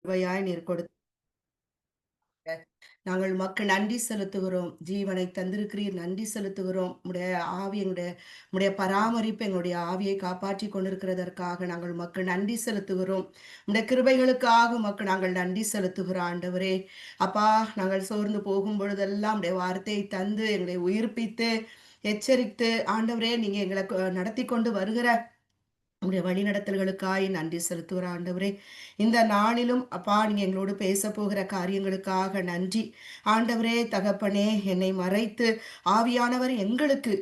கிருபையாய் நீர் கொடுத்த நாங்கள் உமக்கு நன்றி செலுத்துகிறோம். ஜீவனை தந்திருக்கிறீர், நன்றி செலுத்துகிறோம். உம்முடைய ஆவி உம்முடைய பராமரிப்பு எங்களுடைய ஆவியை காப்பாற்றிக் கொண்டிருக்கிறதற்காக நாங்கள் உமக்கு நன்றி செலுத்துகிறோம். உம்முடைய கிருபைகளுக்காக உமக்கு நாங்கள் நன்றி செலுத்துகிறோம் ஆண்டவரே. அப்பா, நாங்கள் சோர்ந்து போகும் பொழுதெல்லாம் உம்முடைய வார்த்தையை தந்து எங்களை உயிர்ப்பித்து எச்சரித்து ஆண்டவரே, நீங்க எங்களை நடத்தி கொண்டு வருகிற உங்களுடைய வழிநடத்தல்களுக்காய் நன்றி செலுத்துகிற ஆண்டவரே. இந்த நாளிலும் அப்பா, நீங்க எங்களோடு பேச போகிற காரியங்களுக்காக நன்றி ஆண்டவரே. தகப்பனே, என்னை மறைத்து ஆவியானவர் எங்களுக்கு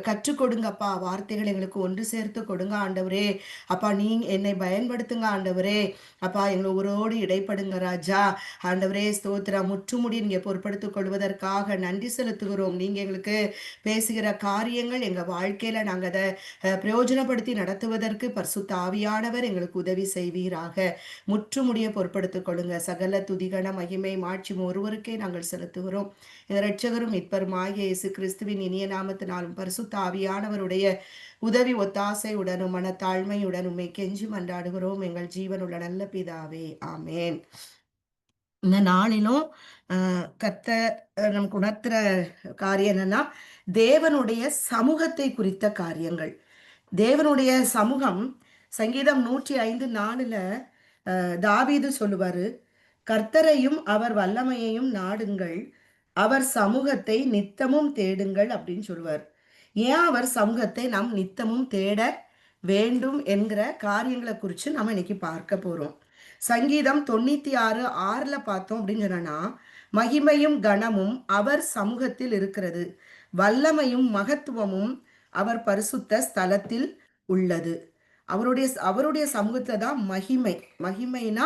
கற்றுக் கொடுங்கப்பா. வார்த்தைகள் எங்களுக்கு ஒன்று சேர்த்து கொடுங்க ஆண்டவரே. அப்பா, நீங்க என்னை பயன்படுத்துங்க ஆண்டவரே. அப்பா, எங்களை ஒருவரோடு இடைப்படுங்க ராஜா. ஆண்டவரே ஸ்தோத்திரம். முற்றுமுடி நீங்க பொறுப்படுத்திக் கொள்வதற்காக நன்றி செலுத்துகிறோம். நீங்க எங்களுக்கு பேசுகிற காரியங்கள் எங்க வாழ்க்கையில நாங்க அதை பிரயோஜனப்படுத்தி நடத்துவதற்கு பரிசுத்த ஆவியானவர் எங்களுக்கு உதவி செய்வீராக. முற்றுமுடிய பொறுப்படுத்திக் கொள்ளுங்க. சகல துதிகன மகிமை மாட்சி ஒருவருக்கே நாங்கள் செலுத்துகிறோம். இரட்சகரும் மீட்பருமாகிய இயேசு கிறிஸ்துவின் இனிய நாமத்தினாலும் பரிசுத்த ஆவியானவருடைய உதவி ஒத்தாசையுடனும் மனத்தாழ்மையுடன் உம்மை கெஞ்சி மன்றாடுகிறோம் எங்கள் ஜீவனுள்ள நல்ல பிதாவே, ஆமேன். இந்த நாளிலும் கர்த்தர் நமக்கு உணர்த்துற காரியம் என்னன்னா, தேவனுடைய சமூகத்தை குறித்த காரியங்கள். தேவனுடைய சமூகம். சங்கீதம் 105:4 தாவீது சொல்லுவாரு, கர்த்தரையும் அவர் வல்லமையையும் நாடுங்கள், அவர் சமூகத்தை நித்தமும் தேடுங்கள் அப்படின்னு சொல்லுவார். ஏன் அவர் சமூகத்தை நாம் நித்தமும் தேட வேண்டும் என்கிற காரியங்களை குறித்து நம்ம இன்னைக்கு பார்க்க போறோம். சங்கீதம் 96:6 பார்த்தோம் அப்படின்னு சொன்னா, மகிமையும் கனமும் அவர் சமூகத்தில் இருக்கிறது, வல்லமையும் மகத்துவமும் அவர் பரிசுத்த ஸ்தலத்தில் உள்ளது. அவருடைய அவருடைய சமூகத்துல தான் மகிமை. மகிமைனா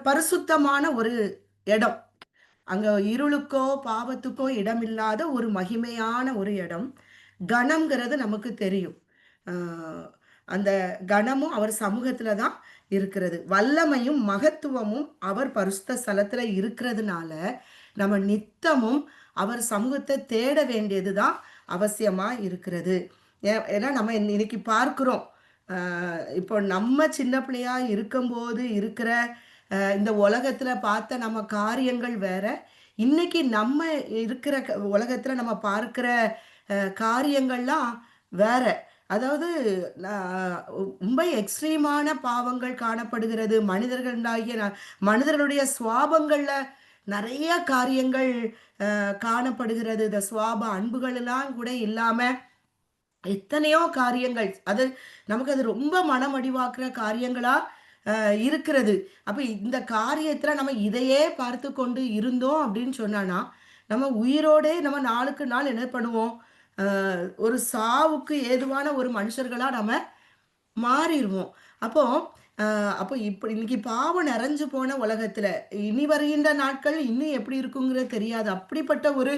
பரிசுத்தமான ஒரு இடம். அங்க இருளுக்கோ பாவத்துக்கோ இடமில்லாத ஒரு மகிமையான ஒரு இடம். கணம்ங்கிறது நமக்கு தெரியும். அந்த கணமும் அவர் சமூகத்துல தான் இருக்கிறது. வல்லமையும் மகத்துவமும் அவர் பரிசுத்த ஸ்தலத்துல இருக்கிறதுனால நம்ம நித்தமும் அவர் சமூகத்தை தேட வேண்டியதுதான் அவசியமா இருக்கிறது. ஏன்னா நம்ம இன்னைக்கு பார்க்கிறோம், இப்போ நம்ம சின்ன பிள்ளையா இருக்கும்போது இருக்கிற இந்த உலகத்துல பார்த்த நம்ம காரியங்கள் வேற. இன்னைக்கு நம்ம இருக்கிற உலகத்துல நம்ம பார்க்கிற காரியங்கள்லாம் வேற. அதாவது ரொம்ப எக்ஸ்ட்ரீமான பாவங்கள் காணப்படுகிறது. மனிதர்களுடைய சுவாபங்கள்ல நிறைய காரியங்கள் காணப்படுகிறது. இந்த சுவாப அன்புகள் எல்லாம் கூட இல்லாம எத்தனையோ காரியங்கள், அது நமக்கு அது ரொம்ப மனமடிவாக்குற காரியங்களா இருக்கிறது. அப்ப இந்த காரியத்துல நம்ம இதையே பார்த்து கொண்டு இருந்தோம் அப்படின்னு சொன்னானா, நம்ம உயிரோடே நம்ம நாளுக்கு நாள் என்ன பண்ணுவோம், ஒரு சாவுக்கு ஏதுவான ஒரு மனுஷர்களா நம்ம மாறிடுவோம். அப்போ அப்போ இப்படி இன்னைக்கு பாவம் நிறைஞ்சு போன உலகத்துல இனி வருகின்ற நாட்கள் இன்னும் எப்படி இருக்குங்கிறது தெரியாது. அப்படிப்பட்ட ஒரு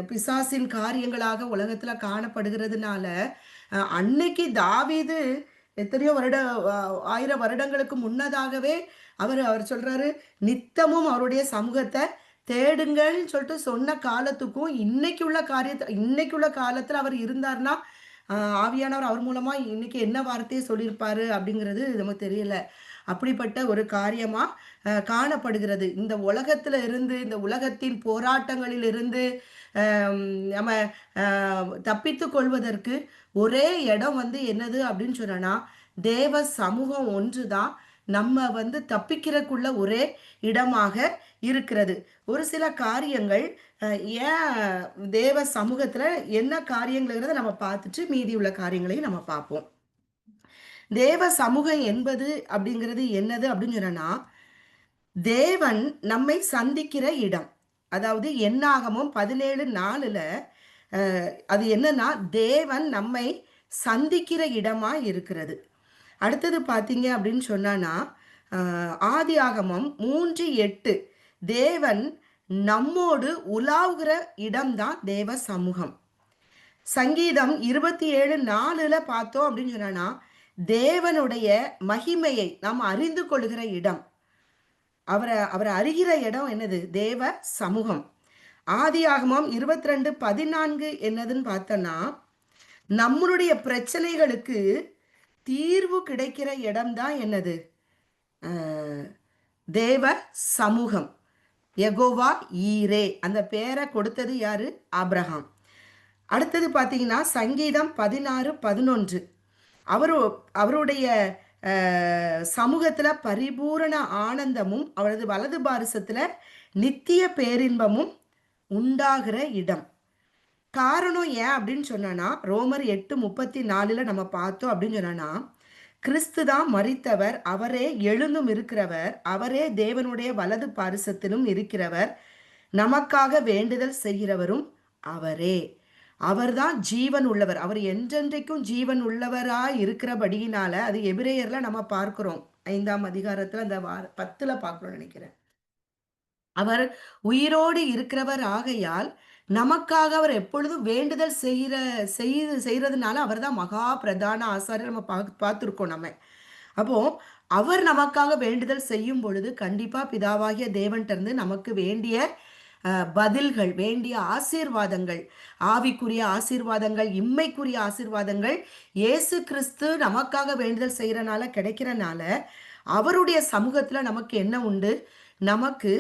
பிசாசின் காரியங்களாக உலகத்துல காணப்படுகிறதுனால, அன்னைக்கு தாவீது எத்தனையோ 1000 வருடங்களுக்கு முன்னதாகவே அவர் சொல்றாரு, நித்தமும் அவருடைய சமூகத்தை தேடுங்கள்னு சொல்லிட்டு சொன்ன காலத்துக்கும் இன்னைக்கு உள்ள காலத்துல அவர் இருந்தார்னா, ஆவியானவர் அவர் மூலமா இன்னைக்கு என்ன வார்த்தையை சொல்லியிருப்பாரு அப்படிங்கிறது நமக்கு தெரியல. அப்படிப்பட்ட ஒரு காரியமா காணப்படுகிறது. இந்த உலகத்துல இருந்து, இந்த உலகத்தின் போராட்டங்களில் இருந்து நம்ம தப்பித்து கொள்வதற்கு ஒரே இடம் என்னது அப்படின்னு சொன்னா, தேவ சமூகம் ஒன்றுதான் நம்ம தப்பிக்கிறக்குள்ள ஒரே இடமாக இருக்கிறது. ஒரு சில காரியங்கள் ஏன் தேவ சமூகத்துல என்ன காரியங்கள்ங்கிறத நம்ம பார்த்துட்டு மீதி உள்ள காரியங்களையும் நம்ம பார்ப்போம். தேவ சமூகம் என்பது அப்படிங்கிறது என்னது அப்படின்னு சொன்னா, தேவன் நம்மை சந்திக்கிற இடம். அதாவது என்னாகமம் 17:4 அது என்னன்னா, தேவன் நம்மை சந்திக்கிற இடமா இருக்கிறது. அடுத்தது பார்த்தீங்க அப்படின்னு சொன்னானா, ஆதியாகமம் 3:8 தேவன் நம்மோடு உலாவுகிற இடம்தான் தேவ சமூகம். சங்கீதம் 27:4 பார்த்தோம் அப்படின்னு சொன்னா, தேவனுடைய மகிமையை நாம் அறிந்து கொள்கிற இடம். அவரை அறிகிற இடம் என்னது? தேவ சமூகம். ஆதியாகமம் 22:14 என்னதுன்னு பார்த்தோன்னா, நம்மளுடைய பிரச்சனைகளுக்கு தீர்வு கிடைக்கிற இடம்தான் என்னது? அஹ், தேவ சமூகம், யெகோவா ஈரே, அந்த பேரை கொடுத்தது யாரு? ஆபிரகாம். அடுத்தது பார்த்தீங்கன்னா சங்கீதம் 16:11. அவரு அவருடைய சமூகத்துல பரிபூரண ஆனந்தமும் அவரது வலது பாரிசத்துல நித்திய பேரின்பமும் உண்டாகிற இடம். காரணம் ஏன் அப்படின்னு சொன்னா, ரோமர் 8:34 நம்ம பார்த்தோம் அப்படின்னு சொன்னா, கிறிஸ்து தான் மரித்தவர், அவரே எழுந்தும் இருக்கிறவர், அவரே தேவனுடைய வலது பாரிசத்திலும் இருக்கிறவர், நமக்காக வேண்டுதல் செய்கிறவரும் அவரே. அவர்தான் ஜீவன் உள்ளவர். அவர் என்றென்றைக்கும் ஜீவன் உள்ளவராய் இருக்கிறபடியினால, அது எபிரேயர்ல நம்ம பார்க்கிறோம். 5ஆம் அதிகாரத்துல அந்த 10ல பார்க்கிறோம் நினைக்கிறேன். அவர் உயிரோடு இருக்கிறவர் ஆகையால் நமக்காக அவர் எப்பொழுதும் வேண்டுதல் செய்யறதுனால அவர் தான் மகா பிரதான ஆசாரியர். நம்ம பார்த்துருக்கோம் நம்ம. அப்போ அவர் நமக்காக வேண்டுதல் செய்யும் பொழுது கண்டிப்பா பிதாவாகிய தேவன்ட்ட இருந்து நமக்கு வேண்டிய பதில்கள், வேண்டிய ஆசீர்வாதங்கள், ஆவிக்குரிய ஆசீர்வாதங்கள், இம்மைக்குரிய ஆசீர்வாதங்கள் இயேசு கிறிஸ்து நமக்காக வேண்டுதல் செய்யறனால கிடைக்கிறனால, அவருடைய சமூகத்துல நமக்கு என்ன உண்டு? நமக்கு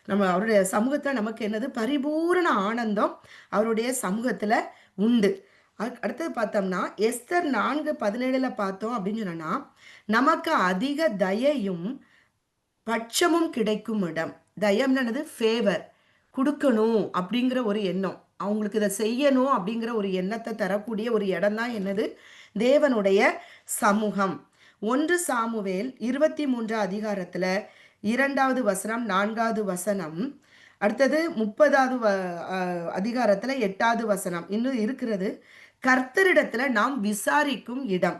நம்ம அவருடைய சமூகத்துல நமக்கு என்னது? பரிபூரண ஆனந்தம் அவருடைய சமூகத்துல உண்டு. அடுத்தது பார்த்தோம்னா எஸ்தர் 4:17 பார்த்தோம் அப்படின்னு சொன்னா, நமக்கு அதிக தயையும் பட்சமும் கிடைக்கும் இடம். தயம்னது ஃபேவர், கொடுக்கணும் அப்படிங்கிற ஒரு எண்ணம், அவங்களுக்கு இதை செய்யணும் அப்படிங்கிற ஒரு எண்ணத்தை தரக்கூடிய ஒரு இடம் தான் என்னது? தேவனுடைய சமூகம். 1 சாமுவேல் 23 அதிகாரத்துல 2வது வசனம் 4வது வசனம், அடுத்தது 30வது அதிகாரத்துல 8வது வசனம் இன்னும் இருக்கிறது. கர்த்தரிடத்துல நாம் விசாரிக்கும் இடம்.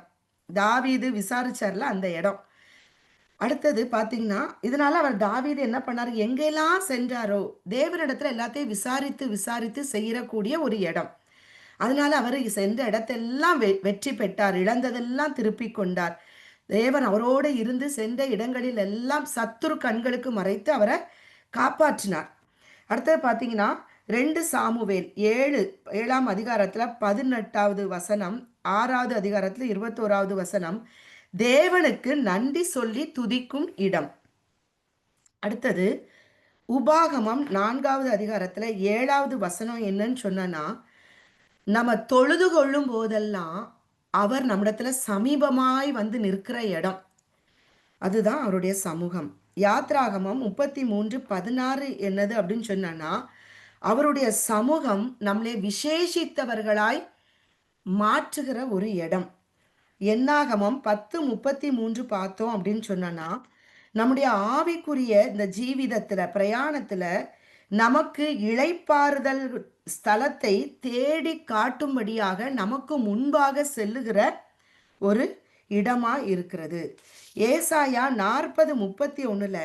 தாவீது விசாரிச்சார்ல அந்த இடம். அடுத்தது பாத்தீங்கன்னா, இதனால அவர் தாவீது என்ன பண்ணாரு? எங்கெல்லாம் சென்றாரோ தேவனிடத்துல எல்லாத்தையும் விசாரித்து விசாரித்து செய்யக்கூடிய ஒரு இடம். அதனால அவர் சென்ற இடத்தெல்லாம் வெற்றி பெற்றார், இழந்ததெல்லாம் திருப்பி கொண்டார். தேவன் அவரோடு இருந்து சென்ற இடங்களில் எல்லாம் சத்துரு கண்களுக்கு மறைத்து அவரை காப்பாற்றினார். அடுத்தது பார்த்தீங்கன்னா 2 சாமுவேல் 7ஆம் அதிகாரத்துல 18வது வசனம், 6வது அதிகாரத்துல 21வது வசனம், தேவனுக்கு நன்றி சொல்லி துதிக்கும் இடம். அடுத்தது உபாகமம் 4வது அதிகாரத்துல 7வது வசனம் என்னன்னு சொன்னா, நம்ம தொழுது கொள்ளும் போதெல்லாம் அவர் நம்மிடத்துல சமீபமாய் வந்து நிற்கிற இடம். அதுதான் அவருடைய சமூகம். யாத்ராகமம் 33:16 என்னது அப்படின்னு சொன்னா, அவருடைய சமூகம் நம்மளை விசேஷித்தவர்களாய் மாற்றுகிற ஒரு இடம். என்னாகமம் 10:33 பார்த்தோம் அப்படின்னு சொன்னா, நம்முடைய ஆவிக்குரிய இந்த ஜீவிதத்துல பிரயாணத்துல நமக்கு இளைப்பாறுதல் ஸ்தலத்தை தேடி காட்டும்படியாக நமக்கு முன்பாக செல்லுகிற ஒரு இடமா இருக்கிறது. ஏசாயா 40:31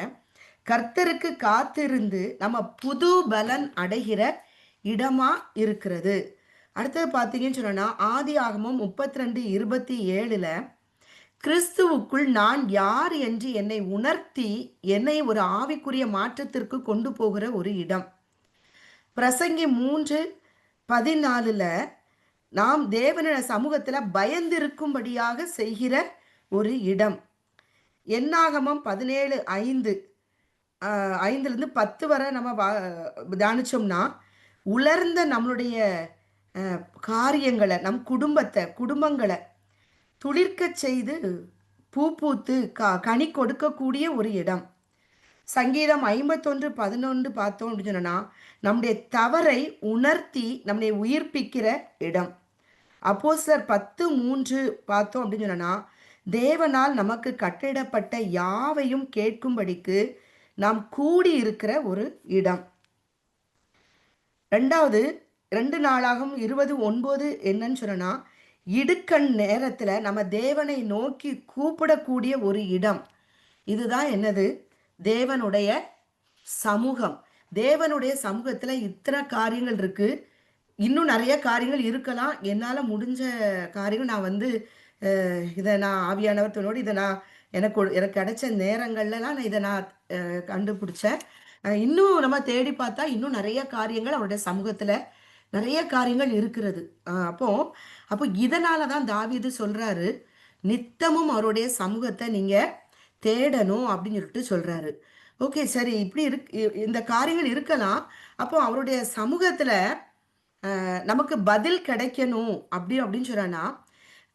கர்த்தருக்கு காத்திருந்து நம்ம புது பலன் அடைகிற இடமா இருக்கிறது. அடுத்தது பார்த்தீங்கன்னு சொன்னா, ஆதி ஆகமம் 32:27 கிறிஸ்துவுக்குள் நான் யார் என்று என்னை உணர்த்தி என்னை ஒரு ஆவிக்குரிய மாற்றத்திற்கு கொண்டு போகிற ஒரு இடம். பிரசங்கி 3:14 நாம் தேவன சமூகத்துல பயந்திருக்கும்படியாக செய்கிற ஒரு இடம். என்னாகமம் 17:5 5லிருந்து 10 வரை நம்ம தியானிச்சோம்னா, உலர்ந்த நம்மளுடைய காரியங்களை, நம் குடும்பங்களை துளிர்க்க செய்து பூ பூத்து கனி கொடுக்கக்கூடிய ஒரு இடம். சங்கீதம் 51:11 பார்த்தோம் அப்படின்னு சொன்னா, நம்முடைய தவறை உணர்த்தி நம்மை உயிர்ப்பிக்கிற இடம். அப்போஸ்தலர் 10:3 பார்த்தோம் அப்படின்னு சொன்னா, தேவனால் நமக்கு கட்டிடப்பட்ட யாவையும் கேட்கும்படிக்கு நாம் கூடி இருக்கிற ஒரு இடம். 2 நாளாகும் 20:9 என்னன்னு சொன்னா, இடுக்கண் நேரத்துல நம்ம தேவனை நோக்கி கூப்பிடக்கூடிய ஒரு இடம். இதுதான் என்னது? தேவனுடைய சமூகம். தேவனுடைய சமூகத்துல இத்தனை காரியங்கள் இருக்கு. இன்னும் நிறைய காரியங்கள் இருக்கலாம். என்னால முடிஞ்ச காரியங்கள் நான் இதை நான் ஆவியானவர் துணோடு இதை நான் எனக்கு கிடைச்ச நேரங்கள்லாம் நான் இதை நான் கண்டுபிடிச்சேன். இன்னும் நம்ம தேடி பார்த்தா இன்னும் நிறைய காரியங்கள் அவருடைய சமூகத்துல நிறைய காரியங்கள் இருக்கிறது. அப்போ இதனாலதான் தாவீது சொல்றாரு, நித்தமும் அவருடைய சமூகத்தை நீங்க தேடணும் அப்படின்னு சொல்லிட்டு சொல்றாரு. ஓகே, சரி, இப்படி இந்த காரியங்கள் இருக்கலாம். அப்போ அவருடைய சமூகத்துல நமக்கு பதில் கிடைக்கணும் அப்படின்னு சொன்னா,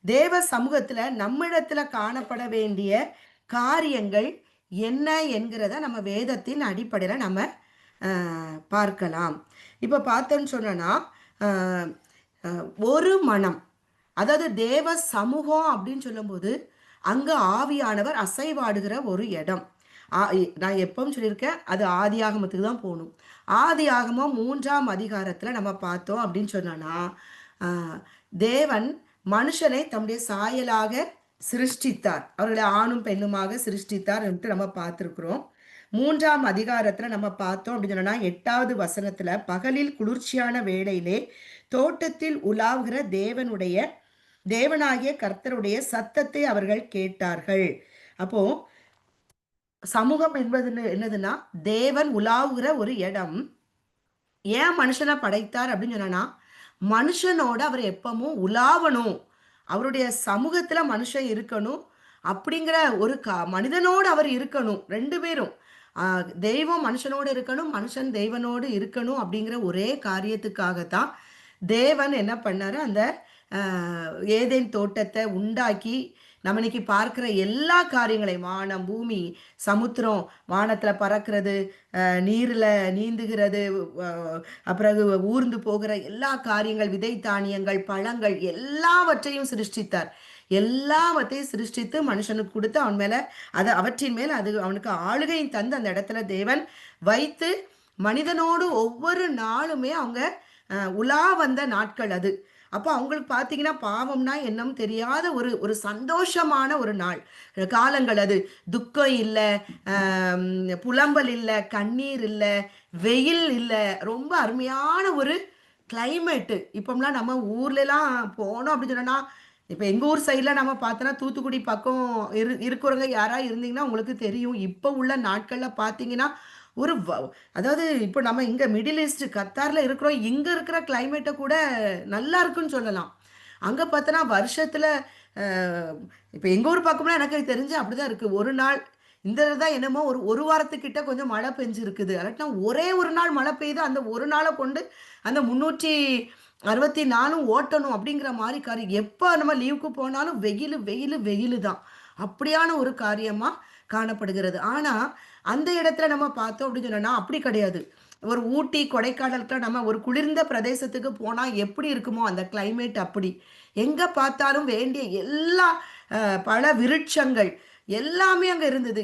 தேவ சமூகத்துல நம்மிடத்துல காணப்பட வேண்டிய காரியங்கள் என்ன என்கிறத நம்ம வேதத்தின் அடிப்படையில நம்ம பார்க்கலாம். இப்ப பார்த்தோன்னு சொன்னா, ஒரு மனம், அதாவது தேவ சமூகம் அப்படின்னு சொல்லும்போது அங்க ஆவியானவர் அசைவாடுகிற ஒரு இடம். நான் எப்பவும் சொல்லியிருக்கேன், அது ஆதியாகமத்துக்கு தான் போகணும். ஆதியாகமம் 3ஆம் அதிகாரத்துல நம்ம பார்த்தோம் அப்படின்னு சொன்னோன்னா, தேவன் மனுஷனை தம்முடைய சாயலாக சிருஷ்டித்தார். அவர்களை ஆணும் பெண்ணுமாக சிருஷ்டித்தார் என்று நம்ம பார்த்துருக்குறோம். 3ஆம் அதிகாரத்துல நம்ம பார்த்தோம் அப்படின்னு சொன்னா 8வது வசனத்துல, பகலில் குளிர்ச்சியான வேளையிலே தோட்டத்தில் உலாவுகிற தேவனாகிய கர்த்தருடைய சத்தத்தை அவர்கள் கேட்டார்கள். அப்போ சமூகம் என்பது என்னதுன்னா, தேவன் உலாவுகிற ஒரு இடம். ஏன் மனுஷனை படைத்தார் அப்படின்னு சொன்னா, மனுஷனோட அவர் எப்பவும் உலாவணும், அவருடைய சமூகத்துல மனுஷன் இருக்கணும் அப்படிங்கிற ஒரு மனிதனோடு அவர் இருக்கணும். 2 பேரும், தெய்வம் மனுஷனோடு இருக்கணும், மனுஷன் தெய்வனோடு இருக்கணும் அப்படிங்கிற ஒரே காரியத்துக்காகத்தான் தேவன் என்ன பண்ணாரு, அந்த ஏதேன் தோட்டத்தை உண்டாக்கி நம்ம இன்னைக்கு பார்க்கிற எல்லா காரியங்களையும், வானம், பூமி, சமுத்திரம், வானத்துல பறக்கிறது, நீர்ல நீந்துகிறது, அப்புறம் ஊர்ந்து போகிற எல்லா காரியங்கள், விதை தானியங்கள், பழங்கள் எல்லாவற்றையும் சிருஷ்டித்தார். எல்லாவற்றையும் சிருஷ்டித்து மனுஷனுக்கு கொடுத்து அவன் மேல அவற்றின் மேல் அது அவனுக்கு ஆளுகையும் தந்து அந்த இடத்துல தேவன் வைத்து மனிதனோடு ஒவ்வொரு நாளுமே அவங்க உலா வந்த நாட்கள் அது. அப்போ அவங்களுக்கு பார்த்தீங்கன்னா பாவம்னா என்னன்னு தெரியாத ஒரு ஒரு சந்தோஷமான ஒரு நாள் காலங்கள் அது. துக்கம் இல்லை, புலம்பல் இல்லை, கண்ணீர் இல்லை, வெயில் இல்லை, ரொம்ப அருமையான ஒரு கிளைமேட்டு. இப்போம்லாம் நம்ம ஊர்லலாம் போனோம் அப்படின்னு சொன்னோன்னா, இப்போ எங்கள் ஊர் சைடில் நம்ம பார்த்தோன்னா தூத்துக்குடி பக்கம் இருக்கிறவங்க யாராவது இருந்தீங்கன்னா உங்களுக்கு தெரியும். இப்போ உள்ள நாட்களில் பார்த்தீங்கன்னா ஒரு அதாவது இப்போ நம்ம இங்கே மிடில் ஈஸ்ட் கத்தாரில் இருக்கிறோம், இங்கே இருக்கிற கிளைமேட்டை கூட நல்லா இருக்குன்னு சொல்லலாம். அங்கே பார்த்தோன்னா வருஷத்தில் இப்போ எங்கள் ஊர் பக்கம்லாம் எனக்கு தெரிஞ்சு அப்படிதான் இருக்குது. ஒரு நாள் இந்த தான் என்னமோ ஒரு ஒரு வாரத்துக்கிட்ட கொஞ்சம் மழை பெஞ்சிருக்குது. அல்லாட்டினா ஒரே ஒரு நாள் மழை பெய்யுது, அந்த ஒரு நாளை கொண்டு அந்த 364 ஓட்டணும் அப்படிங்கிற மாதிரி காரியம். எப்போ நம்ம லீவுக்கு போனாலும் வெயில் வெயில் வெயில் தான். அப்படியான ஒரு காரியமாக காணப்படுகிறது. ஆனால் அந்த இடத்துல நம்ம பார்த்தோம் அப்படின்னு சொன்னோன்னா அப்படி கிடையாது. ஒரு ஊட்டி, கொடைக்கானலுக்கு நம்ம ஒரு குளிர்ந்த பிரதேசத்துக்கு போனால் எப்படி இருக்குமோ அந்த கிளைமேட் அப்படி. எங்கே பார்த்தாலும் வேண்டிய எல்லா பல விருட்சங்கள் எல்லாமே அங்கே இருந்தது.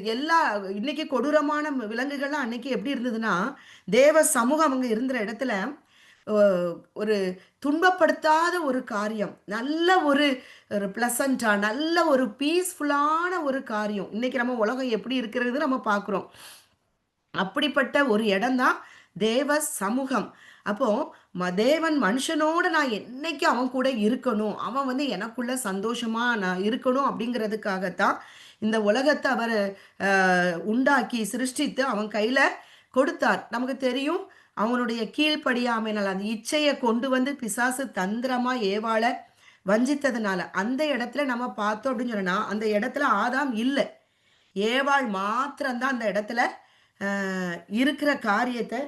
இன்னைக்கு கொடூரமான விலங்குகள்லாம் அன்னைக்கு எப்படி இருந்ததுன்னா, தேவ சமூகம் அங்கே இருந்த இடத்துல ஒரு துன்பப்படுத்தாத ஒரு காரியம், நல்ல ஒரு பிளசண்டா, நல்ல ஒரு பீஸ்ஃபுல்லான ஒரு காரியம். இன்னைக்கு நம்ம உலகம் எப்படி இருக்கிறது நம்ம பார்க்குறோம். அப்படிப்பட்ட ஒரு இடம்தான் தேவ சமூகம். அப்போ தேவன் மனுஷனோட நான் என்னைக்கு அவன் கூட இருக்கணும், அவன் வந்து எனக்குள்ள சந்தோஷமா நான் இருக்கணும் அப்படிங்கிறதுக்காகத்தான் இந்த உலகத்தை அவர் உண்டாக்கி சிருஷ்டித்து அவன் கையில கொடுத்தார். நமக்கு தெரியும், அவனுடைய கீழ்ப்படியாமையினால் அந்த இச்சையை கொண்டு வந்து பிசாசு தந்திரமா ஏவாள வஞ்சித்ததுனால அந்த இடத்துல நம்ம பார்த்தோம் அப்படின்னு சொன்னா, அந்த இடத்துல ஆதாம் இல்லை, ஏவாள் மாத்திரம்தான் அந்த இடத்துல இருக்கிற காரியத்தை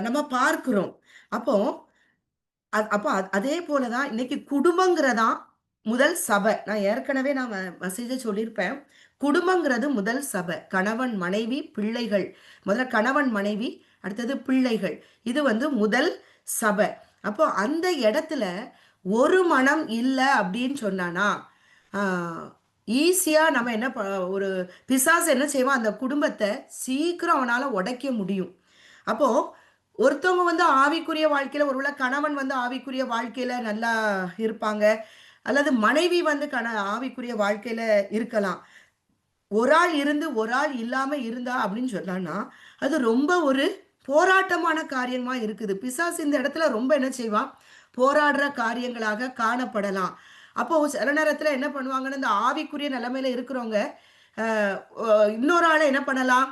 நம்ம பார்க்கிறோம். அப்போ அப்போ அதே போலதான் இன்னைக்கு குடும்பங்கிறதா முதல் சபை. நான் ஏற்கனவே நான் மெசேஜ சொல்லியிருப்பேன். குடும்பங்கிறது முதல் சபை. கணவன், மனைவி, பிள்ளைகள். முதல்ல கணவன், மனைவி, அடுத்தது பிள்ளைகள். இது வந்து முதல் சபை. அப்போ அந்த இடத்துல ஒரு மனம் இல்லை அப்படின்னு சொன்னானா, ஈஸியா நம்ம என்ன ஒரு பிசாசு என்ன செய்வான், அந்த குடும்பத்தை சீக்கிரம் அவனால உடைக்க முடியும். அப்போ ஒருத்தவங்க வந்து ஆவிக்குரிய வாழ்க்கையில ஒருவேளை கணவன் வந்து ஆவிக்குரிய வாழ்க்கையில நல்லா இருப்பாங்க, அல்லது மனைவி வந்து ஆவிக்குரிய வாழ்க்கையில இருக்கலாம். ஒரு ஆள் இருந்து ஒரு ஆள் இல்லாம இருந்தா அப்படின்னு சொன்னான்னா அது ரொம்ப ஒரு போராட்டமான காரியமா இருக்குது. பிசாசு இந்த இடத்துல ரொம்ப என்ன செய்வான், போராடுற காரியங்களாக காணப்படலாம். அப்போ சில நேரத்துல என்ன பண்ணுவாங்கன்னு, இந்த ஆவிக்குரிய நிலைமையில இருக்கிறவங்க இன்னொரு ஆளை என்ன பண்ணலாம்,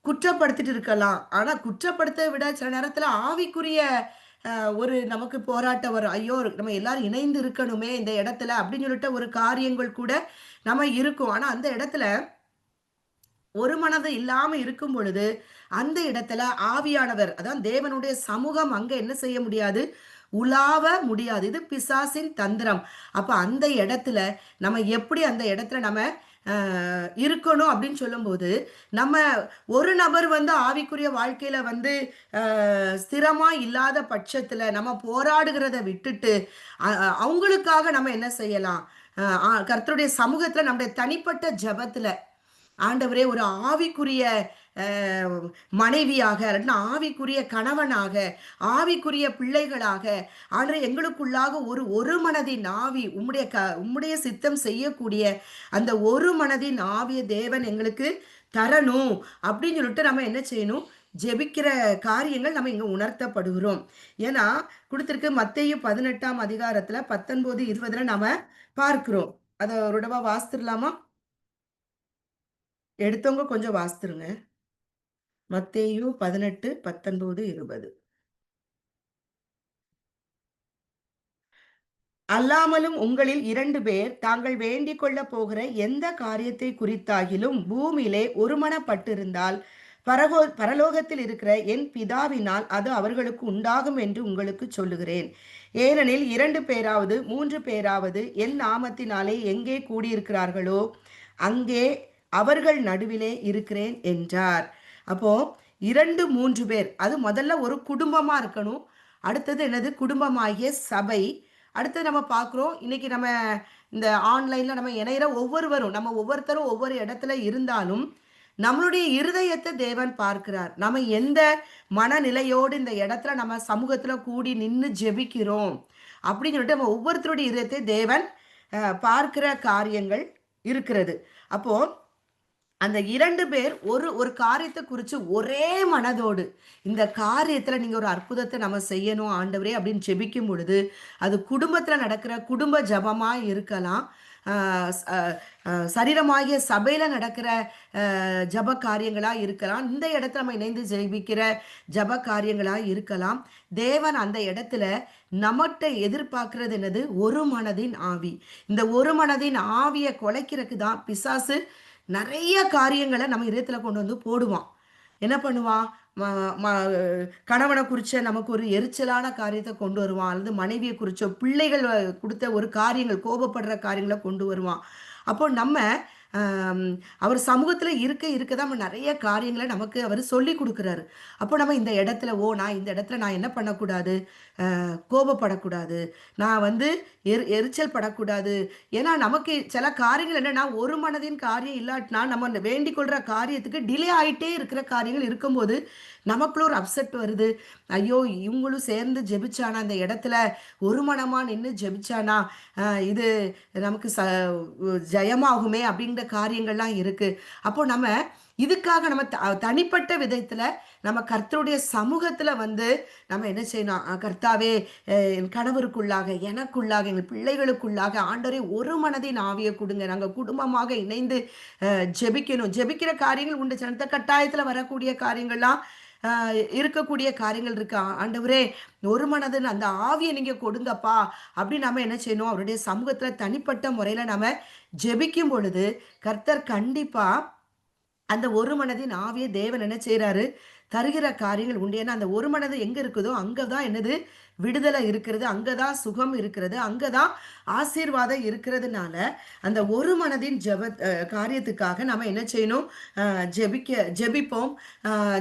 குற்றப்படுத்திட்டு இருக்கலாம். ஆனா குற்றப்படுத்த விட சில நேரத்துல ஆவிக்குரிய ஒரு நமக்கு போராட்டம் வரும். ஐயோ! நம்ம எல்லாரும் இணைந்து இருக்கணுமே இந்த இடத்துல அப்படின்னு சொல்லிட்டு ஒரு காரியங்கள் கூட நம்ம இருக்கும். ஆனா அந்த இடத்துல ஒரு மனது இல்லாம இருக்கும் பொழுது, அந்த இடத்துல ஆவியானவர், அதான் தேவனுடைய சமூகம் அங்க என்ன செய்ய முடியாது? உலாவ முடியாது. இது பிசாசின் தந்திரம். அப்ப அந்த இடத்துல நம்ம எப்படி அந்த இடத்துல நம்ம இருக்கணும் அப்படின்னு சொல்லும்போது, நம்ம ஒரு நபர் வந்து ஆவிக்குரிய வாழ்க்கையில வந்து ஸ்திரமா இல்லாத பட்சத்துல நம்ம போராடுகிறத விட்டுட்டு, அவங்களுக்காக நம்ம என்ன செய்யலாம்? கர்த்தருடைய சமூகத்துல நம்முடைய தனிப்பட்ட ஜெபத்துல ஆண்டவரே ஒரு ஆவிக்குரிய மனைவியாக, இல்லாட்டினா ஆவிக்குரிய கணவனாக, ஆவிக்குரிய பிள்ளைகளாக, ஆண்டவரே எங்களுக்குள்ளாக ஒரு மனதின் ஆவி, உம்முடைய சித்தம் செய்யக்கூடிய அந்த ஒரு மனதின் ஆவிய தேவன் எங்களுக்கு தரணும் அப்படின்னு சொல்லிட்டு நம்ம என்ன செய்யணும்? ஜெபிக்கிற காரியங்கள் நம்ம இங்க உணர்த்தப்படுகிறோம். ஏன்னா, குடுத்திருக்கு மத்தேயு 18ஆம் அதிகாரத்துல 19, 20ல நாம பார்க்கிறோம். அத ஒரு தடவ வாசித்துடலாமா? எடுத்தவங்க கொஞ்சம் வாசித்துருங்க. மத்தேயு 18, 19, 20. அல்லாமலும் உங்களில் 2 பேர் தாங்கள் வேண்டிக் கொள்ளப் போகிற எந்த காரியத்தை குறித்தாகிலும் பூமியிலே ஒருமனப்பட்டிருந்தால் பரலோகத்தில் இருக்கிற என் பிதாவினால் அது அவர்களுக்கு உண்டாகும் என்று உங்களுக்கு சொல்லுகிறேன். ஏனெனில் 2 பேராவது 3 பேராவது என் நாமத்தினாலே எங்கே கூடியிருக்கிறார்களோ அங்கே அவர்கள் நடுவிலே இருக்கிறேன் என்றார். அப்போ 2, 3 பேர், அது முதல்ல ஒரு குடும்பமா இருக்கணும். அடுத்தது என்னது? குடும்பமாகிய சபை. அடுத்தது நம்ம பார்க்குறோம், இன்னைக்கு நம்ம இந்த ஆன்லைன்ல நம்ம இணையிற ஒவ்வொருவரும், நம்ம ஒவ்வொருத்தரும் ஒவ்வொரு இடத்துல இருந்தாலும், நம்மளுடைய இருதயத்தை தேவன் பார்க்கிறார். நம்ம எந்த மனநிலையோடு இந்த இடத்துல நம்ம சமூகத்துல கூடி நின்னு ஜெபிக்கிறோம் அப்படின்னு சொல்லிட்டு நம்ம ஒவ்வொருத்தருடைய இருதயத்தை தேவன் பார்க்கிற காரியங்கள் இருக்கிறது. அப்போ அந்த 2 பேர் ஒரு ஒரு காரியத்த குறிச்சு ஒரே மனதோடு, இந்த காரியத்துல நீங்க ஒரு அற்புதத்த நம்ம செய்யணும் ஆண்டவரே அப்படின்னு ஜெபிக்கும் பொழுது, அது குடும்பத்துல நடக்கிற குடும்ப ஜெபமா இருக்கலாம். அ ஸ் அ அ சரீரமாகிய சபையில நடக்கிற ஜெப காரியங்களா இருக்கலாம். இந்த இடத்துல நம்ம இணைந்து ஜெபிக்கிற ஜெப காரியங்களா இருக்கலாம். தேவன் அந்த இடத்துல நம்மட்ட எதிர்பார்க்கிறது என்னது? ஒரு மனதின் ஆவி. இந்த ஒரு மனதின் ஆவிய குலைக்கிறக்கு தான் பிசாசு நெறைய காரியங்கள நம்ம இதயத்துல கொண்டு வந்து போடுவான். என்ன பண்ணுவான்? ம ம கணவன குறிச்ச நமக்கு ஒரு எரிச்சலான காரியத்த கொண்டு வருவான். அல்லது மனைவிய குறிச்சோ, பிள்ளைகள் குடுத்த ஒரு காரியங்கள், கோபப்படுற காரியங்கள கொண்டு வருவான். அப்போ நம்ம அம் அவர் சமூகத்துல இருக்க இருக்க தான் நம்ம நெறைய காரியங்கள நமக்கு அவரு சொல்லிக் குடுக்குறாரு. அப்போ நம்ம இந்த இடத்துல, நான் இந்த இடத்துல நான் என்ன பண்ணக்கூடாது? கோபப்படக்கூடாது. நான் வந்து எரிச்சல் படக்கூடாது. ஏன்னா, நமக்கு சில காரியங்கள் என்னன்னா, ஒரு மனதின் காரியம் இல்லாட்டினா, நம்ம அந்த வேண்டிக் கொள்ற காரியத்துக்கு டிலே ஆயிட்டே இருக்கிற காரியங்கள் இருக்கும்போது, நமக்குள்ள ஒரு அப்செட் வருது. ஐயோ! இவங்களும் சேர்ந்து ஜெபிச்சானா, அந்த இடத்துல ஒரு மனமா நின்னு ஜெபிச்சானா, இது நமக்கு ஜெயமாகுமே அப்படிங்கிற காரியங்கள்லாம் இருக்கு. அப்போ நம்ம இதுக்காக நம்ம தனிப்பட்ட விதத்துல நம்ம கர்த்தருடைய சமூகத்துல வந்து நம்ம என்ன செய்யணும்? கர்த்தாவே என் கணவருக்குள்ளாக, எனக்குள்ளாக, எங்கள் பிள்ளைகளுக்குள்ளாக ஆண்டவரே ஒரு மனதின் ஆவிய குடுங்க. நாங்க குடும்பமாக இணைந்து ஜெபிக்கணும். ஜெபிக்கிற காரியங்கள் உண்டு. சில கட்டாயத்துல வரக்கூடிய காரியங்கள்லாம் அ இருக்கக்கூடிய காரியங்கள் இருக்கு. ஆண்டவரே ஒரு மனதுன்னு அந்த ஆவிய நீங்க கொடுங்கப்பா! அப்படின்னு நம்ம என்ன செய்யணும்? அவருடைய சமூகத்துல தனிப்பட்ட முறையில நாம ஜெபிக்கும் பொழுது, கர்த்தர் கண்டிப்பா அந்த ஒரு மனதின் ஆவிய தேவன் என்ன செய்றாரு? தருகிற காரியங்கள் உண்டு. ஏன்னா, அந்த ஒரு மனது எங்க இருக்குதோ, அங்க தான் என்னது? விடுதலை இருக்கிறது. அங்க தான் சுகம் இருக்கிறது. அங்க தான் ஆசீர்வாதம் இருக்கிறதுனால, அந்த ஒரு மனதின் காரியத்துக்காக நம்ம என்ன செய்யணும்? அ ஜெபிப்போம்.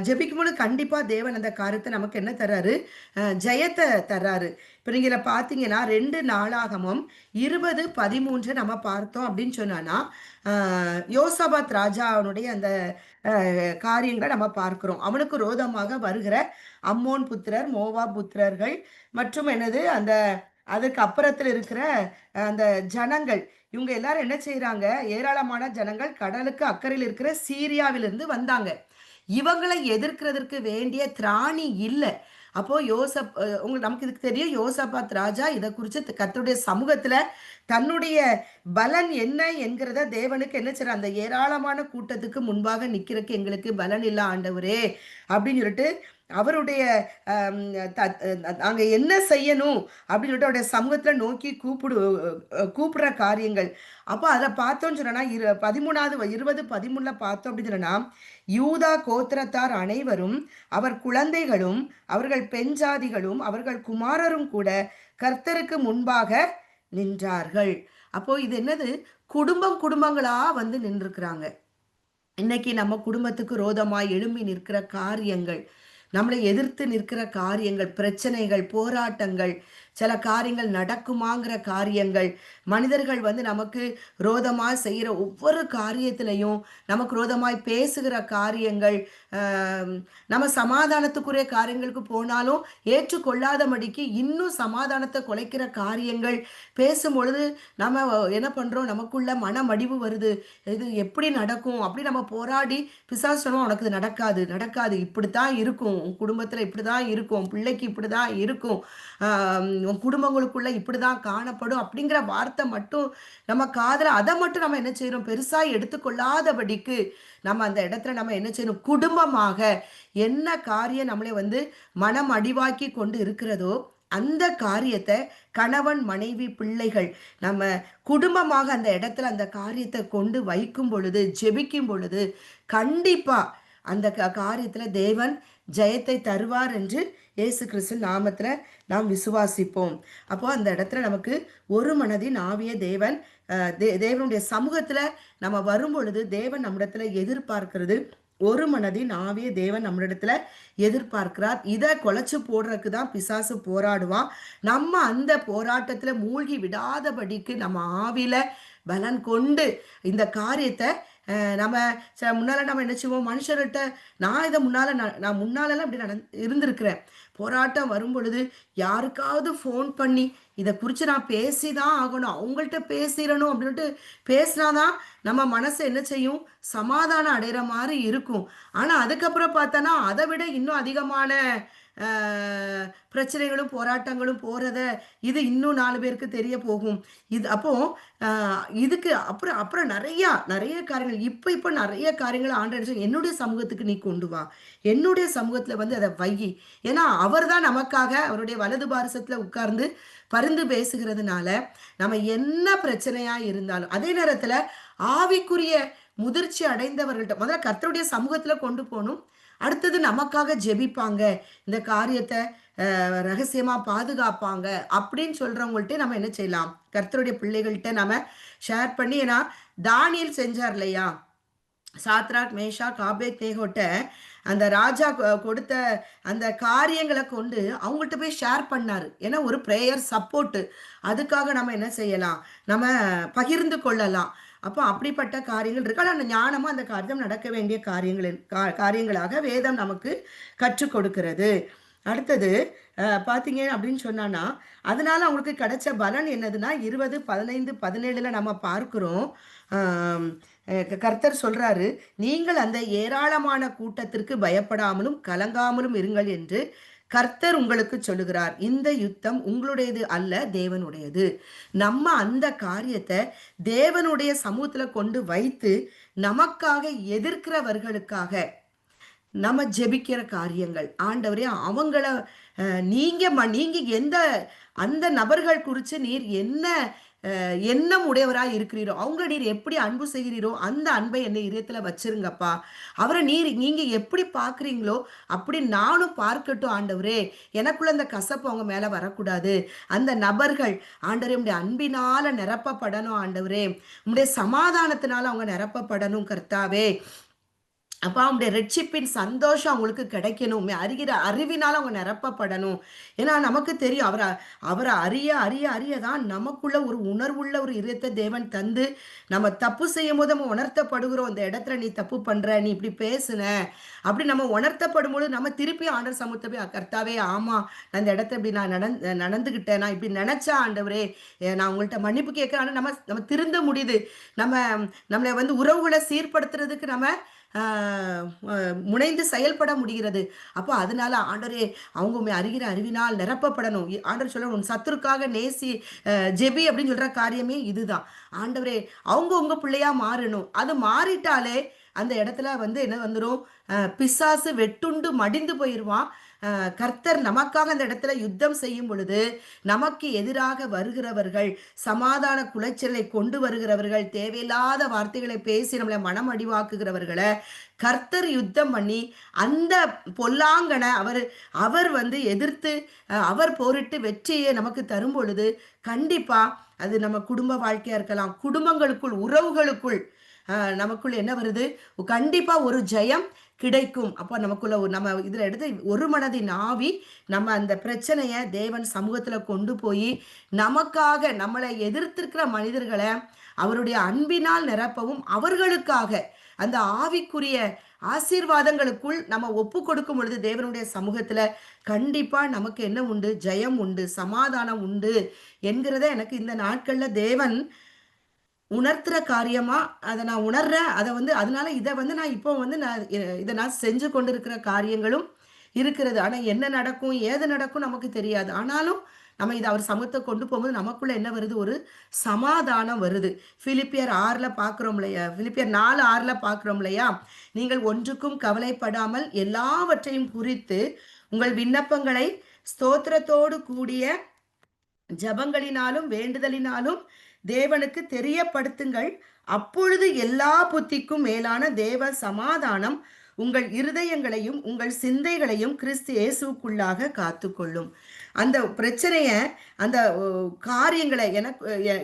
ஜெபிக்கும்போது கண்டிப்பா தேவன் அந்த காரியத்த நமக்கு என்ன தர்றாரு? ஜெயத்த தர்றாரு. இப்ப நீங்க இதில பார்த்தீங்கன்னா, 2 நாளாகமம் 20, 13 நம்ம பார்த்தோம் அப்படின்னு சொன்னான்னா, அ யோசபாத் ராஜாவினுடைய அந்த காரியங்கள நம்ம பார்க்கிறோம். அவனுக்கு விரோதமாக வருகிற அம்மோன் புத்திரர், மோவாப் புத்திரர்கள் மற்றும் என்னது அந்த அதுக்கு அப்புறத்துல இருக்கிற அந்த ஜனங்கள். இவங்க எல்லாரும் என்ன செய்றாங்க? ஏராளமான ஜனங்கள் கடலுக்கு அக்கறையில் இருக்கிற சீரியாவிலிருந்து வந்தாங்க. இவங்கள எதிர்க்கிறதற்கு வேண்டிய திராணி இல்ல. அப்போ நமக்கு இதுக்கு தெரியும் யோசபாத் ராஜா இத குறிச்சு கர்த்தருடைய சமூகத்துல தன்னுடைய பலன் என்ன என்கிறத தேவனுக்கு என்ன செய்றார்? அந்த ஏராளமான கூட்டத்துக்கு முன்பாக நிக்கிறக்கு எங்களுக்கு பலன் இல்ல ஆண்டவரே! அப்படின்னு சொல்லிட்டு அவருடைய நாங்க என்ன செய்யணும் அப்படின்னு சொல்லிட்டு அவருடைய சமூகத்துல நோக்கி கூப்பிடுற காரியங்கள். அப்போ அதை பார்த்தோம்னு சொன்னா 13வது 20:13 பார்த்தோம் அப்படின்னு சொன்னா, யூதா கோத்திரத்தார் அனைவரும் அவர் குழந்தைகளும் அவர்கள் பெண் ஜாதிகளும் அவர்கள் குமாரரும் கூட கர்த்தருக்கு முன்பாக நின்றார்கள். அப்போ இது என்னது? குடும்பங்களா வந்து நின்றுக்கிறாங்க. இன்னைக்கு நம்ம குடும்பத்துக்கு ரோதமாய் எழும்பி நிற்கிற காரியங்கள், நம்மளை எதிர்த்து நிற்கிற காரியங்கள், பிரச்சனைகள், போராட்டங்கள், சில காரியங்கள் நடக்குமாங்கிற காரியங்கள், மனிதர்கள் வந்து நமக்கு ரோதமாய் செய்கிற ஒவ்வொரு காரியத்திலையும் நமக்கு ரோதமாய் பேசுகிற காரியங்கள், நம்ம சமாதானத்துக்குரிய காரியங்களுக்கு போனாலும் ஏற்றுக்கொள்ளாதபடிக்கு இன்னும் சமாதானத்தை குலைக்கிற காரியங்கள் பேசும்பொழுது நம்ம என்ன பண்ணுறோம்? நமக்குள்ள மனமடிவு வருது. இது எப்படி நடக்கும்? அப்படி நம்ம போராடி பிசாசு சொல்லுவோம், உனக்கு இது நடக்காது நடக்காது, இப்படித்தான் இருக்கும், உன் குடும்பத்தில் இப்படி தான் இருக்கும், உன் பிள்ளைக்கு இப்படி தான் இருக்கும், உன் குடும்பங்களுக்குள்ள இப்படி தான் காணப்படும் அப்படிங்கிற வார்த்தை மட்டும் நம்ம காதில், அதை மட்டும் நம்ம என்ன செய்கிறோம்? பெருசாக எடுத்துக்கொள்ளாதபடிக்கு நம்ம அந்த இடத்துல நம்ம என்ன செய்யணும்? குடும்பமாக என்ன காரியம் நம்மளை வந்து மனம் அடிவாக்கி கொண்டு இருக்கிறதோ அந்த காரியத்தை கணவன் மனைவி பிள்ளைகள் நம்ம குடும்பமாக அந்த இடத்துல அந்த காரியத்தை கொண்டு வைக்கும் பொழுது, ஜெபிக்கும் பொழுது கண்டிப்பா அந்த காரியத்துல தேவன் ஜெயத்தை தருவார் என்று இயேசு கிறிஸ்து நாமத்துல நாம் விசுவாசிப்போம். அப்போ அந்த இடத்துல நமக்கு ஒரு மனதின் ஆவிய தேவன் தேவனுடைய சமூகத்துல நம்ம வரும் பொழுது தேவன் நம்மிடத்துல எதிர்பார்க்கிறது ஒரு மனதின் ஆவிய தேவன் நம்மளிடத்துல எதிர்பார்க்கிறார். இதை குலைச்சு போடுறதுக்கு தான் பிசாசு போராடுவான். நம்ம அந்த போராட்டத்துல மூழ்கி விடாதபடிக்கு நம்ம ஆவில பலன் கொண்டு இந்த காரியத்தை நம்ம முன்னால நம்ம என்ன செய்வோம்? மனுஷர்கிட்ட நான் இதை நான் முன்னாலெல்லாம் அப்படி இருந்திருக்கிறேன். போராட்டம் வரும் பொழுது யாருக்காவது ஃபோன் பண்ணி இதை குறித்து நான் பேசி தான் ஆகணும், அவங்கள்ட்ட பேசிடணும் அப்படின்ட்டு பேசினாதான் நம்ம மனசு என்ன செய்யும்? சமாதானம் அடைகிற மாதிரி இருக்கும். ஆனால் அதுக்கப்புறம் பார்த்தோன்னா அதை விட இன்னும் அதிகமான பிரச்சனைகளும் போராட்டங்களும் போகிறத இது இன்னும் 4 பேருக்கு தெரிய போகும். இது அப்போ இதுக்கு அப்புறம் அப்புறம் நிறைய காரியங்கள் இப்போ நிறைய காரியங்கள் ஆண்டவர் என்னுடைய சமூகத்துக்கு நீ கொண்டு வா, என்னுடைய சமூகத்தில் வந்து அதை வை. ஏன்னா அவர் தான் நமக்காக அவருடைய வலது பாரசத்தில் உட்கார்ந்து பரிந்து பேசுகிறதுனால நம்ம என்ன பிரச்சனையா இருந்தாலும், அதே நேரத்தில் ஆவிக்குரிய முதிர்ச்சி அடைந்தவர்கள்ட்ட முதல்ல கர்த்தருடைய சமூகத்துல கொண்டு போகணும். அடுத்தது நமக்காக ஜெபிப்பாங்க, இந்த காரியத்தை ரகசியமா பாதுகாப்பாங்க அப்படின்னு சொல்றவங்கள்ட்ட நம்ம என்ன செய்யலாம்? கர்த்தருடைய பிள்ளைகள்கிட்ட நம்ம ஷேர் பண்ணி, ஏன்னா தானியேல் செஞ்சார் இல்லையா? சாத்ராக் மேஷாக் ஆபேத்நேகோட்ட அந்த ராஜா கொடுத்த அந்த காரியங்களை கொண்டு அவங்கள்ட்ட போய் ஷேர் பண்ணாரு. ஏன்னா ஒரு ப்ரேயர் சப்போர்ட்டு, அதுக்காக நம்ம என்ன செய்யலாம்? நம்ம பகிர்ந்து கொள்ளலாம். அப்போ அப்படிப்பட்ட காரியங்கள் இருக்கு. ஆனால் ஞானமாக அந்த காரியம் நடக்க வேண்டிய காரியங்களாக வேதம் நமக்கு கற்றுக் கொடுக்கிறது. அடுத்தது பார்த்தீங்க அப்படின்னு சொன்னான்னா, அதனால அவங்களுக்கு கிடைச்ச பலன் என்னதுன்னா 20, 15, 17 நம்ம பார்க்கிறோம். கர்த்தர் சொல்றாரு, நீங்கள் அந்த ஏராளமான கூட்டத்திற்கு பயப்படாமலும் கலங்காமலும் இருங்கள் என்று கர்த்தர் உங்களுக்கு சொல்லுகிறார். இந்த யுத்தம் உங்களுடையது அல்ல, தேவனுடையது. நம்ம அந்த காரியத்தை தேவனுடைய சமூகத்துல கொண்டு வைத்து நமக்காக எதிர்க்கிறவர்களுக்காக நம்ம ஜெபிக்கிற காரியங்கள், ஆண்டவரே அவங்கள நீங்க எந்த அந்த நபர்கள் குறித்து நீர் என்ன எண்ணம் உடையவராய் இருக்கிறீரோ, அவங்க நீர் எப்படி அன்பு செய்கிறீரோ அந்த அன்பை என்னை இதயத்துல வச்சிருங்கப்பா. அவரை நீங்க எப்படி பார்க்குறீங்களோ அப்படி நானும் பார்க்கட்டும் ஆண்டவரே. எனக்குள்ள அந்த கசப்பு அவங்க மேல வரக்கூடாது. அந்த நபர்கள் ஆண்டவரே உம்முடைய அன்பினால நிரப்பப்படணும் ஆண்டவரே. உம்முடைய சமாதானத்தினால அவங்க நிரப்பப்படணும் கர்த்தாவே. அப்போ அவங்களுடைய ரட்சிப்பின் சந்தோஷம் அவங்களுக்கு கிடைக்கணும். அறிவினால் அவங்க நிரப்பப்படணும். ஏன்னா நமக்கு தெரியும் அவரை அறிய தான் நமக்குள்ள ஒரு உணர்வுள்ள ஒரு இதயத்தை தேவன் தந்து, நம்ம தப்பு செய்யும் போது நம்ம உணர்த்தப்படுகிறோம். இந்த இடத்துல நீ தப்பு பண்ற, நீ இப்படி பேசுன அப்படி நம்ம உணர்த்தப்படும் போது நம்ம திருப்பி ஆண்டவர் சமூகத்தை போய், கர்த்தாவே ஆமா நான் இந்த இடத்த இப்படி நான் நடந்துகிட்டேன், நான் இப்படி நினைச்சா ஆண்டவரே நான் உங்கள்கிட்ட மன்னிப்பு கேட்கிறேன். நம்ம திருந்த முடியுது. நம்மளை வந்து உறவுகளை சீர்படுத்துறதுக்கு நம்ம முனைந்து செயல்பட முடிகிறது. அப்போ அதனால ஆண்டவரே அவங்க அறிகிற அறிவினால் நிரப்பப்படணும். ஆண்டவர் சொல்ல உன் சத்துருக்காக நேசி ஜெபி அப்படின்னு சொல்ற காரியமே இதுதான். ஆண்டவரே அவங்க உங்க பிள்ளையா மாறணும். அது மாறிட்டாலே அந்த இடத்துல வந்து என்ன வந்துடும், பிசாசு வெட்டுண்டு மடிந்து போயிடுவான். கர்த்தர் நமக்காக அந்த இடத்துல யுத்தம் செய்யும் பொழுது, நமக்கு எதிராக வருகிறவர்கள், சமாதான குலைச்சலை கொண்டு வருகிறவர்கள், தேவையில்லாத வார்த்தைகளை பேசி நம்மளை மனம் அடிவாக்குகிறவர்களை கர்த்தர் யுத்தம் பண்ணி அந்த பொல்லாங்கன அவர் வந்து எதிர்த்து அவர் போரிட்டு வெற்றியை நமக்கு தரும் பொழுது, கண்டிப்பா அது நம்ம குடும்ப வாழ்க்கையா இருக்கலாம், குடும்பங்களுக்குள் உறவுகளுக்குள் நமக்குள்ள என்ன வருது, கண்டிப்பா ஒரு ஜெயம் கிடைக்கும். அப்போ நமக்குள்ள நம்ம இதுல எடுத்து ஒரு மனதின் ஆவி, நம்ம அந்த பிரச்சனையை தேவன் சமூகத்துல கொண்டு போய் நமக்காக நம்மளை எதிர்த்திருக்கிற மனிதர்களை அவருடைய அன்பினால் நிரப்பவும், அவர்களுக்காக அந்த ஆவிக்குரிய ஆசீர்வாதங்களுக்குள் நம்ம ஒப்பு கொடுக்கும் பொழுது தேவனுடைய சமூகத்துல கண்டிப்பா நமக்கு என்ன உண்டு, ஜெயம் உண்டு, சமாதானம் உண்டு என்கிறத எனக்கு இந்த நாட்கள்ல தேவன் உணர்த்துற காரியமா அதை நான் உணர்றேன். அதை வந்து அதனால இதை வந்து நான் இப்போ வந்து இதை நான் செஞ்சு கொண்டிருக்கிற காரியங்களும் இருக்கிறது. ஆனா என்ன நடக்கும் ஏது நடக்கும் நமக்கு தெரியாது. ஆனாலும் நம்ம இதை அவர் சமூகத்தை கொண்டு போகும்போது நமக்குள்ள என்ன வருது, ஒரு சமாதானம் வருது. பிலிப்பியர் 6ல பார்க்கிறோம் இல்லையா, பிலிப்பியர் 4:6ல பார்க்கிறோம் இல்லையா, நீங்கள் ஒன்றுக்கும் கவலைப்படாமல் எல்லாவற்றையும் குறித்து உங்கள் விண்ணப்பங்களை ஸ்தோத்திரத்தோடு கூடிய ஜபங்களினாலும் வேண்டுதலினாலும் தேவனுக்கு தெரியப்படுத்துங்கள். அப்பொழுது எல்லா புத்திக்கும் மேலான தேவ சமாதானம் உங்கள் இருதயங்களையும் உங்கள் சிந்தைகளையும் கிறிஸ்து இயேசுக்குள்ளாக காத்துக்கொள்ளும். அந்த பிரச்சனைய, அந்த காரியங்களை,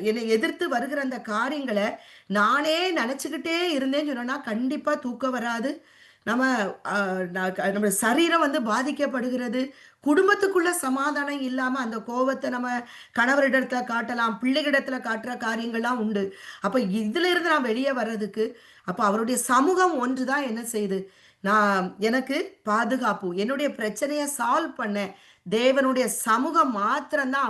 என்னை எதிர்த்து வருகிற அந்த காரியங்களை நானே நினைச்சுக்கிட்டே இருந்தேன்னு சொன்னா கண்டிப்பா தூக்கம் வராது. நம்ம நம்ம சரீரம் வந்து பாதிக்கப்படுகிறது. குடும்பத்துக்குள்ள சமாதானம் இல்லாம அந்த கோபத்தை நம்ம கணவரிடத்துல காட்டலாம், பிள்ளைகளிடத்துல காட்டுற காரியங்கள்லாம் உண்டு. அப்ப இதுல இருந்து நான் வெளியே வர்றதுக்கு அப்ப அவருடைய சமூகம் ஒன்றுதான் என்ன செய்யுது, நான் எனக்கு பாதுகாப்பு, என்னுடைய பிரச்சனையை சால்வ் பண்ண தேவனுடைய சமூகம் மாத்திரம்தான்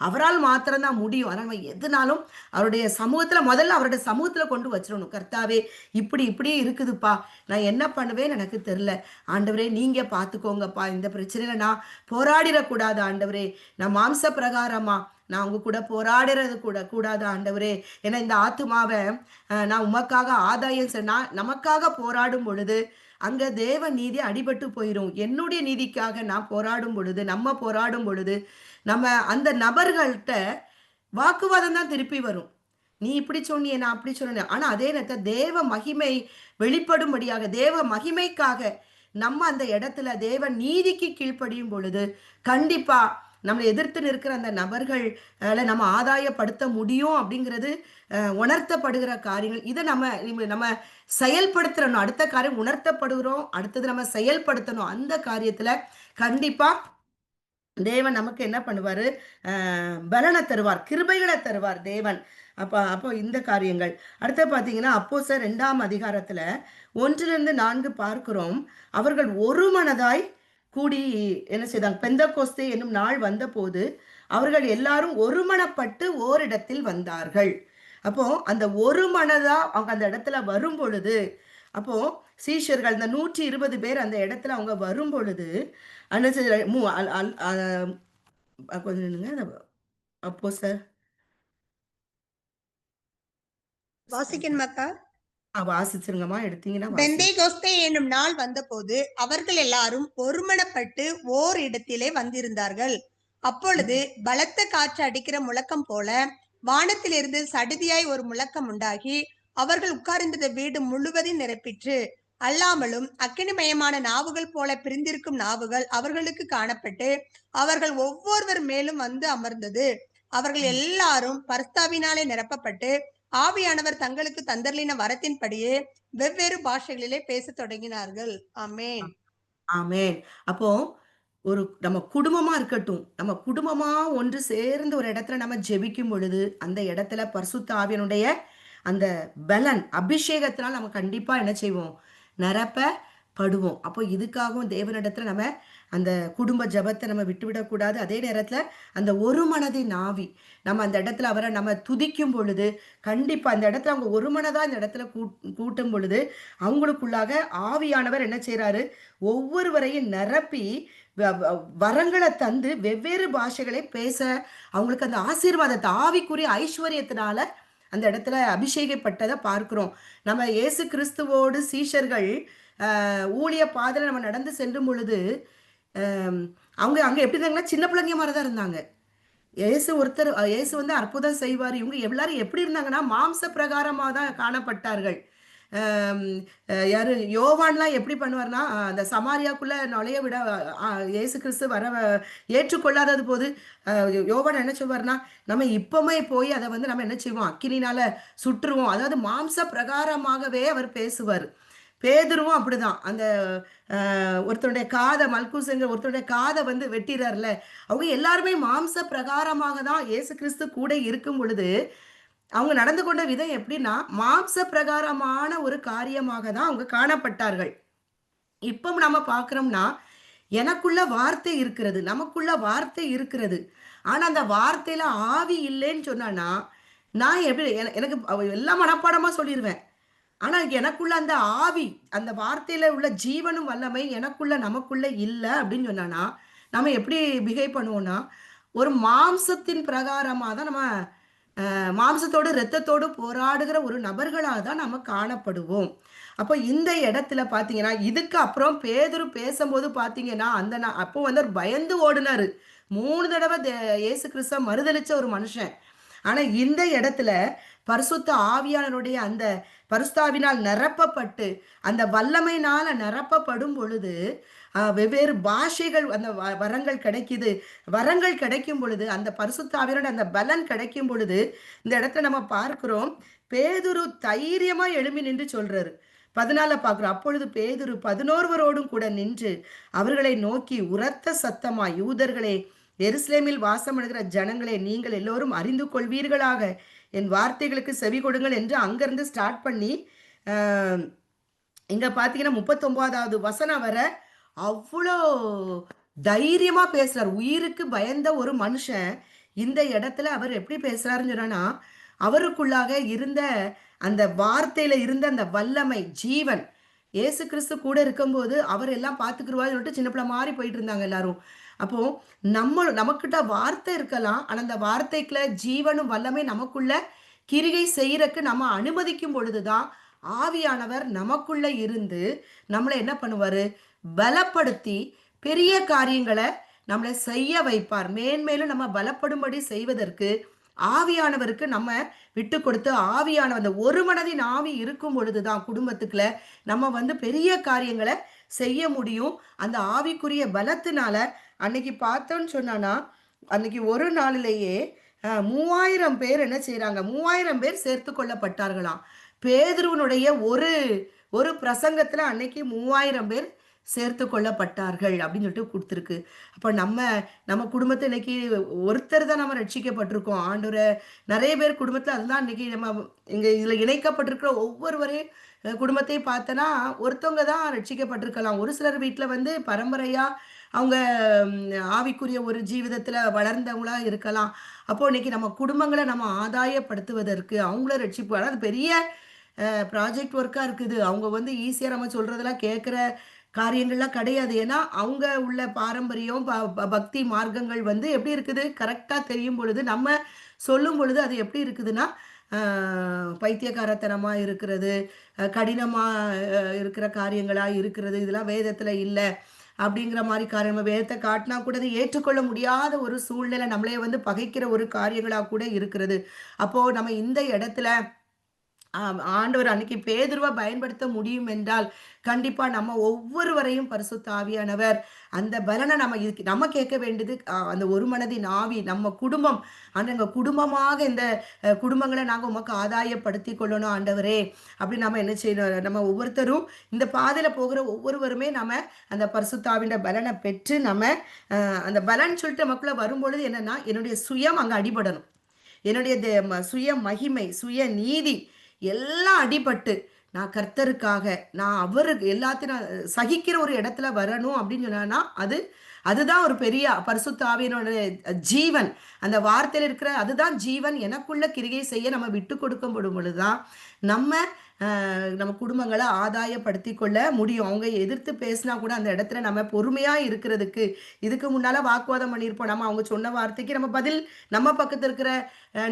அவரால் மாத்திரம்தான் முடியும். அதனால நம்ம எதுனாலும் அவருடைய சமூகத்துல, முதல்ல அவருடைய சமூகத்துல கொண்டு வச்சிடணும். கர்த்தாவே இப்படி இப்படி இருக்குதுப்பா, நான் என்ன பண்ணுவேன்னு எனக்கு தெரியல, ஆண்டவரே நீங்க பாத்துக்கோங்கப்பா, இந்த பிரச்சனையில நான் போராடிடக்கூடாது ஆண்டவரே, நான் மாம்ச பிரகாரமா நான் உங்க கூட போராடுறது கூடாது ஆண்டவரே. ஏன்னா இந்த ஆத்துமாவை நான் உமக்காக ஆதாயம் நான் நமக்காக போராடும் பொழுது அங்க தேவ நீதி அடிபட்டு போயிடும். என்னுடைய நீதிக்காக நான் போராடும் பொழுது, நம்ம போராடும் பொழுது நம்ம அந்த நபர்கள்ட்ட வாக்குவாதம் தான் திருப்பி வரும். நீ இப்படி சொன்னியே, நான் அப்படி சொன்னேன். ஆனா அதே நேரத்தில் தேவ மகிமை வெளிப்படும்படியாக, தேவ மகிமைக்காக நம்ம அந்த இடத்துல தேவ நீதிக்கு கீழ்ப்படியும் பொழுது கண்டிப்பா நம்மளை எதிர்த்து நிற்கிற அந்த நபர்கள் நம்ம ஆதாயப்படுத்த முடியும் அப்படிங்கிறது உணர்த்தப்படுகிற காரியங்கள். இதை நம்ம செயல்படுத்துறோம். அடுத்த காரியம் உணர்த்தப்படுகிறோம், அடுத்தது நம்ம செயல்படுத்தணும். அந்த காரியத்துல கண்டிப்பா தேவன் நமக்கு என்ன பண்ணுவாரு, பலனை தருவார், கிருபைகளை தருவார் தேவன். அப்போ இந்த காரியங்கள் அடுத்த பாத்தீங்கன்னா அப்போஸ்தலர் 2ஆம் அதிகாரத்துல 1-4 பார்க்கிறோம். அவர்கள் ஒரு மனதாய் கூடி என்ன செய்தாங்க, பெந்தகோஸ்தே என்னும் நாள் வந்த போது அவர்கள் எல்லாரும் ஒருமனப்பட்டு ஓரிடத்தில் வந்தார்கள். அப்போ அந்த ஒரு மனதா அவங்க அந்த இடத்துல வரும் பொழுது, அப்போ சீஷர்கள் இந்த 120 பேர் அந்த இடத்துல அவங்க வரும் பொழுது கொஞ்சம் அப்போ சார் வாசிக்கணுமாக்கா? வாசிச்சிருங்கம்மா, எடுத்தீங்கன்னா. பெந்தேகோஸ்தே என்னும் நாள் வந்தபோது அவர்கள் எல்லாரும் ஒருமனப்பட்டு ஓர் இடத்திலே வந்திருந்தார்கள். அப்பொழுது பலத்த காற்று அடிக்கிற முழக்கம் போல வானத்திலிருந்து சடுதியாய் ஒரு முழக்கம் உண்டாகி அவர்கள் உட்கார்ந்திருந்த வீடு முழுவதையும் நிரப்பிற்று. அல்லாமலும் அக்கினிமயமான நாவுகள் போல பிரிந்திருக்கும் நாவுகள் அவர்களுக்கு காணப்பட்டு அவர்கள் ஒவ்வொருவர் மேலும் வந்து அமர்ந்தது. அவர்கள் எல்லாரும் பரிசுத்தாவினாலே நிரப்பப்பட்டு ஆவியானவர் தங்களுக்கு தந்தர்லின வரத்தின்படியே வெவ்வேறு பாஷைகளிலே பேச தொடங்கினார்கள். ஆமேன், ஆமேன். அப்போ ஒரு நம்ம குடும்பமா இருக்கட்டும், நம்ம குடும்பமா ஒன்று சேர்ந்து ஒரு இடத்துல நம்ம ஜெபிக்கும் பொழுது அந்த இடத்துல பரிசுத்த ஆவியனுடைய அந்த பலன் அபிஷேகத்தினால் நம்ம கண்டிப்பா என்ன செய்வோம், நிரப்பப்படுவோம். அப்போ இதுக்காகவும் தேவனிடத்துல நம்ம அந்த குடும்ப ஜபத்தை நம்ம விட்டுவிடக்கூடாது. அதே நேரத்துல அந்த ஒரு மனதின் ஆவி நம்ம அந்த இடத்துல அவரை நம்ம துதிக்கும் பொழுது கண்டிப்பா அந்த இடத்துல அவங்க ஒரு மனதா இந்த இடத்துல கூட்டும் பொழுது அவங்களுக்குள்ளாக ஆவியானவர் என்ன செய்யறாரு, ஒவ்வொருவரையும் நிரப்பி வரங்களை தந்து வெவ்வேறு பாஷைகளை பேச அவங்களுக்கு அந்த ஆசீர்வாதத்தை ஆவிக்குரிய ஐஸ்வர்யத்தினால அந்த இடத்துல அபிஷேகப்பட்டதை பார்க்கிறோம். நம்ம இயேசு கிறிஸ்துவோடு சீஷர்கள் ஊழிய பாதையில நம்ம நடந்து செல்லும் பொழுது அம் அவங்க அங்க எப்படி இருந்தாங்கன்னா, சின்ன பிள்ளைங்க மாரி தான் இருந்தாங்க. இயேசு வந்து அற்புதம் செய்வாரு. இவங்க எல்லாரும் எப்படி இருந்தாங்கன்னா, மாம்ச பிரகாரமா தான் காணப்பட்டார்கள். அம் யாரு யோவான்லாம் எப்படி பண்ணுவார்ன்னா, அந்த சமாரியாக்குள்ள நுழைய விட இயேசு கிறிஸ்து ஏற்றுக்கொள்ளாதது போது, அ யோவான் என்ன சொல்வார்ன்னா, நம்ம இப்பமே போய் அத வந்து நம்ம என்ன செய்வோம்? அக்கினினால சுட்டுருவோம். அதாவது மாம்ச பிரகாரமாகவே அவர் பேசுவாரு. பேதுருவும் அப்படிதான். அந்த ஒருத்தருடைய மல்குஸ்ங்கிற ஒருத்தருடைய காத வந்து வெட்டிறார்ல, அவங்க எல்லாருமே மாம்ச பிரகாரமாக தான் இயேசு கிறிஸ்து கூட இருக்கும் பொழுது, அவங்க நடந்து கொண்ட விதம் எப்படின்னா, மாம்ச பிரகாரமான ஒரு காரியமாக தான் அவங்க காணப்பட்டார்கள். இப்ப நம்ம பார்க்கிறோம்னா, எனக்குள்ள வார்த்தை இருக்கிறது. நமக்குள்ள வார்த்தை இருக்கிறது. ஆனா, அந்த வார்த்தையில ஆவி இல்லைன்னு சொன்னான்னா, நான் எப்படி எனக்கு எல்லாம் மனப்பாடமா சொல்லிருவேன். ஆனா, எனக்குள்ள அந்த ஆவி, அந்த வார்த்தையில உள்ள ஜீவனும் வல்லமை எனக்குள்ள நமக்குள்ள இல்ல அப்படின்னு சொன்னான்னா, நம்ம எப்படி பிஹேவ் பண்ணுவோம்னா, ஒரு மாம்சத்தின் பிரகாரமா தான் நம்ம மாம்சத்தோடு, இரத்தத்தோடு போராடுகிற ஒரு நபர்களா தான் நம்ம காணப்படுவோம். அப்போ இந்த இடத்துல பார்த்தீங்கன்னா, இதுக்கு அப்புறம் பேதுரு பேசம்போது பார்த்தீங்கன்னா, அப்போ வந்து அவரு பயந்து ஓடுனாரு. 3 தடவ இயேசு கிறிஸ்துவ மறுதலிச்ச ஒரு மனுஷன். ஆனா இந்த இடத்துல பரிசுத்த ஆவியானவருடைய அந்த பரிசுத்தாவினால் நிரப்பப்பட்டு, அந்த வல்லமையினால நிரப்பப்படும் பொழுது, வெவ்வேறு பாஷைகள் அந்த வரங்கள் கிடைக்குது. வரங்கள் கிடைக்கும் பொழுது, அந்த பரிசுத்த ஆவியானோட அந்த பலன் கிடைக்கும் பொழுது, இந்த இடத்துல நம்ம பார்க்கிறோம், பேதுரு தைரியமா எழும்பி நின்று சொல்றாரு. 14 பார்க்கிறோம். அப்பொழுது பேதுரு 11வரோடும் கூட நின்று, அவர்களை நோக்கி உரத்த சத்தமாய், யூதர்களே, எருசலேமில் வாசமடைகிற ஜனங்களே, நீங்கள் எல்லோரும் அறிந்து கொள்வீர்களாக, என் வார்த்தைகளுக்கு செவி கொடுங்கள் என்று அங்கிருந்து ஸ்டார்ட் பண்ணி, அ இங்க பார்த்தீங்கன்னா 39வது வசனம் வர அவ்ளோ தைரியமா பேசுறார். உயிருக்கு பயந்த ஒரு மனுஷன், இந்த இடத்துல அவர் எப்படி பேசுறாருன்னு சொன்னோன்னா, அவருக்குள்ளாக இருந்த அந்த வார்த்தையில இருந்த அந்த வல்லமை, ஜீவன். இயேசு கிறிஸ்து கூட இருக்கும்போது, அவர் எல்லாம் பார்த்துக்குருவார்ன்னு சொல்லிட்டு சின்ன பிள்ளை மாரி போயிட்டு இருந்தாங்க எல்லாரும். அப்போ நமக்கிட்ட வார்த்தை இருக்கலாம். ஆனா, அந்த வார்த்தைக்குள்ள ஜீவனும் வல்லமை நமக்குள்ள கிரியை செய்யறக்கு நம்ம அனுமதிக்கும் பொழுது தான், ஆவியானவர் நமக்குள்ள இருந்து, நம்மள என்ன பண்ணுவாரு? பலப்படுத்தி, பெரிய காரியங்கள நம்மள செய்ய வைப்பார். மேன்மேலும் நம்ம பலப்படும்படி செய்வதற்கு, ஆவியானவருக்கு நம்ம விட்டு கொடுத்து, ஆவியானவர் அந்த ஒரு மனதின் ஆவி இருக்கும் பொழுது தான் குடும்பத்துக்குள்ள, நம்ம வந்து பெரிய காரியங்கள செய்ய முடியும். அந்த ஆவிக்குரிய பலத்தினால அன்னைக்கு பார்த்தோம்ன்னு சொன்னான்னா, அன்னைக்கு ஒரு நாளிலேயே 3000 பேர் என்ன செய்றாங்க? 3000 பேர் சேர்த்துக் கொள்ளப்பட்டார்களாம். பேதுருவினுடைய ஒரு ஒரு பிரசங்கத்துல அன்னைக்கு 3000 பேர் சேர்த்துக் கொள்ளப்பட்டார்கள் அப்படின்னு சொல்லிட்டு குடுத்திருக்கு. அப்ப நம்ம நம்ம குடும்பத்துல இன்னைக்கு ஒருத்தர் தான் நம்ம ரட்சிக்கப்பட்டிருக்கோம். ஆண்டவர நெறைய பேர் குடும்பத்துல அதுதான் இன்னைக்கு நம்ம இங்க இதுல இணைக்கப்பட்டிருக்கிற ஒவ்வொருவரையும் குடும்பத்தையும் பார்த்தனா, ஒருத்தவங்க தான் ரட்சிக்கப்பட்டிருக்கலாம். ஒரு சிலர் வீட்ல வந்து பரம்பரையா அவங்க ஆவிக்குரிய ஒரு ஜீவிதத்துல வளர்ந்தவங்களா இருக்கலாம். அப்போ இன்னைக்கு நம்ம குடும்பங்கள நம்ம ஆதாயப்படுத்துவதற்கு, அவங்கள ரட்சிப்பு அதாவது பெரிய ப்ராஜெக்ட் ஒர்க்கா இருக்குது. அவங்க வந்து ஈஸியா நம்ம சொல்றதெல்லாம் கேட்கிற காரியங்கள்லாம் கிடையாது. ஏன்னா, அவங்க உள்ள பாரம்பரியம், ப ப பக்தி மார்க்கங்கள் வந்து எப்படி இருக்குது? கரெக்ட்டா தெரியும் பொழுது, நம்ம சொல்லும் பொழுது அது எப்படி இருக்குதுன்னா, அ பைத்தியக்காரத்தனமா இருக்கிறது, கடினமா இருக்கிற காரியங்களா இருக்கிறது, இதெல்லாம் வேதத்துல இல்ல. அப்படிங்கிற மாரி காரியம் வேதத்த காட்டினா கூட அதை ஏற்றுக்கொள்ள முடியாத ஒரு சூழ்நிலை நம்மளைய வந்து பகைக்கிற ஒரு காரியங்களா கூட இருக்கிறது. அப்போ நம்ம இந்த இடத்துல ஆண்டவர் அன்னைக்கு பேதுருவ பயன்படுத்த முடியும் என்றால், கண்டிப்பா நம்ம ஒவ்வொருவரையும் பரிசுத்த ஆவியானவர் அந்த பலன நம்ம கேட்க வேண்டியது அந்த ஒரு மனதின் ஆவி நம்ம குடும்பம். எங்க குடும்பமாக இந்த குடும்பங்கள நாங்க உமக்கு ஆதாயப்படுத்திக் கொள்ளணும் ஆண்டவரே! அப்படி நம்ம என்ன செய்யணும்? நம்ம ஒவ்வொருத்தரும் இந்த பாதையில போகிற ஒவ்வொருவருமே நம்ம அந்த பரிசுத்த ஆவியின் பலன பெற்று நம்ம அந்த பலன் சொல்லிட்டு நமக்குள்ள வரும்பொழுது என்னன்னா, என்னுடைய சுயம் அங்க அடிபடணும். என்னுடைய சுய மகிமை, சுய நீதி எல்லாம் அடிபட்டு, நான் கர்த்தருக்காக, நான் அவருக்கு எல்லாத்தையும் நான் சகிக்கிற ஒரு இடத்துல வரணும் அப்படின்னு சொன்னான்னா, அதுதான் ஒரு பெரிய பரிசுத்த ஆவியினுடைய ஜீவன். அந்த வார்த்தையில இருக்கிற அதுதான் ஜீவன் எனக்குள்ள கிரியை செய்ய நம்ம விட்டு கொடுக்கப்படும் பொழுது தான், நம்ம நம்ம குடும்பங்கள ஆதாயப்படுத்திக் கொள்ள முடியும். அவங்க எதிர்த்து பேசினா கூட அந்த இடத்துல நம்ம பொறுமையா இருக்கிறதுக்கு, இதுக்கு முன்னால வாக்குவாதம் பண்ணியிருப்போம். நம்ம அவங்க சொன்ன வார்த்தைக்கு நம்ம பதில் நம்ம பக்கத்துல இருக்கிற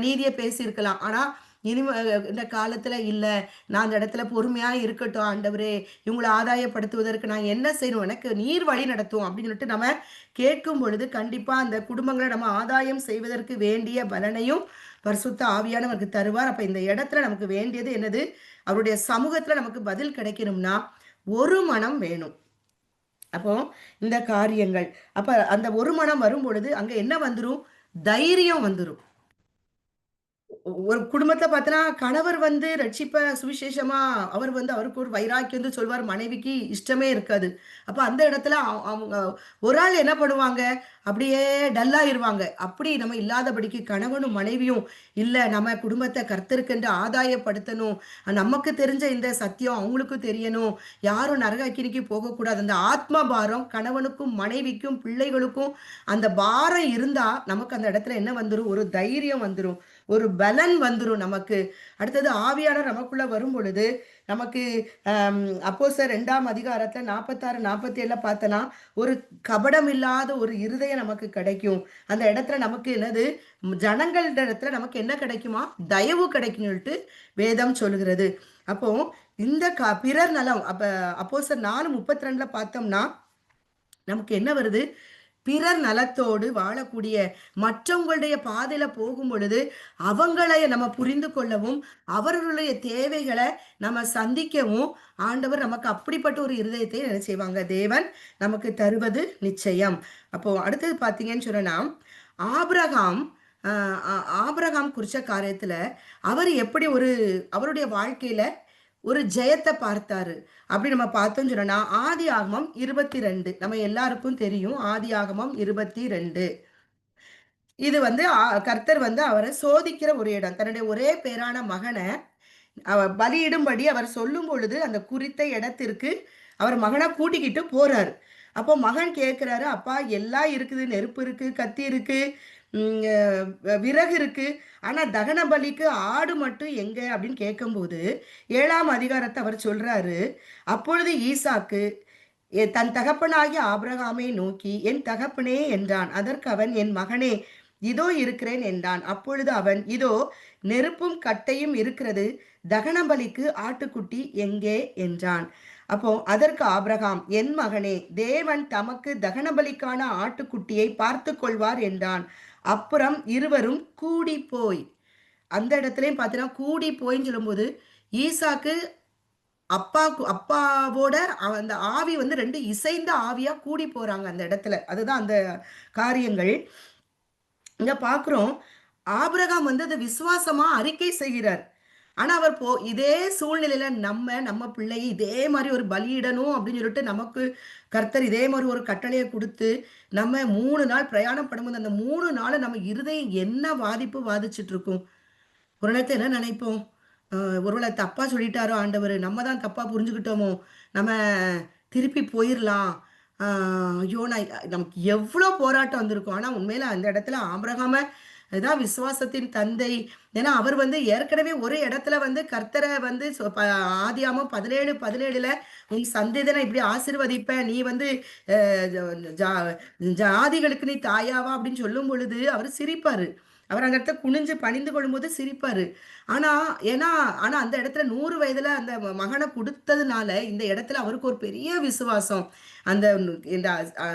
நீதிய பேசியிருக்கலாம். ஆனா, இனிமே இந்த காலத்துல இல்ல, நான் அந்த இடத்துல பொறுமையா இருக்கட்டும் ஆண்டவரே, இவங்கள ஆதாயப்படுத்துவதற்கு நான் என்ன செய்யணும்? எனக்கு நீர் வழி நடத்தும் அப்படின்னு சொல்லிட்டு நம்ம கேட்கும் பொழுது, கண்டிப்பா அந்த குடும்பங்கள நம்ம ஆதாயம் செய்வதற்கு வேண்டிய பலனையும் பரிசுத்த ஆவியானவருக்கு தருவார். அப்ப இந்த இடத்துல நமக்கு வேண்டியது என்னது? அவருடைய சமூகத்துல நமக்கு பதில் கிடைக்கணும்னா, ஒரு மனம் வேணும். அப்போ இந்த காரியங்கள். அப்ப அந்த ஒரு மனம் வரும்பொழுது, அங்க என்ன வந்துரும்? தைரியம் வந்துரும். ஒரு குடும்பத்த பார்த்தன்னா, கணவர் வந்து ரட்சிப்ப சுவிசேஷமா அவர் வந்து அவருக்கு ஒரு வைராக்கியம் வந்து சொல்வார். மனைவிக்கு இஷ்டமே இருக்காது. அப்ப அந்த இடத்துல அவங்க ஒரு ஆள் என்ன பண்ணுவாங்க? அப்படியே டல்லாயிருவாங்க. அப்படி நம்ம இல்லாதபடிக்கு கணவனும் மனைவியும், இல்ல நம்ம குடும்பத்த கர்த்தருக்கென்று ஆதாயப்படுத்தணும். நமக்கு தெரிஞ்ச இந்த சத்தியம் அவங்களுக்கும் தெரியணும். யாரும் நரக அக்கினிக்கு போகக்கூடாது. அந்த ஆத்ம பாரம் கணவனுக்கும், மனைவிக்கும், பிள்ளைகளுக்கும் அந்த பாரம் இருந்தா, நமக்கு அந்த இடத்துல என்ன வந்துரும்? ஒரு தைரியம் வந்துரும். ஒரு பலன் வந்துரும் நமக்கு. அடுத்தது ஆவியானவர் நமக்குள்ள வரும்பொழுது, நமக்கு அப்போஸ்தலர் 2ஆம் அதிகாரத்துல 46, 47ல பார்த்தனா, ஒரு கபடம் இல்லாத ஒரு இருதயம் நமக்கு கிடைக்கும். அந்த இடத்துல நமக்கு என்னது? ஜனங்கள்ட இடத்துல நமக்கு என்ன கிடைக்குமா? தயவு கிடைக்கும்னு சொல்லிட்டு வேதம் சொல்லுகிறது. அப்போ இந்த பிறர் நலம் அப்போஸ்தலர் 4:32ல பார்த்தோம்னா, நமக்கு என்ன வருது? பிறர் நலத்தோடு வாழக்கூடிய மற்றவங்களுடைய பாதையில போகும் பொழுது, அவங்களை நம்ம புரிந்து கொள்ளவும், அவர்களுடைய தேவைகளை நம்ம சந்திக்கவும், ஆண்டவர் நமக்கு அப்படிப்பட்ட ஒரு இருதயத்தை என்ன செய்வாங்க? தேவன் நமக்கு தருவது நிச்சயம். அப்போ அடுத்தது பார்த்தீங்கன்னு சொன்னா, ஆபிரகாம் அ அ ஆபிரகாம் குறிச்ச காரியத்துல, அவர் எப்படி அவருடைய வாழ்க்கையில ஒரு ஜெயத்த பார்த்தாரு. அப்படி நம்ம பார்த்தோம்னு சொன்னோம்னா, ஆதியாகமம் 22 நம்ம எல்லாருக்கும் தெரியும். ஆதியாகமம் 22 இது வந்து கர்த்தர் வந்து அவர சோதிக்கிற ஒரு இடம். தன்னுடைய ஒரே பேரான மகன பலியிடும்படி அவர் சொல்லும் பொழுது, அந்த குறித்த இடத்திற்கு அவர் மகன கூட்டிக்கிட்டு போறாரு. அப்போ மகன் கேட்கிறாரு, "அப்பா எல்லாம் இருக்குது. நெருப்பு இருக்கு, கத்தி இருக்கு, ம் விறகு இருக்கு. ஆனா தகன பலிக்கு ஆடு மட்டும் எங்க?" அப்படின்னு கேட்கும்போது, 7ஆம் அதிகாரத்த அவர் சொல்றாரு. அப்பொழுது ஈசாக்கு தன் தகப்பனாகிய ஆபிரகாமை நோக்கி, "என் தகப்பனே" என்றான். அதற்கு அவன், "என் மகனே, இதோ இருக்கிறேன்" என்றான். அப்பொழுது அவன், "இதோ நெருப்பும் கட்டையும் இருக்கிறது. தகனபலிக்கு ஆட்டுக்குட்டி எங்கே?" என்றான். அப்போ அதற்கு ஆபிரகாம், "என் மகனே, தேவன் தமக்கு தகனபலிக்கான ஆட்டுக்குட்டியை பார்த்துக் கொள்வார்" என்றான். அப்புறம் இருவரும் கூடி போய் அந்த இடத்துலயும் பார்த்தீங்கன்னா, கூடி போய்ன்னு சொல்லும்போது, ஈசாக்கு அப்பாவோட அந்த ஆவி வந்து 2 இசைந்த ஆவியா கூடி போறாங்க அந்த இடத்துல. அதுதான் அந்த காரியங்கள். இங்க பார்க்கிறோம். ஆபிரகாம் வந்து அத விசுவாசமா அறிக்கை செய்கிறார். ஆனா அவர் இதே சூழ்நிலையில நம்ம பிள்ளையை இதே மாரி ஒரு பலியிடணும் அப்படின்னு சொல்லிட்டு நமக்கு கர்த்தர் இதே மாரி ஒரு கட்டளைய குடுத்து, நம்ம 3 நாள் பிரயாணம் பண்ணும்போது, அந்த 3 நாளு நம்ம இருதயம் என்ன வாதிச்சுட்டு இருக்கும்? ஒரு நேரத்துல என்ன நினைப்போம்? அ ஒருவேள தப்பா சொல்லிட்டாரோ ஆண்டவரு, நம்ம தான் தப்பா புரிஞ்சுக்கிட்டோமோ? நம்ம திருப்பி போயிரலாம். ஆ ஐயோ! நமக்கு எவ்ளோ போராட்டம் வந்திருக்கும். ஆனா உண்மையில அந்த இடத்துல ஆபிரகாம இதான் விசுவாசத்தின் தந்தை. ஏன்னா, அவர் வந்து ஏற்கனவே ஒரு இடத்துல வந்து கர்த்தர வந்து ஆதியாகமம் 17:17ல "உன் சந்ததிய நான் இப்படி ஆசீர்வதிப்பேன். நீ வந்து அ ஜா ஜாதிகளுக்கு நீ தாயாவா" அப்படின்னு சொல்லும் பொழுது, அவரு சிரிப்பாரு. அவர் அந்த இடத்துல குனிஞ்சு பணிந்து கொள்ளும்போது சிரிப்பாரு. ஆனா ஏன்னா ஆனா அந்த இடத்துல 100 வயதுல அந்த மகன குடுத்ததுனால, இந்த இடத்துல அவருக்கு ஒரு பெரிய விசுவாசம். அந்த இந்த அ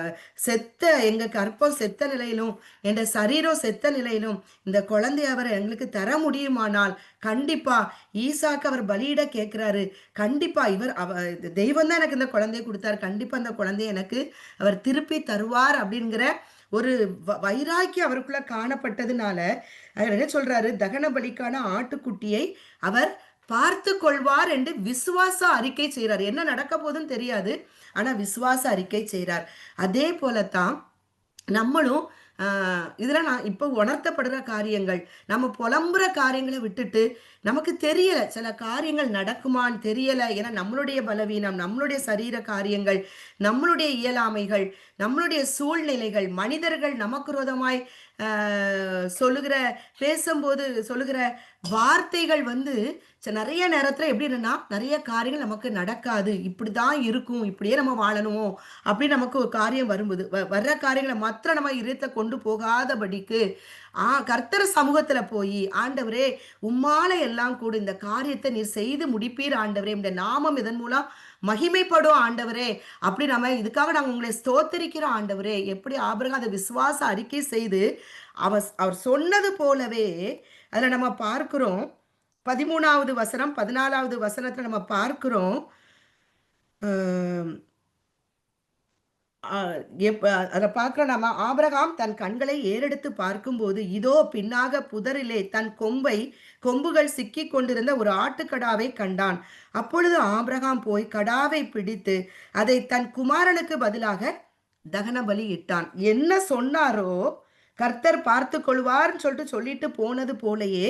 செத்த எங்க கற்பம் செத்த நிலையிலும், என்ற சரீரம் செத்த நிலையிலும், இந்த குழந்தைய அவர் எங்களுக்கு தர முடியுமானால், கண்டிப்பா ஈசாக்கு அவர் பலியிட கேட்கிறாரு. கண்டிப்பா தெய்வம் தான் எனக்கு இந்த குழந்தைய குடுத்தாரு. கண்டிப்பா அந்த குழந்தைய எனக்கு அவர் திருப்பி தருவார் அப்படிங்கிற ஒரு வைராக்கியம் அவருக்குள்ள காணப்பட்டதுனால, அவர் என்ன சொல்றாரு? தகன பலிக்கான ஆட்டுக்குட்டியை அவர் பார்த்துக் கொள்வார் என்று விசுவாச அறிக்கை செய்றார். என்ன நடக்க போதுன்னு தெரியாது. ஆனா விசுவாச அறிக்கை செய்றார். அதே போல தான் நம்மளும் ஆ இதுல நான் இப்ப உணர்த்தப்படுற காரியங்கள். நம்ம புலம்புற காரியங்கள விட்டுட்டு, நமக்கு தெரியல. சில காரியங்கள் நடக்குமான்னு தெரியல. ஏன்னா நம்மளுடைய பலவீனம், நம்மளுடைய சரீர காரியங்கள், நம்மளுடைய இயலாமைகள், நம்மளுடைய சூழ்நிலைகள், மனிதர்கள் நமக்கு விரோதமாய் ஆ சொல்லுகிற பேசும்போது சொல்லுகிற வார்த்தைகள் வந்து நெறைய நேரத்துல எப்படின்னா, நெறைய காரியங்கள் நமக்கு நடக்காது. இப்படிதான் இருக்கும். இப்படியே நம்ம வாழணும். அப்படின்னு நமக்கு ஒரு காரியம் வரும்போது, வர்ற காரியங்கள மாத்திரம் நம்ம இதயத்துல கொண்டு போகாதபடிக்கு, கர்த்தர் சமூகத்துல போய், ஆண்டவரே உம்மால எல்லாம் கூட இந்த காரியத்தை நீர் செய்து முடிப்பீர் ஆண்டவரே, இந்த நாமம் இதன் மூலம் மகிமைப்படும் ஆண்டவரே, அப்படி நம்ம இதுக்காக நாங்க உங்களை ஸ்தோத்தரிக்கிறோம் ஆண்டவரே. எப்படி ஆபிரகாம் அதை விசுவாச அறிக்கை செய்து அவர் சொன்னது போலவே அதுல நம்ம பார்க்கிறோம். 13வது வசனம் 14வது வசனத்துல நம்ம பார்க்கிறோம். அத பார்க்கிறோம் நம்ம. ஆபிரகாம் தன் கண்களை ஏறெடுத்து பார்க்கும்போது, இதோ பின்னாக புதரிலே தன் கொம்புகள் சிக்கிக் கொண்டிருந்த ஒரு ஆட்டுக்கடாவை கண்டான். அப்பொழுது ஆபிரகாம் போய் கடாவை பிடித்து அதை தன் குமாரனுக்கு பதிலாக தகன பலி இட்டான். என்ன சொன்னாரோ கர்த்தர் பார்த்து கொள்வார்ன்னு சொல்லிட்டு போனது போலயே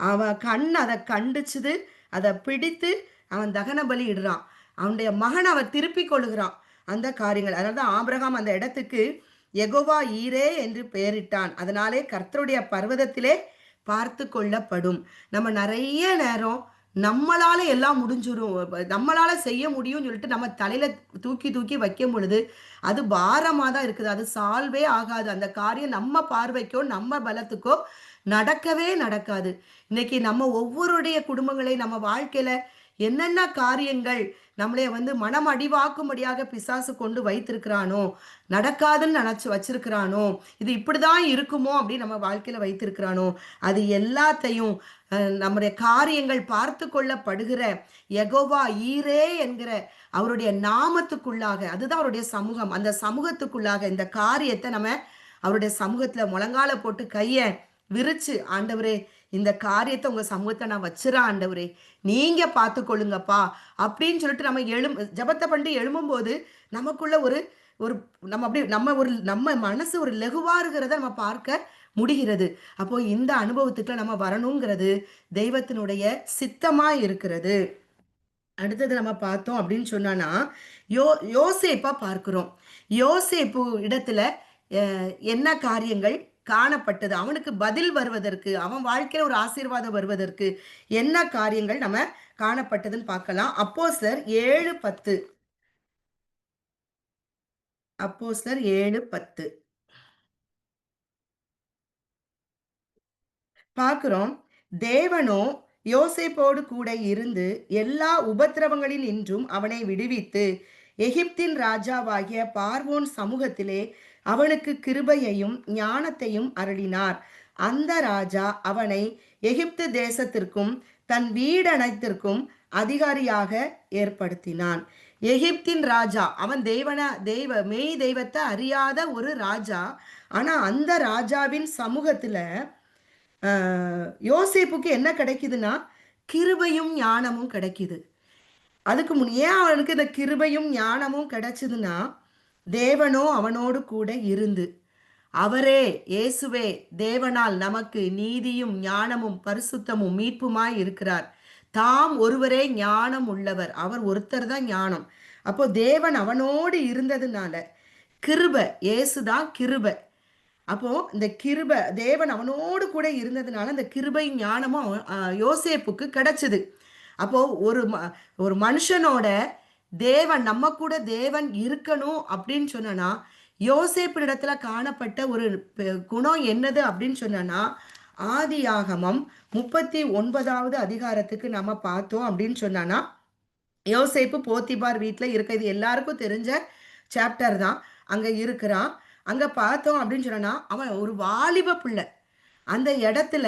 அவன் அதை கண்டுச்சுது, அதை பிடித்து அவன் தகன பலி இடுறான். அவனுடைய மகன் அவர் திருப்பி கொள்ளுகிறான் அந்த காரியங்கள். அதனால்தான் ஆபிரகாம் அந்த இடத்துக்கு யெகோவா ஈரே என்று பெயரிட்டான். அதனாலே கர்த்தருடைய பர்வதத்திலே பார்த்து கொள்ளப்படும். நம்ம நிறைய நேரம் நம்மளால எல்லாம் முடிஞ்சிரும், நம்மளால செய்ய முடியும்னு சொல்லிட்டு நம்ம தலையில தூக்கி தூக்கி வைக்கும் பொழுது அது பாரமா தான் இருக்குது. அது சால்வே ஆகாது. அந்த காரியம் நம்ம பார்வைக்கோ நம்ம பலத்துக்கோ நடக்கவே நடக்காது. இன்னைக்கு நம்ம ஒவ்வொருடைய குடும்பங்களை நம்ம வாழ்க்கையில என்னென்ன காரியங்கள் நம்மளே மனம் அடிவாக்கும்படியாக பிசாசு கொண்டு வைத்திருக்கிறானோ, நடக்காதுன்னு நினைச்சு வச்சிருக்கிறானோ, இது இப்படிதான் இருக்குமோ அப்படின்னு நம்ம வாழ்க்கையில வைத்திருக்கிறானோ, அது எல்லாத்தையும் நம்முடைய காரியங்கள் பார்த்து கொள்ளப்படுகிற யெகோவா ஈரே என்கிற அவருடைய நாமத்துக்குள்ளாக, அதுதான் அவருடைய சமூகம், அந்த சமூகத்துக்குள்ளாக இந்த காரியத்தை நம்ம அவருடைய சமூகத்துல முழங்கால போட்டு கைய விரிச்சு, ஆண்டவரே இந்த காரியத்தை உங்க சமூகத்தை நான் வச்சிடறேன் ஆண்டவரே, நீங்க பார்த்து கொள்ளுங்கப்பா அப்படின்னு சொல்லிட்டு நம்ம ஜபத்தை பண்ணிட்டு எழும்பும்போது நமக்குள்ள ஒரு நம்ம அப்படி நம்ம மனசு ஒரு லெகுவா இருக்கிறத நம்ம பார்க்க முடிகிறது. அப்போ இந்த அனுபவத்துக்குள்ள நம்ம வரணுங்கிறது தெய்வத்தினுடைய சித்தமா இருக்கிறது. அடுத்தது நம்ம பார்த்தோம் அப்படின்னு சொன்னா யோசேப்பா பார்க்கிறோம். யோசேப்பு இடத்துல என்ன காரியங்கள் காணப்பட்டது, அவனுக்கு பதில் வருவதற்கு, அவன் வாழ்க்கையில ஒரு ஆசீர்வாதம் வருவதற்கு என்ன காரியங்கள் நம்ம காணப்பட்டதுன்னு பார்க்கலாம். அப்போஸ்தலர் 7:10. அப்போஸ்தலர் 7:10 பார்க்கிறோம். தேவனோ யோசேப்போடு கூட இருந்து எல்லா உபத்திரவங்களில் இன்றும் அவனை விடுவித்து எகிப்தின் ராஜாவாகிய பார்வோன் சமூகத்திலே அவனுக்கு கிருபையையும் ஞானத்தையும் அருளினார். அந்த ராஜா அவனை எகிப்து தேசத்திற்கும் தன் வீடனைத்திற்கும் அதிகாரியாக ஏற்படுத்தினான். எகிப்தின் ராஜா அவன் மெய் தெய்வத்தை அறியாத ஒரு ராஜா. ஆனா அந்த ராஜாவின் சமூகத்துல யோசேப்புக்கு என்ன கிடைக்குதுன்னா கிருபையும் ஞானமும் கிடைக்குது. அதுக்கு ஏன் அவனுக்கு இந்த கிருபையும் ஞானமும் கிடைச்சதுன்னா, தேவனோ அவனோடு கூட இருந்து, அவரே இயேசுவே தேவனால் நமக்கு நீதியும் ஞானமும் பரிசுத்தமும் மீட்புமாய் இருக்கிறார். தாம் ஒருவரே ஞானம் உள்ளவர், அவர் ஒருத்தர் தான் ஞானம். அப்போ தேவன் அவனோடு இருந்ததுனால கிருபை, இயேசுதான் கிருபை. அப்போ இந்த கிருபை தேவன் அவனோடு கூட இருந்ததுனால இந்த கிருபை ஞானமும் யோசேப்புக்கு கிடைச்சது. அப்போ ஒரு மனுஷனோட தேவன் நம்ம கூட தேவன் இருக்கணும் அப்படின்னு சொன்னா யோசேப்பு இடத்துல காணப்பட்ட ஒரு குணம் என்னது அப்படின்னு சொன்னா, ஆதியாகமம் 39வது அதிகாரத்துக்கு நம்ம பார்த்தோம் அப்படின்னு சொன்னா, யோசேப்பு போத்திபார் வீட்டுல இருக்க, இது எல்லாருக்கும் தெரிஞ்ச சாப்டர் தான். அங்க இருக்கிறான். அங்க பார்த்தோம் அப்படின்னு சொன்னா அவன் ஒரு வாலிப பிள்ளை. அந்த இடத்துல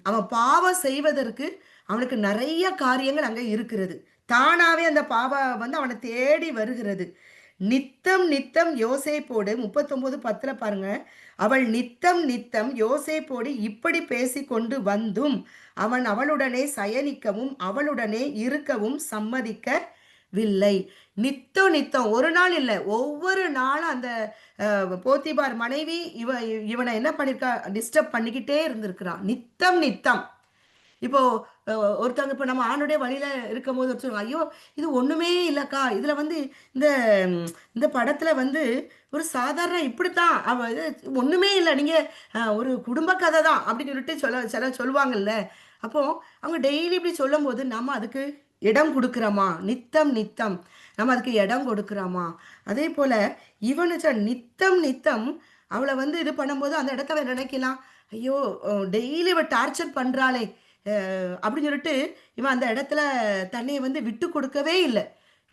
அவன் பாவம் செய்வதற்கு அவனுக்கு நிறைய காரியங்கள் அங்க இருக்கிறது. தானாவே அந்த பாவம் அவனை தேடி வருகிறது. நித்தம் நித்தம் யோசேப்போடு 39:10 பாருங்க, அவள் நித்தம் நித்தம் யோசேப்போடு இப்படி பேசி கொண்டு வந்தும் அவன் அவளுடனே சயனிக்கவும் அவளுடனே இருக்கவும் சம்மதிக்கவில்லை. நித்தம் நித்தம், ஒரு நாள் இல்லை, ஒவ்வொரு நாளும் அந்த போத்திபார் மனைவி இவனை என்ன பண்ணிருக்கா, டிஸ்டர்ப் பண்ணிக்கிட்டே இருந்திருக்கிறான் நித்தம் நித்தம். இப்போ ஒருத்தவங்க இப்போ நம்ம ஆணுடைய வழியில இருக்கும் போது சொல்லுவாங்க, ஐயோ இது ஒண்ணுமே இல்லக்கா, இதுல இந்த இந்த படத்துல ஒரு சாதாரண இப்படித்தான் அவ, இது ஒண்ணுமே இல்லை, நீங்க ஒரு குடும்ப கதை தான் அப்படின்னு சொல்லிட்டு சொல்லுவாங்கல்ல. அப்போ அவங்க டெய்லி இப்படி சொல்லும் போது நம்ம அதுக்கு இடம் கொடுக்குறோமா? நித்தம் நித்தம் நம்ம அதுக்கு இடம் கொடுக்குறோமா? அதே போல இவனு நித்தம் நித்தம் அவள வந்து இது பண்ணும்போது அந்த இடத்த அவன் நினைக்கலாம், ஐயோ! டெய்லி இவ டார்ச்சர் பண்றாளே! அப்படின்னு சொல்லிட்டு இவன் அந்த இடத்துல தன்னைய வந்து விட்டு கொடுக்கவே இல்ல.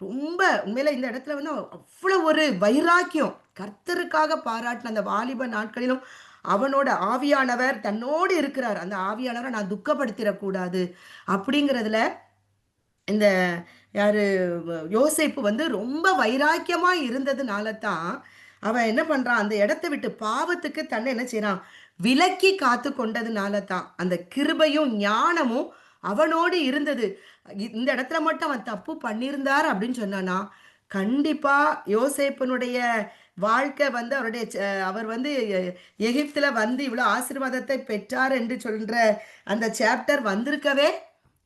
ரொம்ப உண்மையில இந்த இடத்துல வந்து அவ்வளோ ஒரு வைராக்கியம். கர்த்தருக்காக பாராட்டின அந்த வாலிப நாட்களிலும் அவனோட ஆவியானவர் தன்னோடு இருக்கிறார். அந்த ஆவியானவர நான் துக்கப்படுத்திறக்கூடாது. அப்படிங்கிறதுல இந்த யாரு யோசேப்பு வந்து ரொம்ப வைராக்கியமா இருந்ததுனால தான், அவன் என்ன பண்றான், அந்த இடத்த விட்டு பாவத்துக்கு தன்னை என்ன செய்றான், விலக்கி காத்து கொண்டதுனால தான். அந்த கிருபையும், ஞானமும் அவனோடு இருந்தது. இந்த இடத்துல மட்டும் அவன் தப்பு பண்ணியிருந்தார் அப்படின்னு சொன்னானா, கண்டிப்பா யோசேப்பினுடைய வாழ்க்கை வந்து அவருடைய அவர் வந்து எகிப்தில வந்து இவ்வளோ ஆசீர்வாதத்தை பெற்றார் என்று சொல்ற அந்த சாப்டர்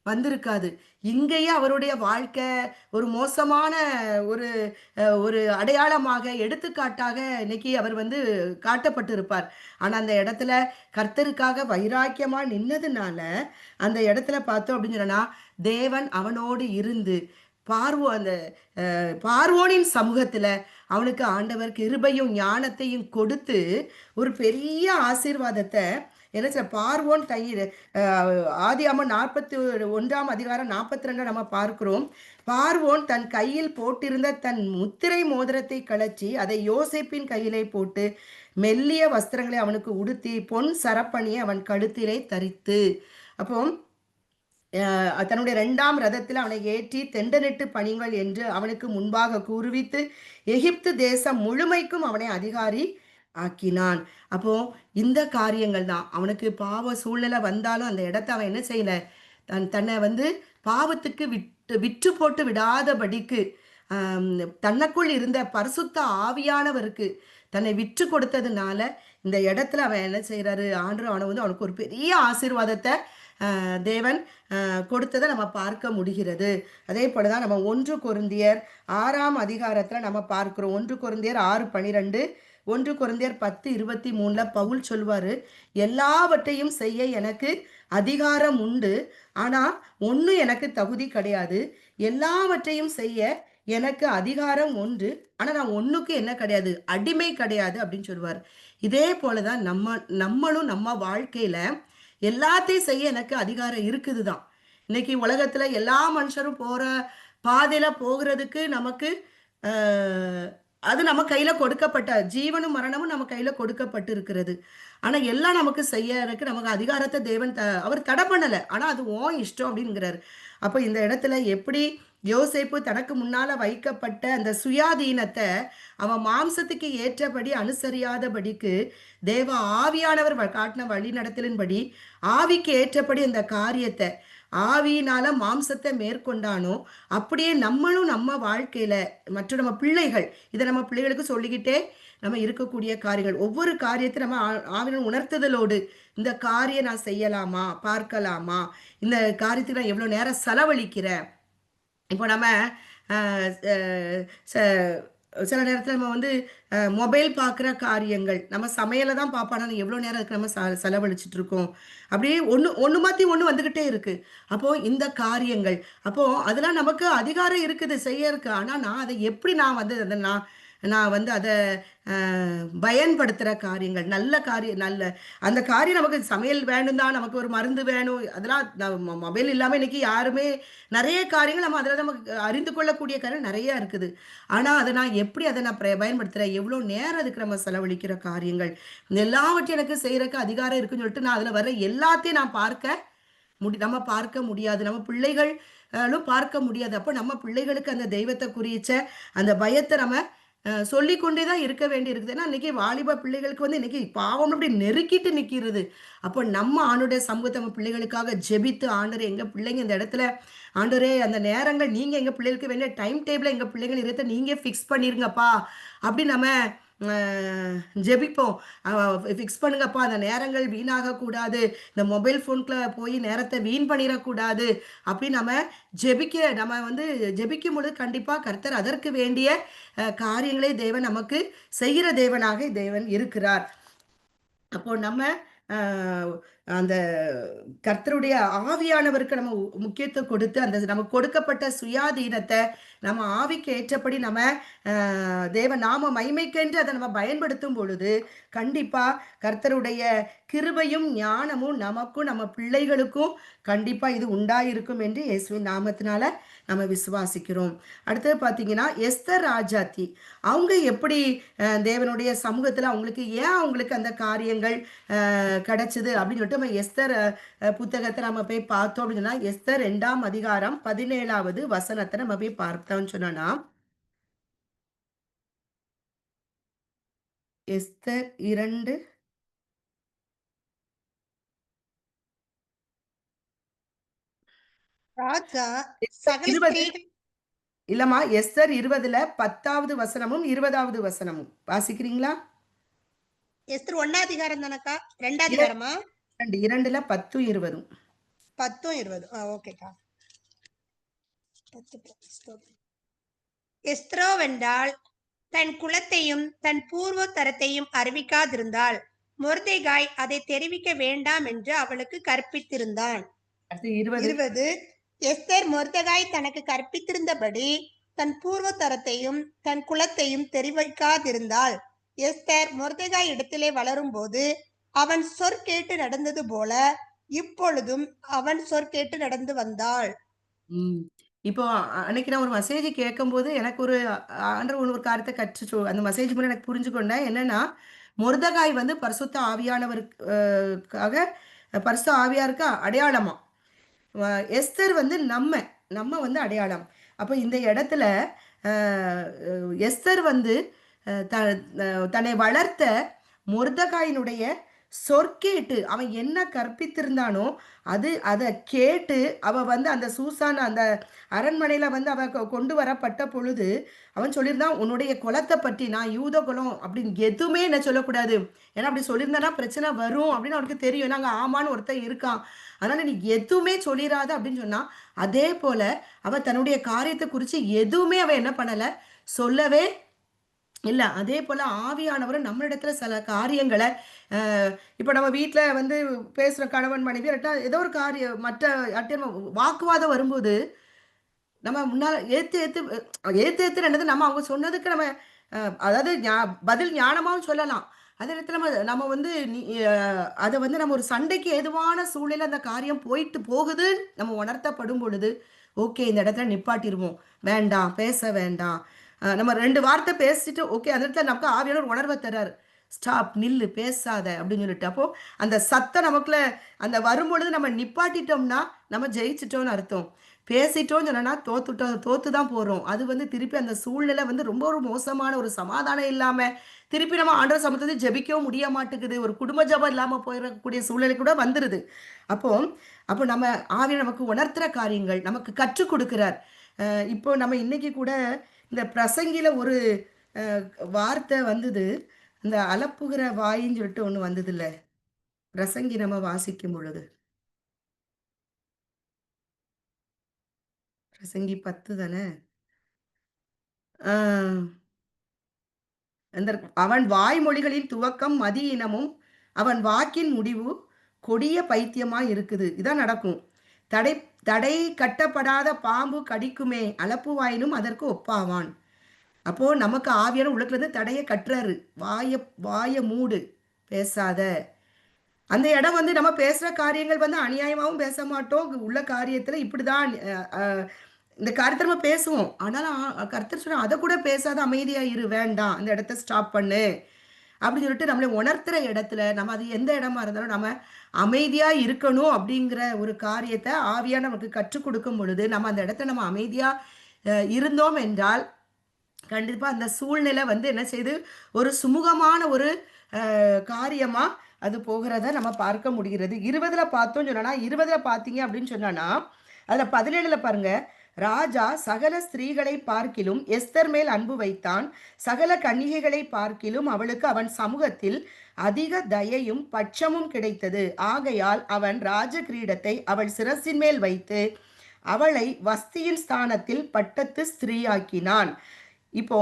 வந்திருக்காது. இங்கேயே அவருடைய வாழ்க்கை ஒரு மோசமான ஒரு ஒரு அடையாளமாக, எடுத்துக்காட்டாக இன்னைக்கு அவர் வந்து காட்டப்பட்டிருப்பார். ஆனா, அந்த இடத்துல கர்த்தருக்காக வைராக்கியமா நின்னதுனால, அந்த இடத்துல பார்த்தோம் அப்படின்னு சொன்னா, தேவன் அவனோடு இருந்து, அந்த பார்வோனின் சமூகத்துல அவனுக்கு ஆண்டவர் கிருபையும், ஞானத்தையும் கொடுத்து, ஒரு பெரிய ஆசீர்வாதத்த என்ன பார்வோன் கையில ஆதியாகமம் 41ஆம் அதிகாரம் 42 நம்ம பார்க்கிறோம். பார்வோன் தன் கையில் போட்டிருந்த தன் முத்திரை மோதிரத்தை கழற்றி, அதை யோசேப்பின் கையிலே போட்டு, மெல்லிய வஸ்திரங்களை அவனுக்கு உடுத்தி, பொன் சரப்பணியை அவன் கழுத்திலே தரித்து. அப்போ தன்னுடைய 2ஆம் ரதத்தில் அவனை ஏற்றி தெண்டனிட்டு பணிங்கள் என்று அவனுக்கு முன்பாக கூறுவித்து, எகிப்து தேசம் முழுமைக்கும் அவனை அதிகாரி ஆக்கினான். அப்போ இந்த காரியங்கள் தான் அவனுக்கு பாவ சூழ்நிலை வந்தாலும் அந்த இடத்த அவன் என்ன செய்யல, தன்னை வந்து பாவத்துக்கு விற்று போட்டு விடாதபடிக்கு தனக்குள் இருந்த பரிசுத்த ஆவியானவருக்கு தன்னை விற்று கொடுத்ததுனால இந்த இடத்துல அவன் என்ன செய்யறாரு, ஆண்டவர் அவனை வந்து அவனுக்கு ஒரு பெரிய ஆசீர்வாதத்தை தேவன் கொடுத்ததை நம்ம பார்க்க முடிகிறது. அதே போலதான் நம்ம 1 கொரிந்தியர் 6ஆம் அதிகாரத்துல நம்ம பார்க்கிறோம். 1 கொரிந்தியர் 6:12, 1 கொரிந்தியர் 10:23 பவுல் சொல்வாரு, எல்லாவற்றையும் செய்ய எனக்கு அதிகாரம் உண்டு, ஆனா ஒண்ணு எனக்கு தகுதி கிடையாது. எல்லாவற்றையும் செய்ய எனக்கு அதிகாரம் உண்டு, ஆனா நான் ஒண்ணுக்கு என்ன கிடையாது, அடிமை கிடையாது அப்படின்னு சொல்லுவார். இதே போலதான் நம்மளும் நம்ம வாழ்க்கையில எல்லாத்தையும் செய்ய எனக்கு அதிகாரம் இருக்குதுதான். இன்னைக்கு உலகத்துல எல்லா மனுஷரும் போற பாதையில போகிறதுக்கு நமக்கு அது நம்ம கையில கொடுக்கப்பட்ட ஜீவனும் மரணமும் நம்ம கையில கொடுக்கப்பட்டு இருக்கிறது. ஆனா எல்லாம் நமக்கு செய்யறதுக்கு நமக்கு அதிகாரத்தை தேவன் அவர் தடை பண்ணல. ஆனா அது உன் இஷ்டம் அப்படிங்கிறாரு. அப்ப இந்த இடத்துல எப்படி யோசேப்பு தனக்கு முன்னால வைக்கப்பட்ட அந்த சுயாதீனத்தை அவன் மாம்சத்துக்கு ஏற்றபடி அனுசரியாதபடிக்கு தேவ ஆவியானவர் காட்டின வழி நடத்தலின்படி ஆவிக்கு ஏற்றபடி அந்த காரியத்தை ஆவியினால மாம்சத்தை மேற்கொண்டானோ, அப்படியே நம்மளும் நம்ம வாழ்க்கையில மற்ற நம்ம பிள்ளைகள் இதை நம்ம பிள்ளைகளுக்கு சொல்லிக்கிட்டே நம்ம இருக்கக்கூடிய காரியங்கள் ஒவ்வொரு காரியத்தை நம்ம ஆவியின உணர்த்துதலோடு இந்த காரியம் நான் செய்யலாமா, பார்க்கலாமா, இந்த காரியத்துக்கு நான் எவ்வளவு நேரம் செலவழிக்கிறேன். இப்போ நம்ம சில நேரத்தில் நம்ம வந்து மொபைல் பார்க்குற காரியங்கள் நம்ம சமையலை தான் பார்ப்போம். ஆனால் எவ்வளோ நேரம் அதுக்கு நம்ம செலவழிச்சிட்டு இருக்கோம். அப்படியே ஒன்று மாற்றி ஒன்று வந்துக்கிட்டே இருக்கு. அப்போது இந்த காரியங்கள் அப்போது அதெல்லாம் நமக்கு அதிகாரம் இருக்குது செய்யறதுக்கு. ஆனால் நான் அதை எப்படி நான் வந்து அதை நான் வந்து அதை பயன்படுத்துகிற காரியங்கள் நல்ல அந்த காரியம் நமக்கு சமையல் வேணும் தான், நமக்கு ஒரு மருந்து வேணும், அதெல்லாம் மொபைல் இல்லாமல் இன்னைக்கு யாருமே நிறைய காரியங்கள் நம்ம அதில் நமக்கு அறிந்து கொள்ளக்கூடிய காரியம் நிறையா இருக்குது. ஆனால் அதை நான் எப்படி அதை நான் பயன்படுத்துகிறேன், எவ்வளோ நேரம் அதுக்கு நம்ம செலவழிக்கிற காரியங்கள் எல்லாவற்றையும் எனக்கு செய்கிறதுக்கு அதிகாரம் இருக்குன்னு சொல்லிட்டு நான் அதில் வர எல்லாத்தையும் நான் நம்ம பார்க்க முடியாது. நம்ம பிள்ளைகளும் பார்க்க முடியாது. அப்போ நம்ம பிள்ளைகளுக்கு அந்த தெய்வத்தை குறிச்ச அந்த பயத்தை நம்ம சொல்லிக்கொண்டே தான் இருக்க வேண்டி இருக்குது. ஏன்னா இன்னைக்கு வாலிப பிள்ளைகளுக்கு வந்து இன்னைக்கு பாவம் அப்படி நெருக்கிட்டு நிற்கிறது. அப்போ நம்ம ஆண்டுடைய சமூகத்தை நம்ம பிள்ளைகளுக்காக ஜெபித்து, ஆண்டரே எங்க பிள்ளைங்க இந்த இடத்துல ஆண்டரே அந்த நேரங்கள் நீங்க எங்க பிள்ளைகளுக்கு வேண்டிய டைம் டேபிள எங்க பிள்ளைகள் இருக்க நீங்க ஃபிக்ஸ் பண்ணிருங்கப்பா அப்படி நம்ம ஜெபிப்போம். ஃபிக்ஸ் பண்ணுங்கப்பா, அந்த நேரங்கள் வீணாகக்கூடாது, இந்த மொபைல் ஃபோனுக்குள்ள போய் நேரத்தை வீண் பண்ணிடக்கூடாது அப்படி நம்ம வந்து ஜெபிக்கும் பொழுது கண்டிப்பாக கர்த்தர் அதற்கு வேண்டிய காரியங்களை தேவன் நமக்கு செய்கிற தேவனாக தேவன் இருக்கிறார். அப்போ நம்ம அந்த கர்த்தருடைய ஆவியானவருக்கு நம்ம முக்கியத்துவம் கொடுத்து அந்த நமக்கு கொடுக்கப்பட்ட சுயாதீனத்தை நம்ம ஆவிக்கு ஏற்றபடி நம்ம தேவ நாம மகிமைக்கென்று அதை நம்ம பயன்படுத்தும் பொழுது கண்டிப்பா கர்த்தருடைய கிருபையும் ஞானமும் நமக்கும் நம்ம பிள்ளைகளுக்கும் கண்டிப்பா இது உண்டாயிருக்கும் என்று இயேசுவின் நாமத்தினால நம்ம விசுவாசிக்கிறோம். அடுத்தது பார்த்தீங்கன்னா எஸ்தர் ராஜாத்தி அவங்க எப்படி தேவனுடைய சமூகத்தில் அவங்களுக்கு ஏன் அவங்களுக்கு அந்த காரியங்கள் கிடைச்சது அப்படின்னு சொல்லிட்டு நம்ம எஸ்தர் புத்தகத்தை நம்ம போய் பார்த்தோம் அப்படின்னா எஸ்தர் 2ஆம் அதிகாரம் 17வது வசனத்தை நம்ம போய் பார்த்தோம்னு சொன்னோம்னா எஸ்தர் 2 ராஜா எஸ்தர் சகல 20 ஸ்திரீகள் இல்லம்மா எஸ்தர் 20ல 10வது வசனமும் 20வது வசனமும் வாசிக்கிறீங்களா? எஸ்தர் 1 அதிகாரம் தானக்கா? 2 அதிகாரமா? 2ல 10 20 10 20. ஓகேக்கா. எஸ்தரோவென்றால் தன் குலத்தையும் தன் பூர்வ தரத்தையும் அறிவிக்காதிருந்தாள். மொர்தெகாய் அதை தெரிவிக்க வேண்டாம் என்று அவளுக்கு கற்பித்திருந்தான். 20 20. எஸ்தர் மொர்தெகாய் தனக்கு கற்பித்திருந்தபடி தன் பூர்வ தரத்தையும் தன் குலத்தையும் தெரிவிக்காதிருந்தாள். எஸ்தர் மொர்தெகாய் இடத்திலே வளரும்போது அவன் சொற்கேட்டு நடந்தது போல இப்பொழுதும் அவன் சொற்கேட்டு நடந்து வந்தாள். இப்போ அன்னைக்கு நான் ஒரு மெசேஜ் கேட்கும்போது எனக்கு ஒரு ஆண்டவர் ஒரு காரியத்தை கற்று அந்த மெசேஜ் மூலம் எனக்கு புரிஞ்சு கொண்டேன். என்னன்னா மொர்தெகாய் வந்து பரிசுத்த ஆவியானவருக்காக பரிசுத்த ஆவியாருக்கு அடையாளமா, எஸ்தர் வந்து நம்ம வந்து அடையாளம். அப்போ இந்த இடத்துல எஸ்தர் வந்து தன்னை வளர்த்த மொர்தெகாயினுடைய சொற்கேட்டு அவன் என்ன கற்பித்திருந்தானோ அதை கேட்டு அவ வந்து அந்த சூசான் அந்த அரண்மனையில வந்து அவ கொண்டு வரப்பட்ட பொழுது அவன் சொல்லியிருந்தான், உன்னுடைய குலத்தை பற்றி நான் யூத குலம் அப்படின்னு எதுவுமே என்ன சொல்லக்கூடாது, ஏன்னா அப்படி சொல்லியிருந்தானா பிரச்சனை வரும் அப்படின்னு அவனுக்கு தெரியும். நாங்க ஆமான்னு ஒருத்தன் இருக்கான், அதனால நீ எதுவுமே சொல்லிடாத அப்படின்னு சொன்னா. அதே போல அவ தன்னுடைய காரியத்தை குறித்து எதுவுமே அவ என்ன பண்ணல, சொல்லவே இல்ல. அதே போல ஆவியானவரும் நம்மளிடத்துல சில காரியங்கள இப்ப நம்ம வீட்ல வந்து பேசுற கணவன் மனைவி ஏதோ ஒரு காரியம் மற்ற யார்ட்டயும் வாக்குவாதம் வரும்போது நம்ம முன்னால ஏத்து என்னது நம்ம அவங்க சொன்னதுக்கு நம்ம அதாவது பதில் ஞானமாவும் சொல்லலாம். அதே நேரத்துல நம்ம வந்து அத வந்து நம்ம ஒரு சண்டைக்கு ஏதுவான சூழ்நிலை அந்த காரியம் போயிட்டு போகுது நம்ம உணர்த்தப்படும் பொழுது, ஓகே இந்த இடத்துல நிப்பாட்டிருவோம். வேண்டாம், பேச வேண்டாம். நம்ம 2 வார்த்தை பேசிட்டு ஓகே அந்த இடத்துல நமக்கு ஆவியானவர் உணர்வை தர்றாரு. ஸ்டாப், நில்லு, பேசாத அப்படின்னு சொல்லிட்டு. அப்போ அந்த சத்தம் நமக்குள்ள அந்த வரும்பொழுது நம்ம நிப்பாட்டிட்டோம்னா நம்ம ஜெயிச்சிட்டோம்னு அர்த்தம். பேசிட்டோம்னு சொன்னா தோத்து தான் போறோம். அது வந்து திருப்பி அந்த சூழ்நிலை வந்து ரொம்ப ஒரு மோசமான ஒரு சமாதானம் இல்லாம திருப்பி நம்ம ஆண்டவர் சமூகத்தை ஜெபிக்கவும் முடிய மாட்டேங்குது. ஒரு குடும்ப ஜெபம் இல்லாம போயிடக்கூடிய சூழ்நிலை கூட வந்துருது. அப்போ அப்போ நம்ம ஆவியானவர் நமக்கு உணர்த்துற காரியங்கள் நமக்கு கற்றுக் கொடுக்கிறார். இப்போ நம்ம இன்னைக்கு கூட இந்த பிரசங்கில ஒரு வார்த்தை வந்தது. இந்த அலப்புகிற வாயின்னு சொல்லிட்டு ஒண்ணு வந்ததுல்ல. பிரசங்கி நம்ம வாசிக்கும் பொழுது. பிரசங்கி 10 தானே? ஆ. அந்த அவன் வாய்மொழிகளின் துவக்கம் மதியினமும் அவன் வாக்கின் முடிவு கொடிய பைத்தியமா இருக்குது. இதான் நடக்கும். தடை தடை கட்டப்படாத பாம்பு கடிக்குமே அளப்புவாயினும் அதற்கு ஒப்பாவான். அப்போ நமக்கு ஆவியான உள்ளத்துல இருந்து தடைய கட்டுறாரு. வாய மூடு, பேசாத. அந்த இடம் வந்து நம்ம பேசுற காரியங்கள் வந்து அநியாயமாவும் பேச மாட்டோம். உள்ள காரியத்துல இப்படிதான் இந்த காரியத்தை நம்ம பேசுவோம். ஆனாலும் கர்த்தர் சொன்னா அதை கூட பேசாத அமைதியா இரு, வேண்டாம், அந்த இடத்த ஸ்டாப் பண்ணு அப்படின்னு சொல்லிட்டு நம்மளை உணர்த்துற இடத்துல நம்ம அது எந்த இடமா இருந்தாலும் நம்ம அமைதியா இருக்கணும் அப்படிங்கிற ஒரு காரியத்தை ஆவியா நமக்கு கற்றுக் கொடுக்கும் பொழுது நம்ம அந்த இடத்துல நம்ம அமைதியா இருந்தோம் என்றால் கண்டிப்பா அந்த சூழ்நிலை வந்து என்ன செய்து ஒரு சுமூகமான ஒரு காரியமா அது போகிறத நம்ம பார்க்க முடிகிறது. 20ல பார்த்தோம்னு சொன்னா 20ல பார்த்தீங்க அப்படின்னு சொன்னா அதுல 17ல பாருங்க, ராஜா சகல ஸ்திரீகளை பார்க்கிலும் எஸ்தர் மேல் அன்பு வைத்தான். சகல கன்னிகைகளை பார்க்கிலும் அவளுக்கு அவன் சமூகத்தில் அதிக தயையும் பட்சமும் கிடைத்தது. ஆகையால் அவன் ராஜ கிரீடத்தை அவள் சிரசின் மேல் வைத்து அவளை வஸ்தியின் ஸ்தானத்தில் பட்டத்து ஸ்திரீயாக்கினான். இப்போ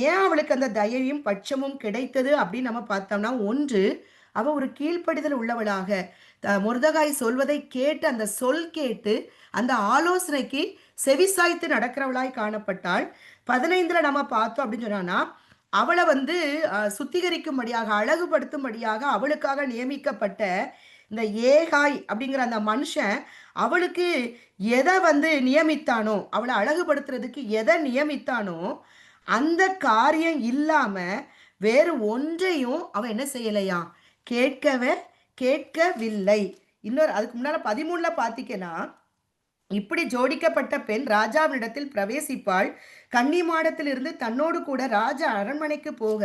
ஏன் அவளுக்கு அந்த தயையும் பட்சமும் கிடைத்தது அப்படின்னு நம்ம பார்த்தோம்னா, ஒன்று அவ ஒரு கீழ்ப்படிதல் உள்ளவளாக மொர்தெகாய் சொல்வதை கேட்டு அந்த சொல் கேட்டு அந்த ஆலோசனைக்கு செவிசாய்த்து நடக்கிறவளாய் காணப்பட்டாள். 15ல நம்ம பார்த்தோம் அப்படின்னு சொன்னான்னா, அவள வந்து சுத்திகரிக்கும்படியாக, அழகுபடுத்தும்படியாக அவளுக்காக நியமிக்கப்பட்ட இந்த ஏகாய் அப்படிங்கிற அந்த மனுஷன் அவளுக்கு எதை வந்து நியமித்தானோ, அவளை அழகுபடுத்துறதுக்கு எதை நியமித்தானோ, அந்த காரியம் இல்லாம வேறு ஒன்றையும் அவன் என்ன செய்யலையாம்? கேட்கவில்லை. இன்னொரு அதுக்கு முன்னால 13ல பார்த்தீங்கன்னா, இப்படி ஜோடிக்கப்பட்ட பெண் ராஜாவினிடத்தில் பிரவேசிப்பாள். கன்னிமாடத்திலிருந்து தன்னோடு கூட ராஜ அரண்மனைக்கு போக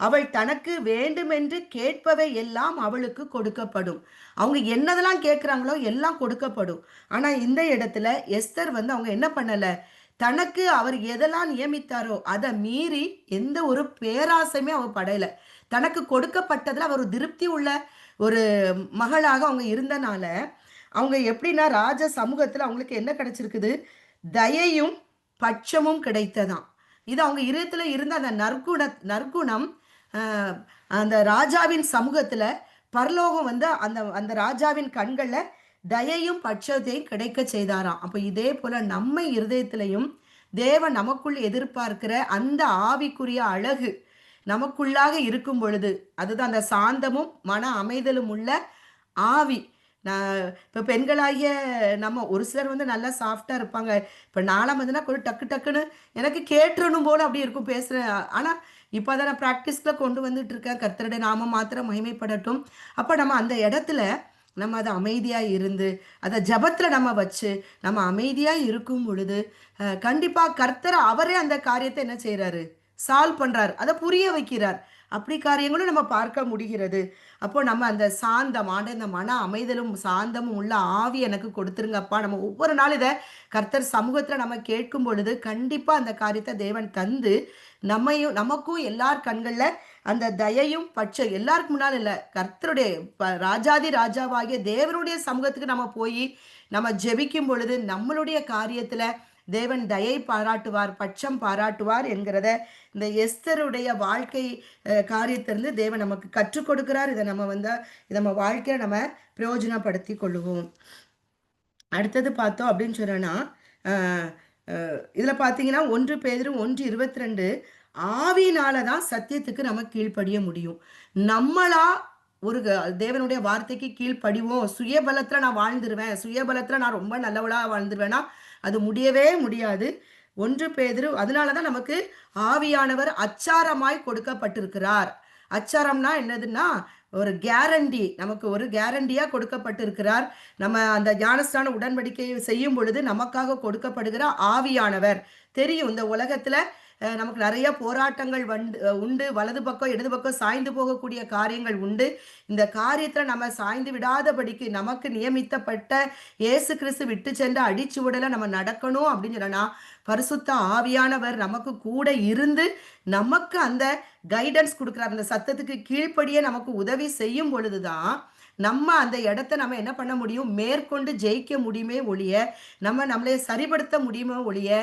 அவள் தனக்கு வேண்டுமென்று கேட்பவை எல்லாம் அவளுக்கு கொடுக்கப்படும். அவங்க என்னதெல்லாம் கேட்குறாங்களோ எல்லாம் கொடுக்கப்படும். ஆனா இந்த இடத்துல எஸ்தர் வந்து அவங்க என்ன பண்ணல, தனக்கு அவர் எதெல்லாம் நியமித்தாரோ அதை மீறி எந்த ஒரு பேராசையுமே அவ படையல. தனக்கு கொடுக்கப்பட்டதுல அவர் திருப்தி உள்ள ஒரு மகளாக அவங்க இருந்தனால, அவங்க எப்படின்னா ராஜ சமூகத்துல அவங்களுக்கு என்ன கிடைச்சிருக்குது? தயையும் பட்சமும் கிடைத்ததாம். இது அவங்க இருதயத்துல இருந்த அந்த நற்குணம் அந்த ராஜாவின் சமூகத்துல பரலோகம் வந்து அந்த அந்த ராஜாவின் கண்கள்ல தயையும் பட்சத்தையும் கிடைக்க செய்தாராம். அப்ப இதே போல நம்ம இருதயத்திலையும் தேவன் நமக்குள் எதிர்பார்க்கிற அந்த ஆவிக்குரிய அழகு நமக்குள்ளாக இருக்கும் பொழுது, அதுதான் அந்த சாந்தமும் மன அமைதலும் உள்ள ஆவி. நான் இப்போ பெண்களாகிய நம்ம ஒரு சிலர் வந்து நல்லா சாஃப்டாக இருப்பாங்க. இப்போ நாலாம் வந்துன்னா கொஞ்சம் டக்கு டக்குன்னு எனக்கு கேட்டுறணும் போல அப்படி இருக்கும் பேசுகிறேன். ஆனால் இப்போ அதை நான் ப்ராக்டிஸில் கொண்டு வந்துட்டு இருக்கேன். கர்த்தருடைய நாமம் மாத்திரம் மகிமைப்படட்டும். அப்போ நம்ம அந்த இடத்துல நம்ம அதை அமைதியாக இருந்து அதை ஜபத்தில் நம்ம வச்சு நம்ம அமைதியாக இருக்கும் பொழுது கண்டிப்பாக கர்த்தர் அவரே அந்த காரியத்தை என்ன செய்கிறாரு? சால்வ் பண்ணுறார், அதை புரிய வைக்கிறார். அப்படி காரியங்களும் நம்ம பார்க்க முடிகிறது. அப்போ நம்ம அந்த சாந்தம் இந்த மன அமைதலும் சாந்தமும் உள்ள ஆவி எனக்கு கொடுத்துருங்கப்பா. நம்ம ஒவ்வொரு நாள் இதை கர்த்தர் சமூகத்தில் நம்ம கேட்கும் பொழுது கண்டிப்பாக அந்த காரியத்தை தேவன் தந்து நமக்கும் எல்லார் கண்களில் அந்த தயையும் பட்சம் எல்லாருக்கு முன்னால் இல்லை, கர்த்தருடைய ராஜாதி ராஜாவாகிய தேவனுடைய சமூகத்துக்கு நம்ம போய் நம்ம ஜெபிக்கும் பொழுது நம்மளுடைய காரியத்தில் தேவன் தயை பாராட்டுவார், பட்சம் பாராட்டுவார் என்கிறத இந்த எஸ்தருடைய வாழ்க்கை காரியத்திலிருந்து தேவன் நமக்கு கற்றுக் கொடுக்கிறார். இதை நம்ம வந்து இதை நம்ம வாழ்க்கையை நம்ம பிரயோஜனப்படுத்தி கொள்ளுவோம். அடுத்தது பார்த்தோம் அப்படின்னு சொன்னா இதுல பார்த்தீங்கன்னா 1 பேதுரு 1:22 ஆவியினால தான் சத்தியத்துக்கு நம்ம கீழ்ப்படிய முடியும். நம்மளா ஒரு தேவனுடைய வார்த்தைக்கு கீழ்ப்படிவோம், சுயபலத்துல நான் வாழ்ந்துருவேன், சுயபலத்துல நான் ரொம்ப நல்லவளா வாழ்ந்துருவேன்னா அது முடியவே முடியாது. 1 பேதுரு அதனாலதான் நமக்கு ஆவியானவர் அச்சாரமாய் கொடுக்கப்பட்டிருக்கிறார். அச்சாரம்னா என்னதுன்னா ஒரு கேரண்டி, நமக்கு ஒரு கேரண்டியா கொடுக்கப்பட்டிருக்கிறார். நம்ம அந்த ஞானஸ்தான உடன்படிக்கையை செய்யும் பொழுது நமக்காக கொடுக்கப்படுகிற ஆவியானவர். தெரியும் இந்த உலகத்துல நமக்கு நிறைய போராட்டங்கள் உண்டு, வலது பக்கம் இடது பக்கம் சாய்ந்து போகக்கூடிய காரியங்கள் உண்டு. இந்த காரியத்துல நம்ம சாய்ந்து விடாதபடிக்கு நமக்கு நியமித்தப்பட்ட இயேசு கிறிஸ்து விட்டு சென்ற அடிச்சுவடல நம்ம நடக்கணும் அப்படின்னு சொன்னா பரிசுத்த ஆவியானவர் நமக்கு கூட இருந்து நமக்கு அந்த கைடன்ஸ் கொடுக்குறார். அந்த சத்தத்துக்கு கீழ்ப்படியே நமக்கு உதவி செய்யும் பொழுதுதான் நம்ம அந்த இடத்த நம்ம என்ன பண்ண முடியும்? மேற்கொண்டு ஜெயிக்க முடியுமே ஒழிய நம்மளே சரிபடுத்த முடியுமே ஒழிய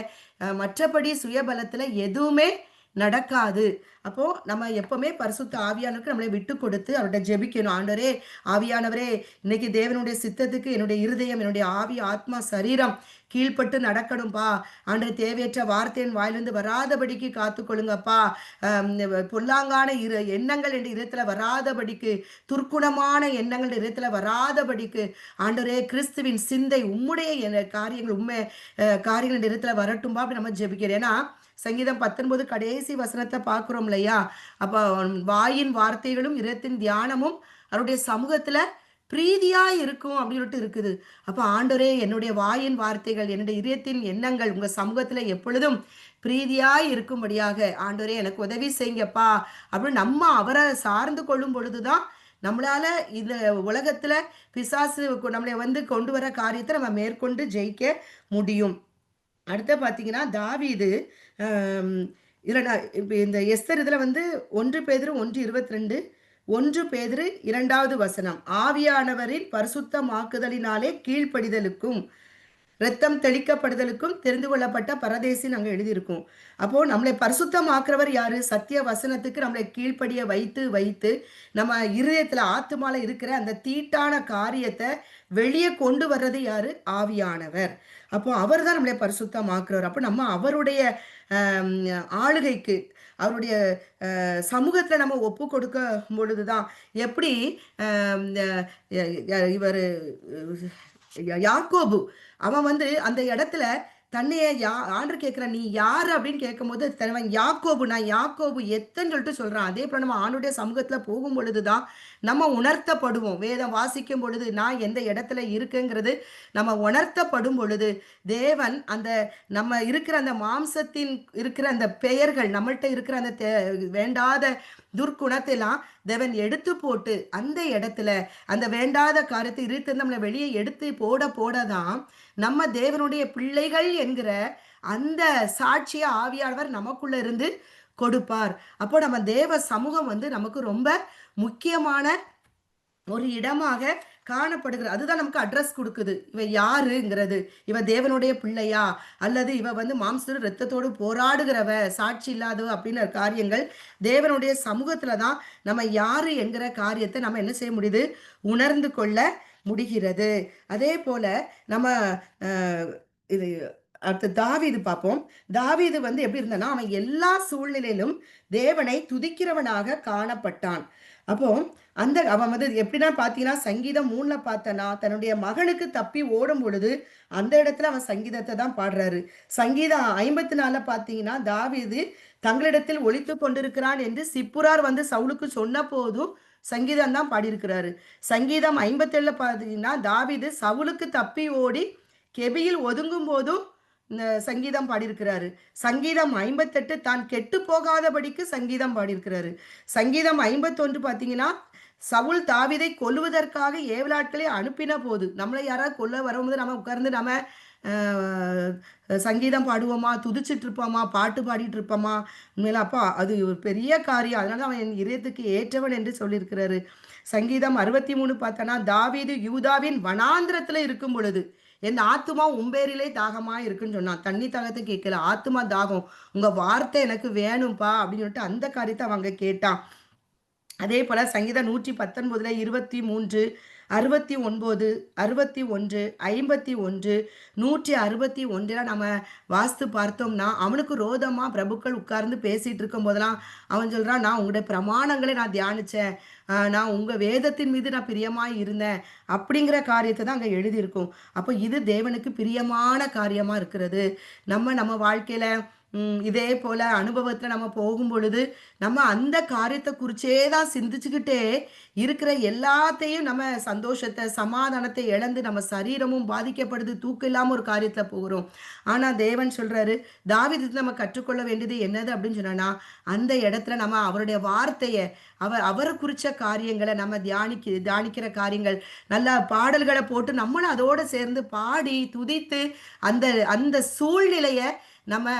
மற்றபடி சுயபலத்துல எதுவுமே நடக்காது. அப்போ நம்ம எப்பவுமே பரிசுத்த ஆவியானவருக்கு நம்மளை விட்டு கொடுத்து அவர்கிட்ட ஜெபிக்கணும். ஆண்டவரே, ஆவியானவரே, இன்னைக்கு தேவனுடைய சித்தத்துக்கு என்னுடைய இருதயம், என்னுடைய ஆவி, ஆத்மா, சரீரம் கீழ்பட்டு நடக்கணும்பா. ஆண்டவர் தேவையற்ற வார்த்தையின் வாயிலிருந்து வராதபடிக்கு காத்துக்கொள்ளுங்கப்பா. பொல்லாங்கான எண்ணங்கள் என்ற இடத்துல வராதபடிக்கு, துர்க்குணமான எண்ணங்கள் இடத்துல வராதபடிக்கு ஆண்டவரே கிறிஸ்துவின் சிந்தை உம்முடைய காரியங்கள் காரியங்கள் இடத்துல வரட்டும்பா அப்படி நம்ம ஜெபிக்கிறோம். ஏன்னா சங்கீதம் 19 கடைசி வசனத்தை பார்க்கிறோம் இல்லையா? அப்ப வாயின் வார்த்தைகளும் இரத்தின் தியானமும் அவருடைய சமூகத்துல பிரீதியா இருக்கும் அப்படின்னு இருக்குது. அப்ப ஆண்டவரே, என்னுடைய வாயின் வார்த்தைகள், என்னுடைய இதயத்தின் எண்ணங்கள் உங்க சமூகத்துல எப்பொழுதும் பிரீதியாய் இருக்கும்படியாக ஆண்டவரே எனக்கு உதவி செய்யுங்கப்பா அப்படின்னு நம்ம அவரை சார்ந்து கொள்ளும் பொழுதுதான் நம்மளால இந்த உலகத்துல பிசாசு நம்மளை வந்து கொண்டு வர காரியத்தை நம்ம மேற்கொண்டு ஜெயிக்க முடியும். அடுத்த பார்த்தீங்கன்னா தாவீது இதில் இப்போ இந்த எஸ்தர் இதில் வந்து 1 பேதுரு 1:22 1 பேதுரு 2வது வசனம் ஆவியானவரின் பரிசுத்தமாக்குதலினாலே கீழ்ப்படிதலுக்கும் ரத்தம் தெளிக்கப்படுதலுக்கும் தெரிந்து கொள்ளப்பட்ட பரதேசின்னு அங்க எழுதியிருக்கும். அப்போ நம்மளை பரிசுத்தமாக்குறவர் யாரு? சத்திய வசனத்துக்கு நம்மளை கீழ்ப்படிய வைத்து வைத்து நம்ம இருதயத்துல ஆத்துமால இருக்கிற அந்த தீட்டான காரியத்தை வெளியே கொண்டு வர்றது யாரு? ஆவியானவர். அப்போ அவர் தான் நம்மளை பரிசுத்தமாக்குறவர். அப்போ நம்ம அவருடைய ஆம், ஆளுகைக்கு, அவருடைய சமூகத்துல நம்ம ஒப்பு கொடுக்க பொழுதுதான் எப்படி இவர் யாக்கோபு அவன் வந்து அந்த இடத்துல தன்னைய ஆண்டவர் கேட்கிற நீ யாரு அப்படின்னு கேட்கும்போது தனவன் யாக்கோபு, நான் யாக்கோபு எத்தன்னு சொல்லிட்டு சொல்றான். அதே போல நம்ம ஆண்டுடைய சமூகத்துல போகும் பொழுதுதான் நம்ம உணர்த்தப்படுவோம். வேதம் வாசிக்கும் பொழுது நான் எந்த இடத்துல இருக்குங்கிறது நம்ம உணர்த்தப்படும் பொழுது தேவன் அந்த நம்ம இருக்கிற அந்த மாம்சத்தின் இருக்கிற அந்த பெயர்கள், நம்மள்கிட்ட இருக்கிற அந்த வேண்டாத துர்க்குணத்தெல்லாம் தேவன் எடுத்து போட்டு அந்த இடத்துல அந்த வேண்டாத காரியத்தை இருத்து நம்மளை வெளியே எடுத்து போடதான் நம்ம தேவனுடைய பிள்ளைகள் என்கிற அந்த சாட்சிய ஆவியானவர் நமக்குள்ள இருந்து கொடுப்பார். அப்போ நம்ம தேவ சமூகம் வந்து நமக்கு ரொம்ப முக்கியமான ஒரு இடமாக காணப்படுகிறது. அதுதான் நமக்கு அட்ரஸ் கொடுக்குது. இவ யாருங்கிறது, இவ தேவனுடைய பிள்ளையா, அல்லது இவ வந்து மாம்ச ரத்தத்தோடு போராடுகிறவ, சாட்சி இல்லாதவ அப்படின்னு காரியங்கள் தேவனுடைய சமூகத்துல தான் நம்ம யாரு என்கிற காரியத்தை நம்ம என்ன செய்ய முடியுது? உணர்ந்து கொள்ள முடிகிறது. அதே போல நம்ம இது அடுத்து தாவீது பார்ப்போம். தாவீது வந்து எப்படி இருந்தானா, அவன் எல்லா சூழ்நிலையிலும் தேவனை துதிக்கிறவனாக காணப்பட்டான். அப்போ அந்த அவன் வந்து எப்படின்னா பாத்தீங்கன்னா, சங்கீதம் 3ல பார்த்தனா தன்னுடைய மகனுக்கு தப்பி ஓடும் பொழுது அந்த இடத்துல அவன் சங்கீதத்தை தான் பாடுறாரு. சங்கீதம் 54ல பாத்தீங்கன்னா, தாவீது தங்களிடத்தில் ஒளித்து கொண்டிருக்கிறான் என்று சிப்புரார் வந்து சவுலுக்கு சொன்ன போதும் சங்கீதம் தான் பாடியிருக்கிறாரு. சங்கீதம் 57ல பாத்தீங்கன்னா, தாவீது சவுலுக்கு தப்பி ஓடி கெபியில் ஒதுங்கும் போதும் சங்கீதம் பாடியிருக்கிறாரு. சங்கீதம் 58 தான் கெட்டு போகாதபடிக்கு சங்கீதம் பாடியிருக்கிறாரு. சங்கீதம் 51 பார்த்தீங்கன்னா, சவுல் தாவீதை கொல்லுவதற்காக ஏவலாட்களை அனுப்பின போது, நம்மளை யாராவது கொல்ல வரும்போது நம்ம உட்கார்ந்து நம்ம சங்கீதம் பாடுவோமா, துதிச்சிட்டு இருப்போமா, பாட்டு பாடிட்டு இருப்போமா? உண்மையில அப்பா அது ஒரு பெரிய காரியம். அதனால அவன் என் இதயத்துக்கு ஏற்றவன் என்று சொல்லியிருக்கிறாரு. சங்கீதம் 63 பார்த்தனா, தாவீது யூதாவின் வனாந்திரத்துல இருக்கும் பொழுது என் ஆத்துமா உம்பேரிலே தாகமா இருக்குன்னு சொன்னான். தண்ணி தாகத்தை கேட்கல, ஆத்துமா தாகம், உங்க வார்த்தை எனக்கு வேணும்பா அப்படின்னு சொல்லிட்டு அந்த காரியத்தை அவங்க கேட்டான். அதே போல சங்கீதம் 119ல 23, 69, 61, 51, 161 நம்ம வாஸ்து பார்த்தோம்னா, அவனுக்கு ரோதமா பிரபுக்கள் உட்கார்ந்து பேசிட்டு இருக்கும் போதெல்லாம் அவன் சொல்றான், நான் உங்களுடைய பிரமாணங்களை நான் தியானிச்சேன், நான் உங்க வேதத்தின் மீது நான் பிரியமாய் இருந்தேன் அப்படிங்கிற காரியத்தை தான் அங்க எழுதியிருக்கும். அப்போ இது தேவனுக்கு பிரியமான காரியமா இருக்கிறது. நம்ம வாழ்க்கையில இதே போல அனுபவத்துல நம்ம போகும் பொழுது நம்ம அந்த காரியத்தை குறிச்சே தான் சிந்திச்சுக்கிட்டே இருக்கிற எல்லாத்தையும் நம்ம சந்தோஷத்தை சமாதானத்தை இழந்து நம்ம சரீரமும் பாதிக்கப்படுது, தூக்கம் இல்லாம ஒரு காரியத்துல போகிறோம். ஆனா தேவன் சொல்றாரு, தாவீது நம்ம கற்றுக்கொள்ள வேண்டியது என்னது அப்படின்னு சொன்னா, அந்த இடத்துல நம்ம அவருடைய வார்த்தையை அவரை குறிச்ச காரியங்களை நம்ம தியானிக்கிற காரியங்கள், நல்ல பாடல்களை போட்டு நம்மளும் அதோட சேர்ந்து பாடி துதித்து அந்த அந்த சூழ்நிலைய நம்ம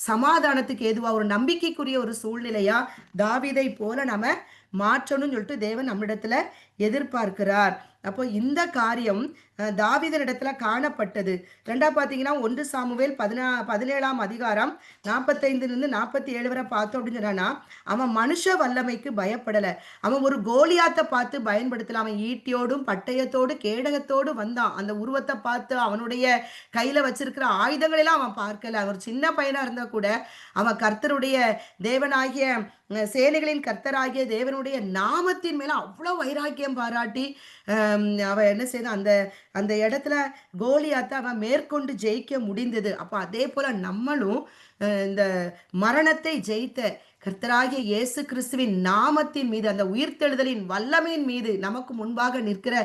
சமாதானத்துக்கு ஏதுவா ஒரு நம்பிக்கைக்குரிய ஒரு சூழ்நிலையா தாவீதை போல நம்ம மாற்றணும்னு சொல்லிட்டு தேவன் நம்மிடத்துல எதிர்பார்க்கிறார். அப்போ இந்த காரியம் தாவீதினிடத்துல காணப்பட்டது. ரெண்டா பார்த்தீங்கன்னா 1 சாமுவேல் 17ஆம் அதிகாரம் 45 47 வரை பார்த்தோம் அப்படின்னு சொன்னா, அவன் மனுஷ வல்லமைக்கு பயப்படல. அவன் ஒரு கோலியாத்தை பார்த்து பயன்படுத்தல. அவன் ஈட்டியோடும் பட்டயத்தோடு கேடகத்தோடு வந்தான். அந்த உருவத்தை பார்த்து அவனுடைய கையில வச்சிருக்கிற ஆயுதங்கள் எல்லாம் அவன் பார்க்கல. அவர் சின்ன பையனா இருந்தா கூட அவன் கர்த்தருடைய தேவனாகிய சேனைகளின் கர்த்தராகிய தேவனுடைய நாமத்தின் மேல அவ்வளவு வைராக்கியம் பாராட்டி அவன் என்ன செய்தான், அந்த அந்த இடத்துல கோலியாத்தை அவன் மேற்கொண்டு ஜெயிக்க முடிந்தது. அப்போ அதே போல நம்மளும் இந்த மரணத்தை ஜெயித்த கர்த்தராகிய இயேசு கிறிஸ்துவின் நாமத்தின் மீது, அந்த உயிர்த்தெழுதலின் வல்லமையின் மீது நமக்கு முன்பாக நிற்கிற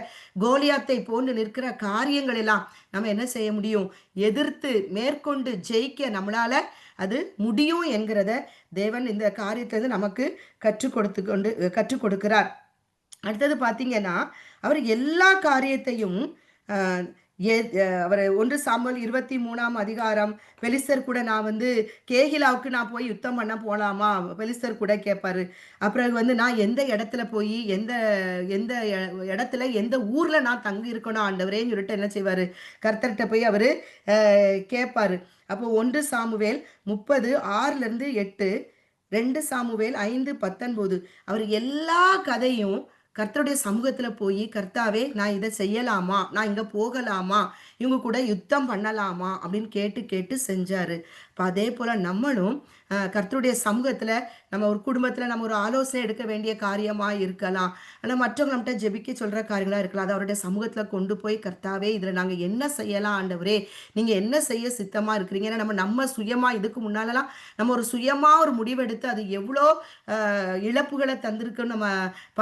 கோலியாத்தை போன்று நிற்கிற காரியங்கள் எல்லாம் நம்ம என்ன செய்ய முடியும்? எதிர்த்து மேற்கொண்டு ஜெயிக்க நம்மளால அது முடியும் என்கிறத தேவன் இந்த காரியத்திலிருந்து நமக்கு கற்றுக் கொடுக்கிறார். அடுத்தது பார்த்தீங்கன்னா, அவர் எல்லா காரியத்தையும் அவர் 1 சாமுவேல் 23ஆம் அதிகாரம், பெலிஸ்தர் கூட நான் வந்து கேகிலாவுக்கு நான் போய் யுத்தம் பண்ண போலாமா? பெலிஸ்தர் கூட கேட்பாரு. அப்புறம் வந்து நான் எந்த இடத்துல போய், எந்த எந்த இடத்துல, எந்த ஊர்ல நான் தங்கி இருக்கணும் ஆண்டவரேன்னு சொல்லிட்டு என்ன செய்வாரு? கர்த்தர்ட்ட போய் அவரு கேட்பாரு. அப்போ 1 சாமுவேல் 30 6லிருந்து 8, 2 சாமுவேல் 5:19 அவர் எல்லா கதையும் கர்த்தருடைய சமூகத்துல போய், கர்த்தாவே நான் இதை செய்யலாமா? நான் இங்க போகலாமா? இவங்க கூட யுத்தம் பண்ணலாமா? அப்படின்னு கேட்டு கேட்டு செஞ்சாரு. அப்ப அதே போல நம்மளும் கர்த்தருடைய சமூகத்துல நம்ம ஒரு குடும்பத்துல நம்ம ஒரு ஆலோசனை எடுக்க வேண்டிய காரியமா இருக்கலாம். ஆனா மற்றவங்க நம்மகிட்ட ஜெபிக்க சொல்ற காரியங்களா இருக்கலாம். அதை அவருடைய சமூகத்துல கொண்டு போய், கர்த்தாவே இதுல நாங்க என்ன செய்யலாம் ஆண்டவரே? நீங்க என்ன செய்ய சித்தமா இருக்கிறீங்க? ஏன்னா நம்ம சுயமா இதுக்கு முன்னாலலாம் நம்ம ஒரு சுயமா ஒரு முடிவெடுத்து அது எவ்வளோ இழப்புகளை தந்திருக்குன்னு நம்ம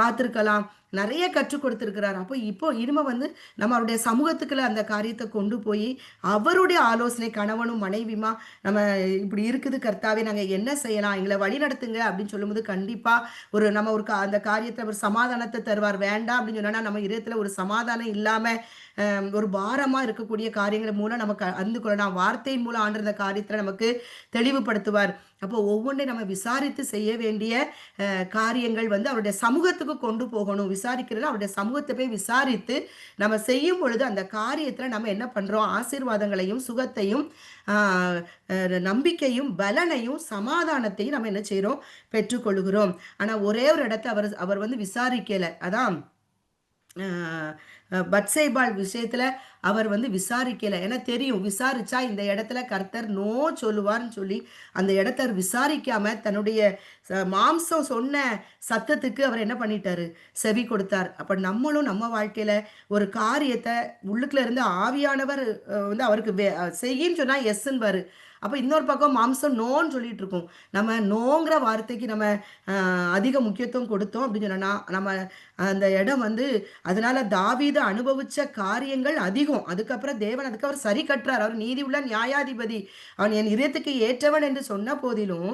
பார்த்துருக்கலாம். நிறைய கற்றுக் கொடுத்திருக்கிறார். அப்போ இப்போ இனிமே வந்து நம்ம அவருடைய சமூகத்துக்குள்ள அந்த காரியத்தை கொண்டு போய் அவருடைய ஆலோசனை, கணவனும் மனைவியுமா நம்ம இப்படி இருக்குது கர்த்தாவே, நாங்க என்ன செய்யலாம்? எங்களை வழி நடத்துங்க அப்படின்னு சொல்லும்போது கண்டிப்பா நம்ம ஒரு அந்த காரியத்துல ஒரு சமாதானத்தை தருவார். வேண்டாம் அப்படின்னு சொன்னா நம்ம இதயத்துல ஒரு சமாதானம் இல்லாம ஒரு பாரமா இருக்கக்கூடிய காரியங்கள் மூலம் நமக்கு அறிந்து கொள்ளலாம். வார்த்தையின் மூலம் ஆண்டவர் இந்த காரியத்துல நமக்கு தெளிவுபடுத்துவார். அப்போ ஒவ்வொன்றையும் நம்ம விசாரித்து செய்ய வேண்டிய காரியங்கள் வந்து அவருடைய சமூகத்துக்கு கொண்டு போகணும். விசாரிக்கிறதுல அவருடைய சமூகத்தை போய் விசாரித்து நம்ம செய்யும் பொழுது அந்த காரியத்துல நம்ம என்ன பண்றோம்? ஆசீர்வாதங்களையும், சுகத்தையும், நம்பிக்கையும், பலனையும், சமாதானத்தையும் நம்ம என்ன செய்றோம்? பெற்றுக்கொள்கிறோம். ஆனா ஒரே ஒரு இடத்த அவர் அவர் வந்து விசாரிக்கல. அதான் பத்சேபாள் விஷயத்துல அவர் வந்து விசாரிக்கல. ஏன்னா தெரியும், விசாரிச்சா இந்த இடத்துல கர்த்தர் நோ சொல்லுவார்ன்னு சொல்லி அந்த இடத்த அவர் விசாரிக்காம தன்னுடைய மாம்சம் சொன்ன சத்தத்துக்கு அவர் என்ன பண்ணிட்டாரு? செவி கொடுத்தார். அப்ப நம்மளும் நம்ம வாழ்க்கையில ஒரு காரியத்தை உள்ளுக்குள்ள இருந்து ஆவியானவர் வந்து அவருக்கு செய்யின்னு சொன்னா எஸ்ன்னு. அப்ப இன்னொரு பக்கம் மாம்சம் நோன்னு சொல்லிட்டு இருக்கோம். நம்ம நோங்கிற வார்த்தைக்கு நம்ம அதிக முக்கியத்துவம் கொடுத்தோம் அப்படின்னு சொன்னா நம்ம அந்த இடம் வந்து, அதனால தாவீது அனுபவிச்ச காரியங்கள் அதிகம். அதுக்கப்புறம் தேவன் அதுக்கு அவர் சரி கட்டுறார். அவர் நீதி உள்ள நியாயாதிபதி, அவன் என் இதயத்துக்கு ஏற்றவன் என்று சொன்ன போதிலும்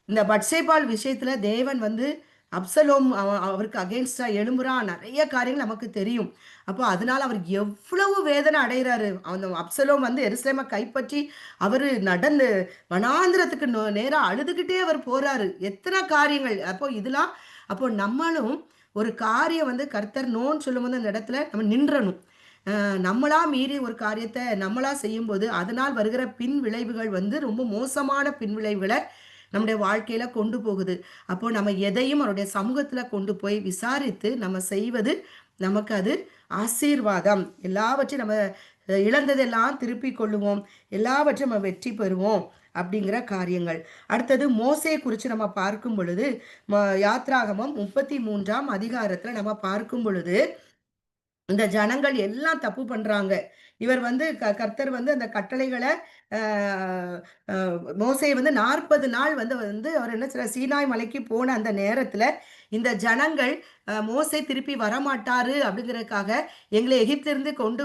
இந்த பட்சேபால் விஷயத்துல தேவன் வந்து அப்சலோம் அவருக்கு அகெயின்ஸ்டா எழும்புறான். நிறைய காரியங்கள் நமக்கு தெரியும். அப்போ அதனால அவர் எவ்வளவு வேதனை அடைகிறாரு. அந்த அப்சலோம் வந்து எருசலேமை கைப்பற்றி அவரு நடந்து வனாந்திரத்துக்கு நேரா அழுதுகிட்டே அவர் போறாரு. எத்தனை காரியங்கள். அப்போ இதெல்லாம் அப்போ நம்மளும் ஒரு காரியம் வந்து கர்த்தர் நோன்னு சொல்லும்போது அந்த இடத்துல நம்ம நின்றணும். நம்மளா மீறி ஒரு காரியத்தை நம்மளா செய்யும்போது அதனால் வருகிற பின் விளைவுகள் வந்து ரொம்ப மோசமான பின் விளைவுகளை நம்முடைய வாழ்க்கையில கொண்டு போகுது. அப்போ நம்ம எதையும் அவருடைய சமூகத்துல கொண்டு போய் விசாரித்து நம்ம செய்வது நமக்கு அது ஆசீர்வாதம். எல்லாவற்றையும் நம்ம இழந்ததெல்லாம் திருப்பி கொள்ளுவோம். எல்லாவற்றையும் நம்ம வெற்றி பெறுவோம் அப்படிங்கிற காரியங்கள். அடுத்தது மோசே குறித்து நம்ம பார்க்கும் பொழுது யாத்ராகமம் 33ஆம் அதிகாரத்துல நம்ம பார்க்கும் பொழுது இந்த ஜனங்கள் எல்லாம் தப்பு பண்றாங்க. இவர் வந்து கர்த்தர் வந்து அந்த கட்டளைகளை மோசே வந்து 40 நாள் வந்து வந்து அவர் என்ன செய்றார்? சீனாய் மலைக்கு போன அந்த நேரத்துல இந்த ஜனங்கள் மோசே திருப்பி வரமாட்டாரு அப்படிங்கிறதுக்காக எங்களை எகிப்திலிருந்து கொண்டு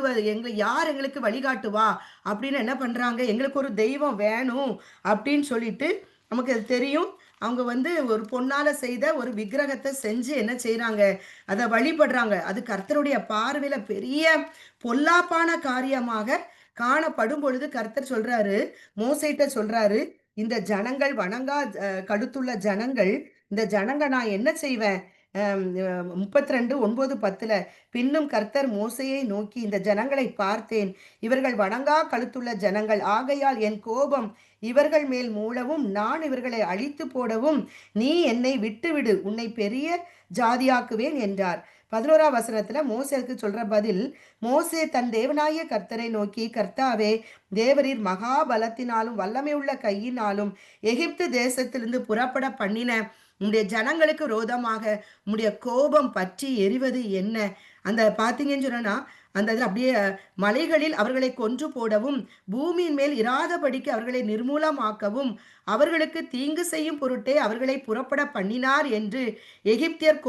யார் எங்களுக்கு வழிகாட்டுவா அப்படின்னு என்ன பண்றாங்க? எங்களுக்கு ஒரு தெய்வம் வேணும் அப்படின்னு சொல்லிட்டு நமக்கு அது தெரியும். அவங்க வந்து ஒரு பொன்னால செய்த ஒரு விக்கிரகத்தை செஞ்சு என்ன செய்றாங்க? அதை வழிபடுறாங்க. அது கர்த்தருடைய பார்வையில பெரிய பொல்லாப்பான காரியமாக காணப்படும் பொழுது கர்த்தர் சொல்றாரு, மோசேட்ட சொல்றாரு, இந்த ஜனங்கள் வணங்கா கழுத்துள்ள ஜனங்கள், இந்த ஜனங்க நான் என்ன செய்வேன்? 32 9 10ல பின்னும் கர்த்தர் மோசேயை நோக்கி, இந்த ஜனங்களை பார்த்தேன், இவர்கள் வணங்கா கழுத்துள்ள ஜனங்கள், ஆகையால் என் கோபம் இவர்கள் மேல் மூளவும் நான் இவர்களை அழித்து போடவும் நீ என்னை விட்டுவிடு, உன்னை பெரிய ஜாதியாக்குவேன் என்றார். 11ஆம் வசனத்துல மோசேக்கு சொல்ற பதில், மோசே தன் தேவனாகிய கர்த்தரை நோக்கி, கர்த்தாவே தேவரீர் மகாபலத்தினாலும் வல்லமை உள்ள கையினாலும் எகிப்து தேசத்திலிருந்து புறப்பட பண்ணின உம்முடைய ஜனங்களுக்கு விரோதமாக உம்முடைய கோபம் பற்றி எரிவது என்ன? அந்த பார்த்தீங்கன்னு சொன்னா அந்த இதில் அப்படியே மலைகளில் அவர்களை கொன்று போடவும் பூமியின் மேல் இராதபடிக்கு அவர்களை நிர்மூலமாக்கவும் அவர்களுக்கு தீங்கு செய்யும் பொருட்டே அவர்களை புறப்பட பண்ணினார் என்று எகிப்தியர்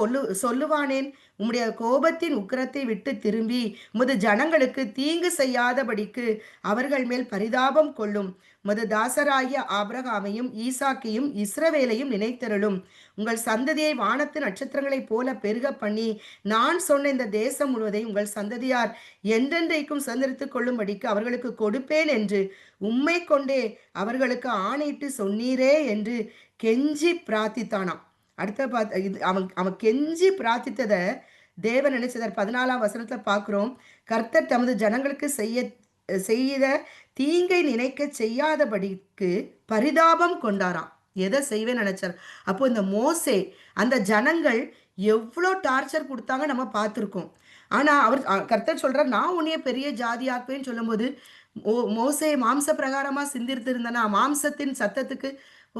சொல்லுவானேன்? உம்முடைய கோபத்தின் உக்கிரத்தை விட்டு திரும்பி உமது ஜனங்களுக்கு தீங்கு செய்யாதபடிக்கு அவர்கள் மேல் பரிதாபம் கொள்ளும். உமது தாசராகிய ஆபிரகாமையும் ஈசாக்கையும் இஸ்ரவேலையும் நினைத்தருளும். உங்கள் சந்ததியை வானத்து நட்சத்திரங்களைப் போல பெருக பண்ணி நான் சொன்ன இந்த தேசம் முழுவதை உங்கள் சந்ததியார் என்றென்றைக்கும் சுதந்திரித்துக் கொள்ளும்படிக்கு அவர்களுக்கு கொடுப்பேன் என்று உம்மை கொண்டே அவர்களுக்கு ஆணையிட்டு சொன்னீரே என்று கெஞ்சி பிரார்த்தித்தானாம். அடுத்த இது அவன் அவன் கெஞ்சி பிரார்த்தித்ததை தேவன் நினைச்சதார். 14ஆம் வசனத்துல பார்க்கிறோம், கர்த்தர் தமது ஜனங்களுக்கு செய்த தீங்கை நினைக்க செய்யாதபடிக்கு பரிதாபம் கொண்டாராம். எதை செய்வேன்னு நினைச்சார். அப்போ இந்த மோசே அந்த ஜனங்கள் எவ்வளோ டார்ச்சர் கொடுத்தாங்க நம்ம பார்த்துருக்கோம். ஆனா அவர் கர்த்தர் சொல்றார், நான் உன்னைய பெரிய ஜாதியாக்குவேன்னு சொல்லும்போது மோசே மாம்ச பிரகாரமா சிந்தித்து இருந்தனா மாம்சத்தின் சத்தத்துக்கு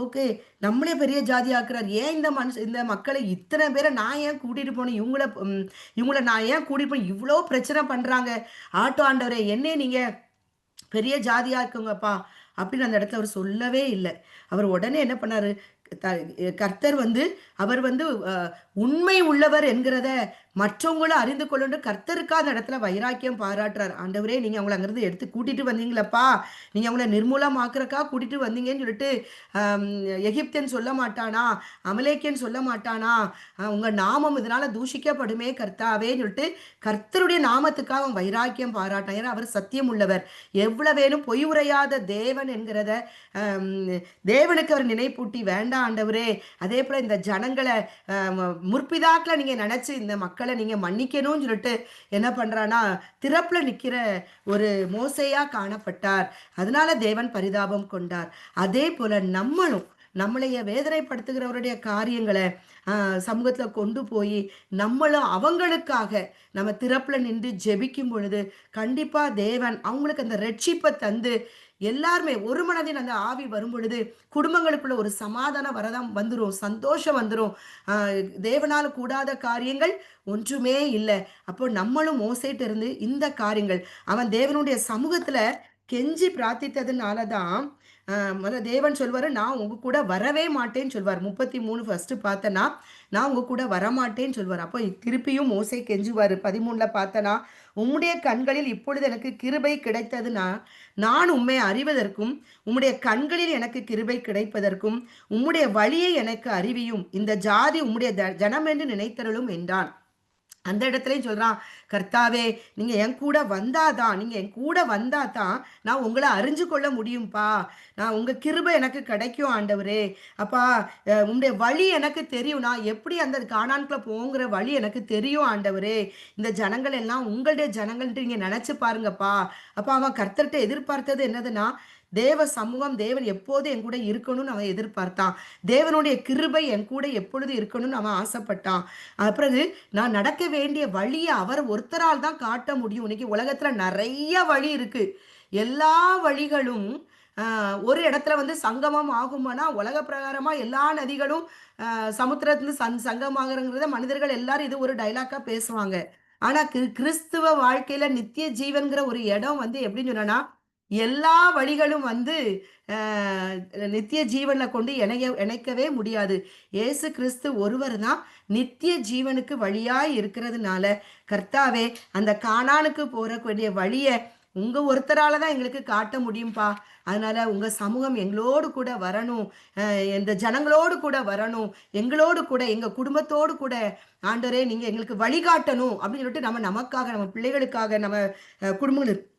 ஓகே நம்மளே பெரிய ஜாதி ஆக்குறார். ஏன் இந்த மக்களை இத்தனை பேரை நான் ஏன் கூட்டிட்டு போனேன், இவங்கள நான் ஏன் கூட்டிட்டு போனேன், இவ்வளோ பிரச்சனை பண்றாங்க, ஆட்டோ ஆண்டவரே என்னே நீங்க பெரிய ஜாதியா இருக்குங்கப்பா அப்படின்னு அந்த இடத்துல அவர் சொல்லவே இல்லை. அவர் உடனே என்ன பண்ணாரு, கர்த்தர் அவர் உண்மை உள்ளவர் என்கிறத மற்றவங்களும் அறிந்து கொள்ளு கர்த்தருக்கு அந்த இடத்துல வைராக்கியம் பாராட்டுறார். ஆண்டவரே நீங்க அவங்களை அங்கிருந்து எடுத்து கூட்டிட்டு வந்தீங்களப்பா, நீங்க அவங்கள நிர்மூலமாக்குறக்கா கூட்டிட்டு வந்தீங்கன்னு சொல்லிட்டு எகிப்தியன் சொல்ல மாட்டானா, அமலேக்கியன் சொல்ல மாட்டானா, உங்க நாமம் இதனால தூஷிக்கப்படுமே கர்த்தாவேன்னு சொல்லிட்டு கர்த்தருடைய நாமத்துக்காக அவன் வைராக்கியம் பாராட்டான். ஏன்னா அவர் சத்தியம் உள்ளவர், எவ்வளவேனும் பொய் உரையாத தேவன் என்கிறத தேவனுக்கு அவர் நினைப்பூட்டி வேண்டாம் ஆண்டவரே, அதே போல இந்த ஜனங்களை முற்பிதாக்களை நீங்க நினைச்சு இந்த மக்களை நீங்க மன்னிக்கணும்னு சொல்லிட்டு என்ன பண்றானா திறப்புல நிக்கிற ஒரு மோசையா காணப்பட்டார். அதனால தேவன் பரிதாபம் கொண்டார். அதே போல நம்மளைய வேதனைப்படுத்துகிறவருடைய காரியங்களை சமூகத்துல கொண்டு போய் நம்மளும் அவங்களுக்காக நம்ம திறப்புல நின்று ஜெபிக்கும் பொழுது கண்டிப்பா தேவன் அவங்களுக்கு அந்த ரட்சிப்பை தந்து எல்லாருமே ஒரு மனதின் அந்த ஆவி வரும் பொழுது குடும்பங்களுக்குள்ள ஒரு சமாதானம் வரதான் வந்துடும், சந்தோஷம் வந்துடும். தேவனால கூடாத காரியங்கள் ஒன்றுமே இல்லை. அப்போ நம்மளும் மோசேட்டு இருந்து இந்த காரியங்கள் அவன் தேவனுடைய சமூகத்துல கெஞ்சி பிரார்த்தித்ததுனாலதான் தேவன் சொல்வாரு, நான் உங்க கூட வரவே மாட்டேன்னு சொல்வார். 33 ஃபர்ஸ்ட் பார்த்தனா நான் உங்க கூட வரமாட்டேன்னு சொல்வார். அப்போ திருப்பியும் மோசே கெஞ்சுவாரு. 13ல பார்த்தனா, உம்முடைய கண்களில் இப்பொழுது எனக்கு கிருபை கிடைத்ததுன்னா நான் உம்மை அறிவதற்கும் உம்முடைய கண்களில் எனக்கு கிருபை கிடைப்பதற்கும் உம்முடைய வழியை எனக்கு அறிவியும், இந்த ஜாதி உம்முடைய ஜனம் என்று நினைத்தருளும் என்றான். அந்த இடத்துலையும் சொல்றான், கர்த்தாவே நீங்க என் கூட வந்தாதான் நான் உங்களை அறிஞ்சு கொள்ள முடியும்பா, நான் உங்க கிருபை எனக்கு கிடைக்கும் ஆண்டவரே, அப்பா உங்களுடைய வழி எனக்கு தெரியும், நான் எப்படி அந்த கானான்குள்ள போங்கிற வழி எனக்கு தெரியும் ஆண்டவரே, இந்த ஜனங்கள் எல்லாம் உங்களுடைய ஜனங்கள்ட்டு நீங்க நினைச்சு பாருங்கப்பா. அப்ப அவன் கர்த்தர்கிட்ட எதிர்பார்த்தது என்னதுன்னா தேவ சமூகம், தேவன் எப்போது என் கூட இருக்கணும்னு அவன் எதிர்பார்த்தான். தேவனுடைய கிருபை என் கூட எப்பொழுது இருக்கணும்னு அவன் ஆசைப்பட்டான். பிறகு நான் நடக்க வேண்டிய வழியை அவர் ஒருத்தரால் தான் காட்ட முடியும். இன்னைக்கு உலகத்துல நிறைய வழி இருக்கு, எல்லா வழிகளும் ஒரு இடத்துல சங்கமம் ஆகுமானா உலக பிரகாரமா எல்லா நதிகளும் சமுத்திரத்துல சங்கமாகறத மனிதர்கள் எல்லாரும் இது ஒரு டைலாக்கா பேசுவாங்க. ஆனா கிறிஸ்துவ வாழ்க்கையில நித்திய ஜீவன்கிற ஒரு இடம் எப்படின்னு சொன்னா எல்லா வழிகளும் நித்திய ஜீவன்ல கொண்டு இணைக்கவே முடியாது. இயேசு கிறிஸ்து ஒருவர் தான் நித்திய ஜீவனுக்கு வழியாய் இருக்கிறதுனால கர்த்தாவே அந்த கானானுக்கு போறக்கூடிய வழியை உங்க ஒருத்தரால தான் எங்களுக்கு காட்ட முடியும்பா. அதனால உங்க சமூகம் எங்களோடு கூட வரணும், இந்த ஜனங்களோடு கூட வரணும், எங்களோடு கூட எங்க குடும்பத்தோடு கூட ஆண்டவரே நீங்க எங்களுக்கு வழிகாட்டணும் அப்படின்னு சொல்லிட்டு நமக்காக நம்ம பிள்ளைகளுக்காக நம்ம குடும்பங்கள்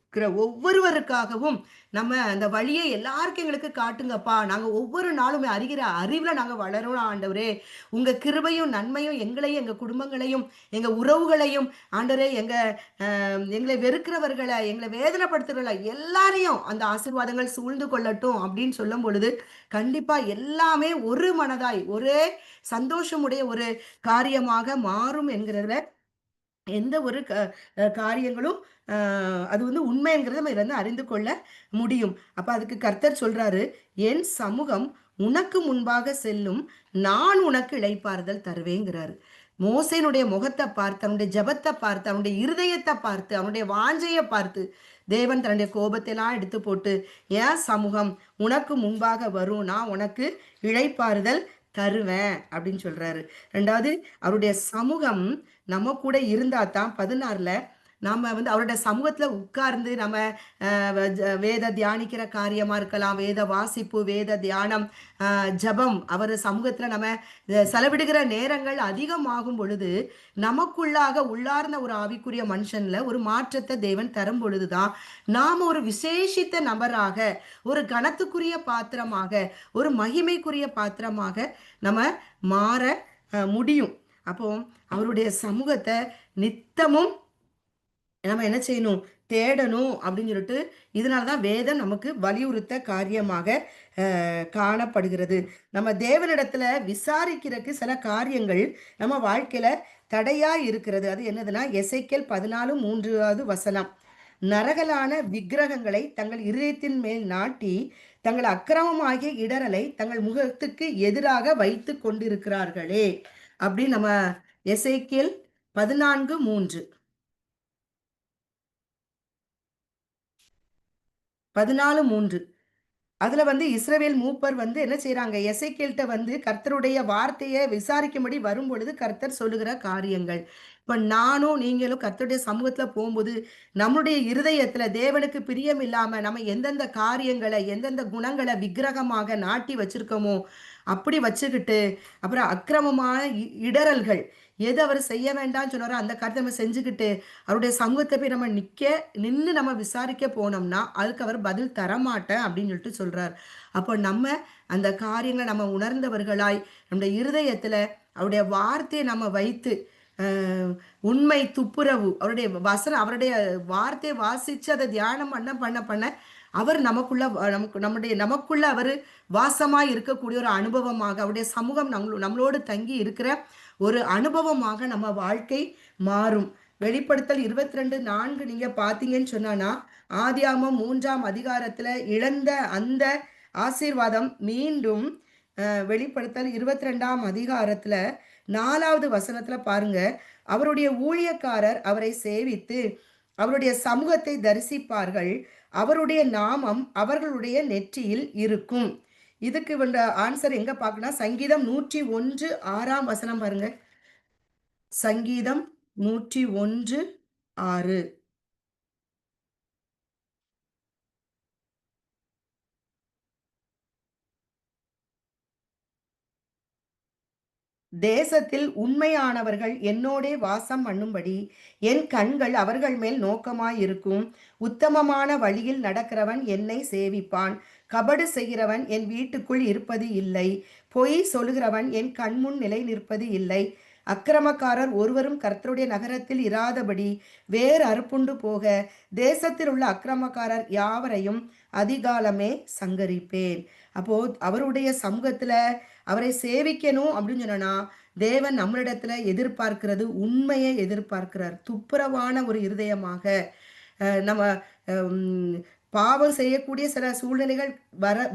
ஒவ்வொருவருக்காகவும் நம்ம அந்த வழியை எல்லாருக்கும் எங்களுக்கு காட்டுங்கப்பா. நாங்க ஒவ்வொரு நாளும் அறிகிற அறிவுல நாங்க வளரணும் ஆண்டவரே. உங்க கிருபையும் நன்மையும் எங்களையும் எங்க குடும்பங்களையும் எங்க உறவுகளையும் ஆண்டவரே எங்களை வெறுக்கிறவர்களை எங்களை வேதனைப்படுத்துறவர்களை எல்லாரையும் அந்த ஆசீர்வாதங்கள் சூழ்ந்து கொள்ளட்டும் அப்படின்னு சொல்லும் பொழுது கண்டிப்பா எல்லாமே ஒரு மனதாய் ஒரே சந்தோஷமுடைய ஒரு காரியமாக மாறும் என்கிறதுல எந்த ஒரு காரியங்களும் அது உண்மைங்கிறத நம்ம அறிந்து கொள்ள முடியும். அப்ப அதுக்கு கர்த்தர் சொல்றாரு, என் சமூகம் உனக்கு முன்பாக செல்லும், நான் உனக்கு இளைப்பாறுதல் தருவேங்கிறாரு. மோசேனுடைய முகத்தை பார்த்து, அவனுடைய ஜபத்தை பார்த்து, அவனுடைய இருதயத்தை பார்த்து, அவனுடைய வாஞ்சையை பார்த்து தேவன் தன்னுடைய கோபத்தை எல்லாம் எடுத்து போட்டு என் சமூகம் உனக்கு முன்பாக வரும், நான் உனக்கு இளைப்பாறுதல் தருவேன் அப்படின்னு சொல்றாரு. ரெண்டாவது அவருடைய சமூகம் நம்ம கூட இருந்தா தான் 16ல நாம வந்து அவருடைய சமூகத்துல உட்கார்ந்து நம்ம வேத தியானிக்கிற காரியமா இருக்கலாம், வேத வாசிப்பு, வேத தியானம், ஜெபம், அவர் சமூகத்துல நம்ம செலவிடுகிற நேரங்கள் அதிகமாகும் பொழுது, நமக்குள்ளாக உள்ளார்ந்த ஒரு ஆவிக்குரிய மனுஷன்ல ஒரு மாற்றத்தை தேவன் தரும் பொழுதுதான் நாம ஒரு விசேஷித்த நபராக, ஒரு கனத்துக்குரிய பாத்திரமாக, ஒரு மகிமைக்குரிய பாத்திரமாக நம்ம மாற முடியும். அப்போ அவருடைய சமூகத்தை நித்தமும் நம்ம என்ன செய்யணும், தேடணும் அப்படின்னு சொல்லிட்டு இதனால தான் வேதம் நமக்கு வலியுறுத்த காரியமாக காணப்படுகிறது. நம்ம தேவனிடத்துல விசாரிக்கிறதுக்கு சில காரியங்கள் நம்ம வாழ்க்கையில தடையா இருக்கிறது. அது என்னதுன்னா, எசேக்கியேல் 14:3 நரகலான விக்கிரகங்களை தங்கள் இருதயத்தின் மேல் நாட்டி தங்கள் அக்கிரமமாகிய இடரலை தங்கள் முகத்துக்கு எதிராக வைத்து கொண்டிருக்கிறார்களே அப்படின்னு நம்ம எசேக்கியேல் 14:3 14:3 அதுல வந்து இஸ்ரவேல் மூப்பர் வந்து என்ன செய்றாங்க, எசேக்கியேல்ட்ட வந்து கர்த்தருடைய வார்த்தையை விசாரிக்கும்படி வரும்பொழுது கர்த்தர் சொல்லுகிற காரியங்கள். இப்ப நானும் நீங்களும் கர்த்தருடைய சமூகத்துல போகும்போது நம்முடைய இருதயத்துல தேவனுக்கு பிரியம் இல்லாம நம்ம எந்தெந்த காரியங்களை, எந்தெந்த குணங்களை விக்கிரகமாக நாட்டி வச்சிருக்கோமோ அப்படி வச்சுக்கிட்டு, அப்புறம் அக்கிரமமான இடறல்கள் எது அவர் செய்ய வேண்டாம்னு சொன்னாரோ அந்த காரியத்தை நம்ம செஞ்சுக்கிட்டு அவருடைய சமூகத்தை போய் நம்ம நின்னு நம்ம விசாரிக்க போனோம்னா அதுக்கு அவர் பதில் தரமாட்டேன் அப்படின்னு சொல்லிட்டு சொல்றார். அப்போ நம்ம அந்த காரியங்களை நம்ம உணர்ந்தவர்களாய் நம்முடைய இருதயத்துல அவருடைய வார்த்தையை நம்ம வைத்து உண்மை துப்புரவு அவருடைய வசனம் அவருடைய வார்த்தையை வாசிச்சு அதை தியானம் பண்ண பண்ண பண்ண அவர் நமக்குள்ள நமக்குள்ள அவர் வாசமாய் இருக்கக்கூடிய ஒரு அனுபவமாக அவருடைய சமூகம் நம்மளோடு தங்கி இருக்கிற ஒரு அனுபவமாக நம்ம வாழ்க்கை மாறும். வெளிப்படுத்தல் 22:4 நீங்க பாத்தீங்கன்னு சொன்னானா, ஆதியாகமம் 3 இழந்த அந்த ஆசீர்வாதம் மீண்டும் வெளிப்படுத்தல் 22 4 பாருங்க. அவருடைய ஊழியக்காரர் அவரை சேவித்து அவருடைய சமூகத்தை தரிசிப்பார்கள், அவருடைய நாமம் அவர்களுடைய நெற்றியில் இருக்கும். இதுக்கு வந்து ஆன்சர் எங்க பார்க்கணும், சங்கீதம் 101:6 பாருங்க. சங்கீதம் 101:6 தேசத்தில் உண்மையானவர்கள் என்னோடே வாசம் பண்ணும்படி என் கண்கள் அவர்கள் மேல் நோக்கமாயிருக்கும். உத்தமமான வழியில் நடக்கிறவன் என்னை சேவிப்பான். கபடு செய்கிறவன் என் வீட்டுக்குள் இருப்பது இல்லை. பொய் சொல்லுகிறவன் என் கண்முன் நிலை நிற்பது இல்லை. அக்கிரமக்காரர் ஒருவரும் கர்த்தருடைய நகரத்தில் இராதபடி வேறு அறுப்புண்டு போக தேசத்தில் உள்ள அக்கிரமக்காரர் யாவரையும் அதிகாலமே சங்கரிப்பேன். அப்போ அவருடைய சமூகத்துல அவரை சேவிக்கணும் அப்படின்னு சொன்னா தேவன் நம்மளிடத்துல எதிர்பார்க்கிறது உண்மையை எதிர்பார்க்கிறார். துப்புரவான ஒரு இருதயமாக நம்ம பாவம் செய்யக்கூடிய சில சூழ்நிலைகள்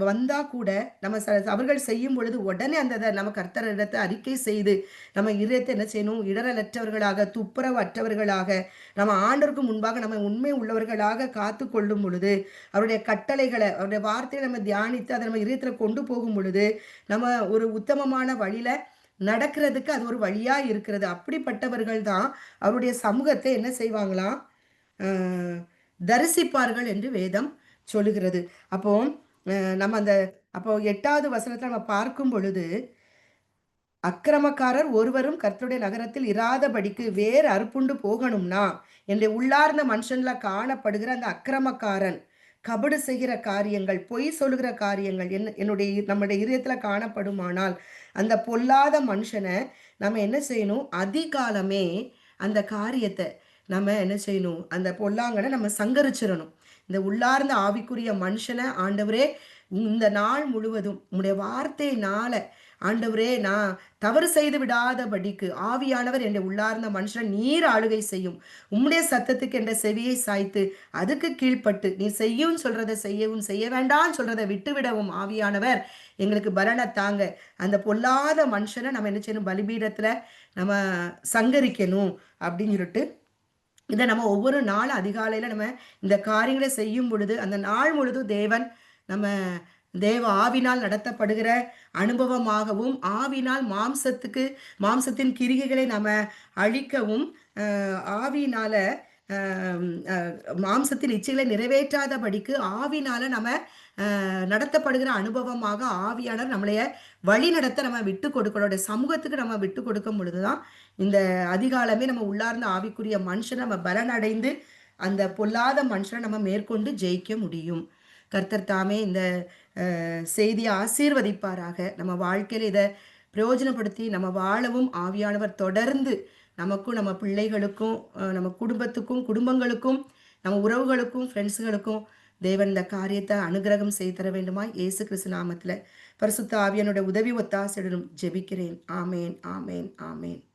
வந்தா கூட நம்ம அவர்கள் செய்யும் பொழுது உடனே அந்த நம்ம கர்த்தரிடத்தை அறிக்கை செய்து நம்ம இதயத்தை என்ன செய்யணும், இடரலற்றவர்களாக துப்புரவு அற்றவர்களாக நம்ம ஆண்டவருக்கு முன்பாக நம்ம உண்மை உள்ளவர்களாக காத்து கொள்ளும் பொழுது அவருடைய கட்டளைகளை அவருடைய வார்த்தையை நம்ம தியானித்து அதை நம்ம இதயத்துல கொண்டு போகும் பொழுது நம்ம ஒரு உத்தமமான வழியில நடக்கிறதுக்கு அது ஒரு வழியா இருக்கிறது. அப்படிப்பட்டவர்கள் தான் அவருடைய சமூகத்தை என்ன செய்வாங்களாம், தரிசிப்பார்கள் என்று வேதம் சொல்லுகிறது. அப்போ நம்ம அந்த அப்போ 8 நம்ம பார்க்கும் பொழுது அக்கிரமக்காரர் ஒருவரும் கர்த்தருடைய நகரத்தில் இராதபடிக்கு வேறு அறுப்புண்டு போகணும்னா என்னுடைய உள்ளார்ந்த மனுஷன்ல காணப்படுகிற அந்த அக்கிரமக்காரன் கபடு செய்கிற காரியங்கள் பொய் சொல்லுகிற காரியங்கள் நம்முடைய இதயத்துல காணப்படுமானால் அந்த பொல்லாத மனுஷனை நம்ம என்ன செய்யணும், அதிகாலமே அந்த காரியத்தை நம்ம என்ன செய்யணும், அந்த பொல்லாங்கனை நம்ம சங்கரிச்சிடணும். இந்த உள்ளார்ந்த ஆவிக்குரிய மனுஷனை ஆண்டவரே இந்த நாள் முழுவதும் உம்முடைய வார்த்தையினால ஆண்டவரே நான் தவறு செய்து விடாதபடிக்கு ஆவியானவர் என்ற உள்ளார்ந்த மனுஷன் நீர் ஆளுகை செய்யும். உம்முடைய சத்தத்துக்கு என்ற செவியை சாய்த்து அதுக்கு கீழ்ப்பட்டு நீ செய்யும் சொல்றதை செய்யவும் செய்ய வேண்டாம் சொல்றதை விட்டுவிடவும் ஆவியானவர் எங்களுக்கு பலனை தாங்க. அந்த பொல்லாத மனுஷனை நம்ம என்ன செய்யணும், பலிபீடத்துல நம்ம சங்கரிக்கணும் அப்படின்னு சொல்லிட்டு இதை நம்ம ஒவ்வொரு நாள் அதிகாலையில நம்ம இந்த காரியங்களை செய்யும் பொழுது அந்த நாள் முழுதும் தேவன் நம்ம தேவ ஆவினால் நடத்தப்படுகிற அனுபவமாகவும் ஆவினால் மாம்சத்தின் கிரிகைகளை நம்ம அழிக்கவும் ஆவியினால அம், அ, மாம்சத்தின் இச்சைகளை நிறைவேற்றாதபடிக்கு ஆவினால நம்ம நடத்தப்படுகிற அனுபவமாக ஆவியானவர் நம்மளைய வழி நடத்த நம்ம விட்டு கொடுக்கணும். சமூகத்துக்கு நம்ம விட்டு கொடுக்கும் பொழுதுதான் இந்த அதிகாலமே நம்ம உள்ளார்ந்த ஆவிக்குரிய மனுஷனை நம்ம பலனடைந்து அந்த பொல்லாத மனுஷனை நம்ம மேற்கொண்டு ஜெயிக்க முடியும். கர்த்தர் தாமே இந்த செய்தியை ஆசீர்வதிப்பாராக. நம்ம வாழ்க்கையில இதை பிரயோஜனப்படுத்தி நம்ம வாழவும் ஆவியானவர் தொடர்ந்து நமக்கும் நம்ம பிள்ளைகளுக்கும் நம்ம குடும்பத்துக்கும் குடும்பங்களுக்கும் நம்ம உறவுகளுக்கும் ஃப்ரெண்ட்ஸுகளுக்கும் தேவன் இந்த காரியத்தை அனுகிரகம் செய்து தர வேண்டுமா இயேசு கிறிஸ்து நாமத்துல பரிசுத்த ஆவியானுடைய உதவி ஒத்தாசையுடனும் ஜெபிக்கிறேன். ஆமேன், ஆமேன், ஆமேன்.